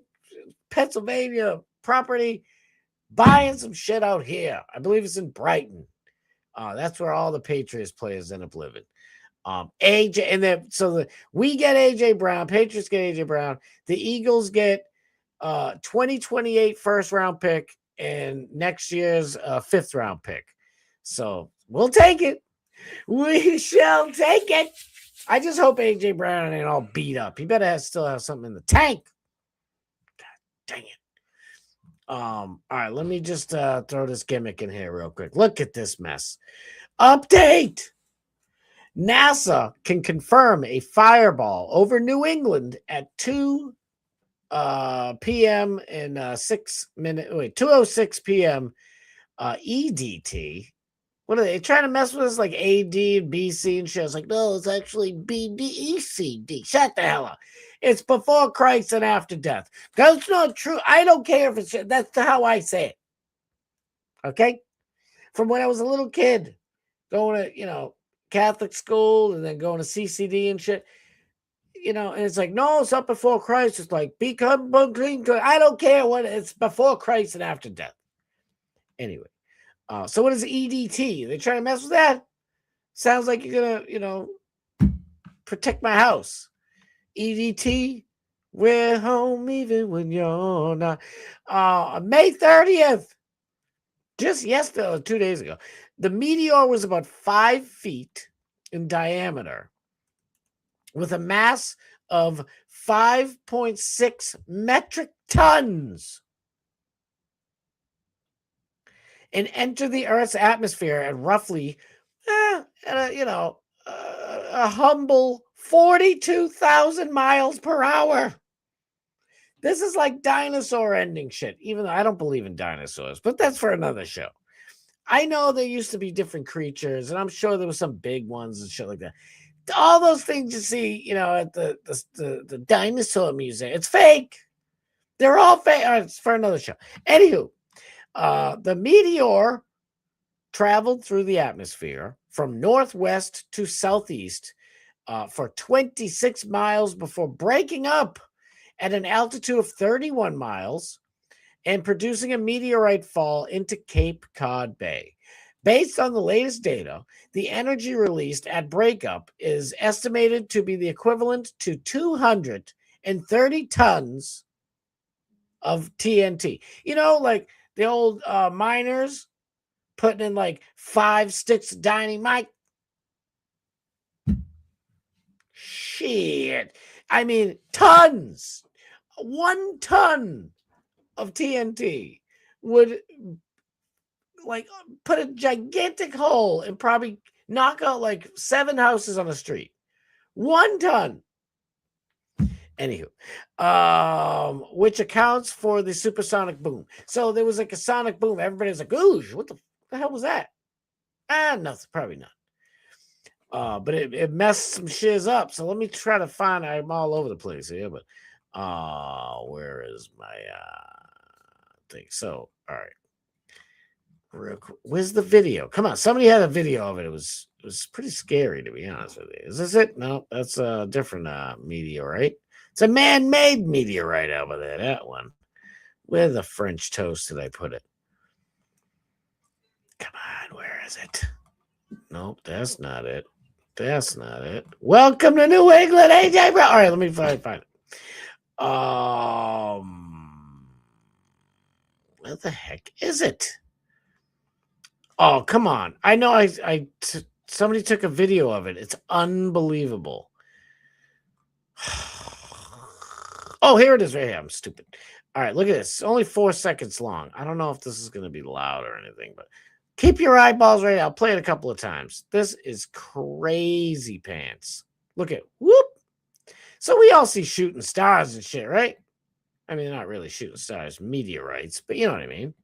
Speaker 10: Pennsylvania property, buying some shit out here. I believe it's in Brighton. That's where all the Patriots players end up living. AJ, and then we get AJ Brown. Patriots get AJ Brown. The Eagles get 2028 first round pick and next year's 5th round pick. So we'll take it. We shall take it. I just hope AJ Brown ain't all beat up. He better still have something in the tank. God dang it. All right, let me just throw this gimmick in here real quick. Look at this mess. Update. NASA can confirm a fireball over New England at 2 p.m. and 6 minutes. Wait, 2:06 p.m. EDT. What are they trying to mess with us like AD and BC and shit? It's like, no, it's actually BDECD. Shut the hell up. It's before Christ and after death. That's not true. I don't care if it's that's how I say it. Okay? From when I was a little kid, going to, Catholic school and then going to CCD and shit. And it's like, no, it's up before Christ. It's like, become clean. I don't care what it's before Christ and after death. Anyway. So what is EDT? They trying to mess with that? Sounds like you're gonna, protect my house. EDT, we're home even when you're not. May 30th, just yesterday, 2 days ago, the meteor was about 5 feet in diameter with a mass of 5.6 metric tons and entered the Earth's atmosphere at roughly, a humble 42,000 miles per hour. This is like dinosaur ending shit, even though I don't believe in dinosaurs, but that's for another show. I know there used to be different creatures, and I'm sure there was some big ones and shit like that. All those things you see, at the dinosaur museum, it's fake. They're all fake. It's for another show. Anywho, the meteor traveled through the atmosphere from northwest to southeast for 26 miles before breaking up at an altitude of 31 miles and producing a meteorite fall into Cape Cod Bay. Based on the latest data, the energy released at breakup is estimated to be the equivalent to 230 tons of TNT. Like the old miners putting in like 5 sticks of dynamite. Shit. I mean, tons. 1 ton of TNT would like put a gigantic hole and probably knock out like 7 houses on the street. 1 ton. Anywho, which accounts for the supersonic boom. So there was like a sonic boom. Everybody was like, ooh, what the hell was that? Nothing, probably not. But it messed some shiz up. So let me try to find, I'm all over the place here, but where is my thing? So, all right. Real quick. Where's the video? Come on, somebody had a video of it. It was pretty scary, to be honest with you. Is this it? No, that's a different meteorite. It's a man-made meteorite over there, that one. Where the French toast did I put it? Come on, where is it? Nope, that's not it. That's not it. Welcome to New England, AJ Brown. All right, let me find it. Where the heck is it? Oh, come on. I know somebody took a video of it. It's unbelievable. Oh, here it is right here. I'm stupid. All right, look at this. It's only 4 seconds long. I don't know if this is going to be loud or anything, but keep your eyeballs ready. I'll play it a couple of times. This is crazy pants. Look at, whoop. So we all see shooting stars and shit, right? I mean, they're not really shooting stars, meteorites, but you know what I mean.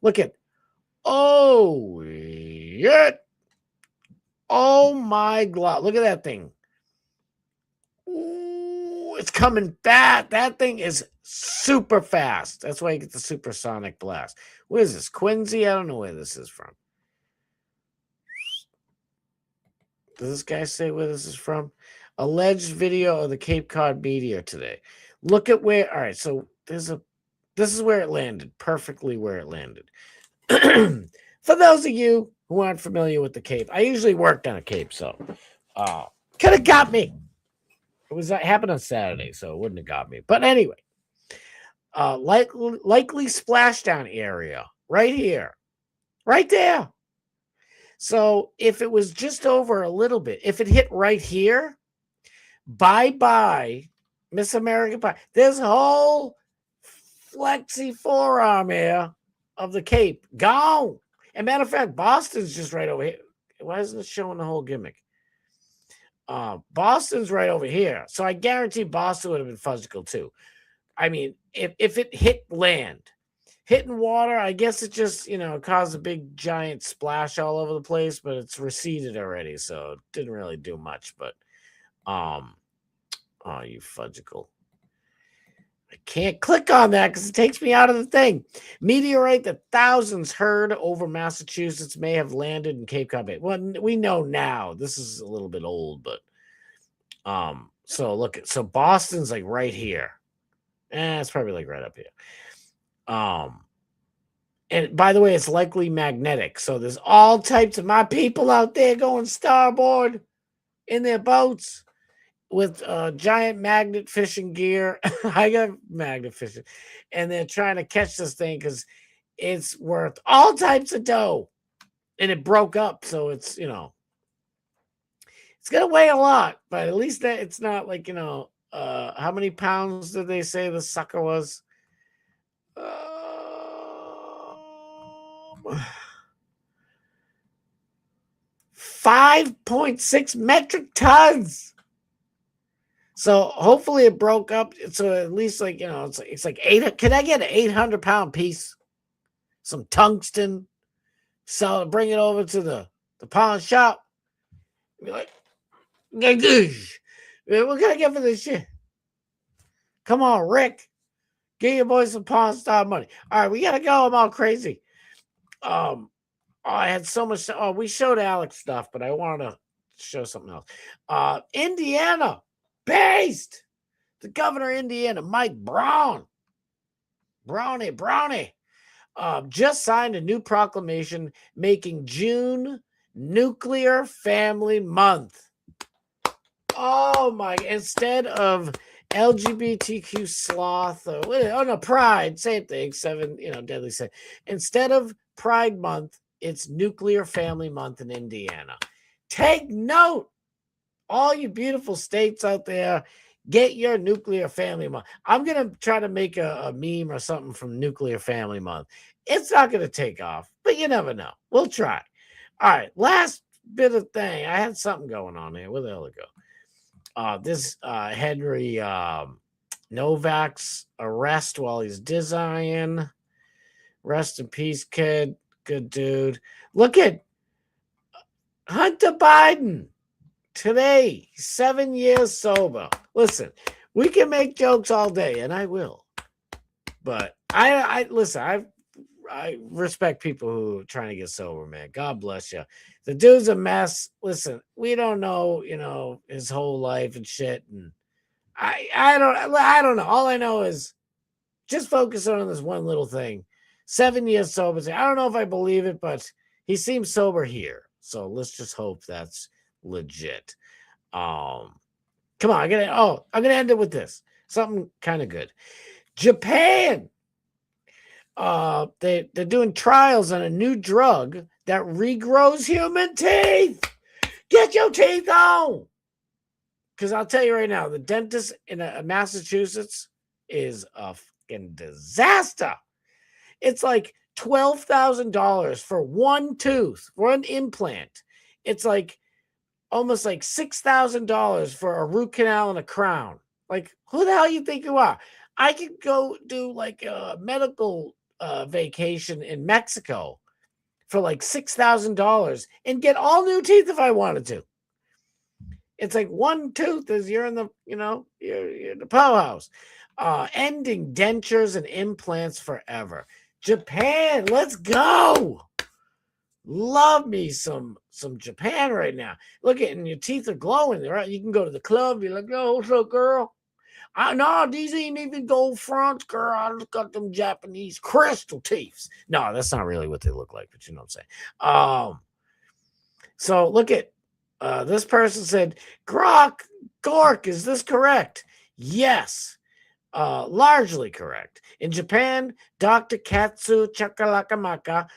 Speaker 10: Look at, oh, yeah. Oh, my God. Look at that thing. Ooh, it's coming back. That thing is super fast. That's why you get the supersonic blast. Where is this? Quincy? I don't know where this is from. Does this guy say where this is from? Alleged video of the Cape Cod meteor today. Look at where. All right, so this is where it landed. Perfectly where it landed. For those of you who aren't familiar with the Cape, I usually worked on a Cape, so could have got me. It happened on Saturday, so it wouldn't have got me. But anyway, likely splashdown area right here, right there. So if it was just over a little bit, if it hit right here, bye-bye, Miss America Pie. This whole flexi forearm here of the Cape gone. And matter of fact, Boston's just right over here. Why isn't it showing the whole gimmick? Boston's right over here. So I guarantee Boston would have been physical too. I mean, if it hit land, hitting water, I guess it just, caused a big giant splash all over the place, but it's receded already, so it didn't really do much. But oh, you fudgicle. I can't click on that because it takes me out of the thing. Meteorite that thousands heard over Massachusetts may have landed in Cape Cod Bay. Well, we know now. This is a little bit old, but so look, so Boston's like right here. It's probably like right up here. And by the way, it's likely magnetic. So there's all types of my people out there going starboard in their boats with giant magnet fishing gear. I got magnet fishing. And they're trying to catch this thing because it's worth all types of dough. And it broke up. So it's, you know, it's going to weigh a lot. But at least that it's not like, you know, how many pounds did they say the sucker was? 5.6 metric tons. So hopefully it broke up. So at least, like, you know, it's like 8. Can I get an 800-pound piece? Some tungsten. So bring it over to the pawn shop. Be like, what can I get for this shit? Come on, Rick. Give your boy some Pawn Star money. All right, we gotta go. I'm all crazy. I had so much. Oh, we showed Alex stuff, but I wanted to show something else. Indiana based. The governor of Indiana, Mike Brown. Brownie. Just signed a new proclamation making June Nuclear Family Month. Oh my! Instead of LGBTQ sloth, Pride, same thing. 7, deadly sin. Instead of Pride Month, it's Nuclear Family Month in Indiana. Take note, all you beautiful states out there, get your Nuclear Family Month. I'm gonna try to make a meme or something from Nuclear Family Month. It's not gonna take off, but you never know. We'll try. All right, last bit of thing. I had something going on here. Where the hell it go? This Henry Nowak's arrest while he's designing. Rest in peace, kid. Good dude. Look at Hunter Biden today. 7 years sober. Listen, we can make jokes all day, and I will. But I listen. I respect people who are trying to get sober, man. God bless you. The dude's a mess. Listen, we don't know, his whole life and shit. And I don't know. All I know is just focus on this one little thing. 7 years sober. I don't know if I believe it, but he seems sober here. So let's just hope that's legit. Come on, I'm gonna end it with this. Something kind of good. Japan. They're doing trials on a new drug that regrows human teeth. Get your teeth on. Because I'll tell you right now, the dentist in Massachusetts is a fucking disaster. It's like $12,000 for one tooth, one implant. It's like almost like $6,000 for a root canal and a crown. Like, who the hell you think you are? I could go do like a medical vacation in Mexico for like $6,000 and get all new teeth if I wanted to. It's like one tooth as you're in the, you're in the powerhouse. Ending dentures and implants forever. Japan, let's go. Love me some Japan right now. Look at, and your teeth are glowing, right? You can go to the club. You're like, oh, what's up, girl? No, these ain't even gold fronts, girl. I just got them Japanese crystal teeth. No, that's not really what they look like, but you know what I'm saying. So look at this person said, Gork, is this correct? Yes, largely correct. In Japan, Dr. Katsu Chakalakamaka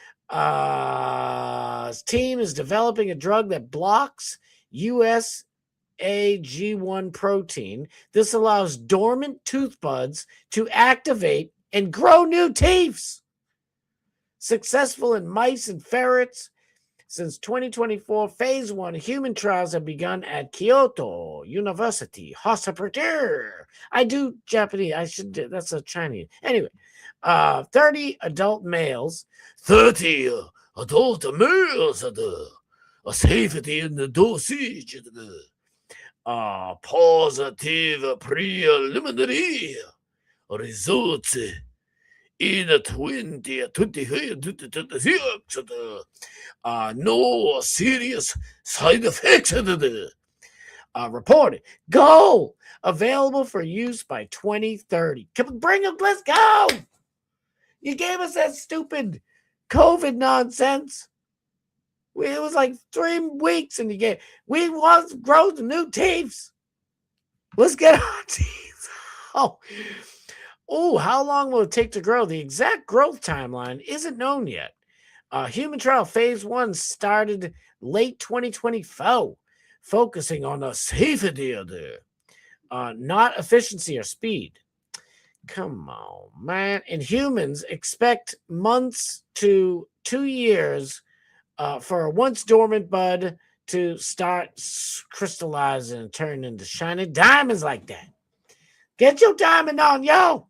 Speaker 10: team is developing a drug that blocks USAG1 protein. This allows dormant tooth buds to activate and grow new teeth. Successful in mice and ferrets. Since 2024, phase 1 human trials have begun at Kyoto University Hospital. I do Japanese. I should do, that's a Chinese. Anyway, 30 adult males. 30 adult males at the safety in the dosage. Positive preliminary results in 2026. No serious side effects reported. Goal available for use by 2030. Come bring them. Let's go. You gave us that stupid COVID nonsense. It was like 3 weeks and we want to grow the new teeth. Let's get our teeth. Oh, how long will it take to grow? The exact growth timeline isn't known yet. Human trial phase 1 started late 2024, focusing on the safety of not efficiency or speed. Come on, man. And humans expect months to 2 years for a once dormant bud to start crystallizing and turn into shiny diamonds like that. Get your diamond on, yo.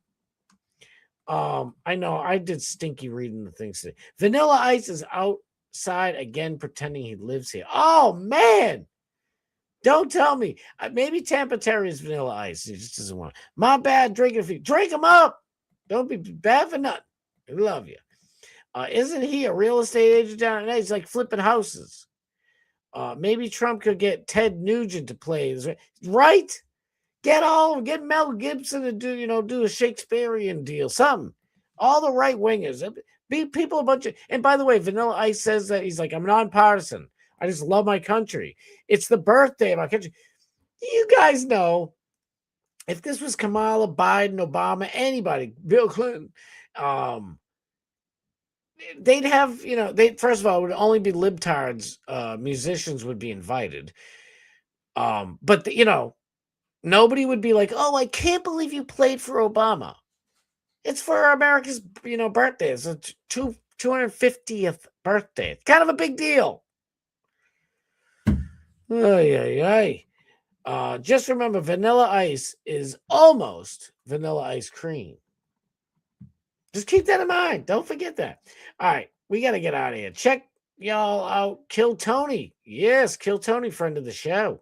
Speaker 10: I know I did stinky reading the things today. Vanilla Ice is outside again pretending he lives here. Oh, man. Don't tell me. Maybe Tampa Terry is Vanilla Ice. He just doesn't want it. My bad. Drink them up. Don't be bad for nothing. I love you. Isn't he a real estate agent down there? He's like flipping houses. Maybe Trump could get Ted Nugent to play. Right? Get Mel Gibson to do a Shakespearean deal. Something. All the right wingers. Be people a bunch of. And by the way, Vanilla Ice says that he's like, I'm nonpartisan. I just love my country. It's the birthday of my country. You guys know, if this was Kamala, Biden, Obama, anybody, Bill Clinton, they'd have, first of all, it would only be libtards, musicians would be invited. But nobody would be like, oh, I can't believe you played for Obama. It's for America's, birthday. It's a 250th birthday. It's kind of a big deal. Just remember, Vanilla Ice is almost Vanilla Ice Cream. Just keep that in mind. Don't forget that. All right, we got to get out of here. Check y'all out. Kill Tony. Yes, Kill Tony, friend of the show.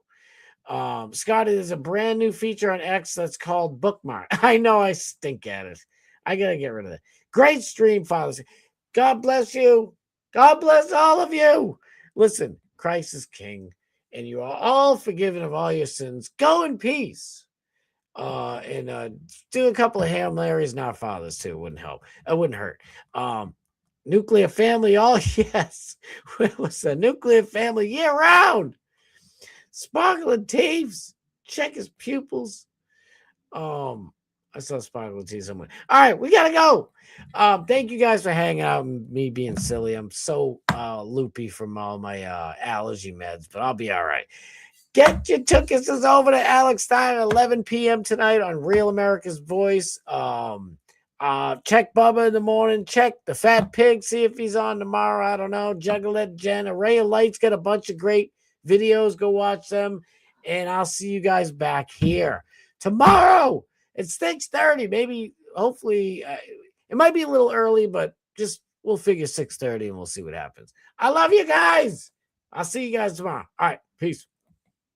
Speaker 10: Scotty, there's a brand new feature on X that's called Bookmark. I know I stink at it. I got to get rid of that. Great stream, fathers. God bless you. God bless all of you. Listen, Christ is king. And you are all forgiven of all your sins. Go in peace. And do a couple of Hail Marys and Our Fathers too. It wouldn't help. It wouldn't hurt. Nuclear family, all yes. What was the nuclear family year round? Sparkling Teeves. Check his pupils. I saw Sparkling Teeves somewhere. All right, we gotta go. Thank you guys for hanging out and me being silly. I'm so loopy from all my allergy meds, but I'll be all right. Get your tickets over to Alex Stein at 11 p.m. tonight on Real America's Voice. Check Bubba in the morning. Check the Fat Pig. See if he's on tomorrow. I don't know. Juggalette Jen. Array of Lights got a bunch of great videos. Go watch them. And I'll see you guys back here tomorrow. It's 6:30. Maybe, hopefully, it might be a little early, but just we'll figure 6:30 and we'll see what happens. I love you guys. I'll see you guys tomorrow. All right. Peace.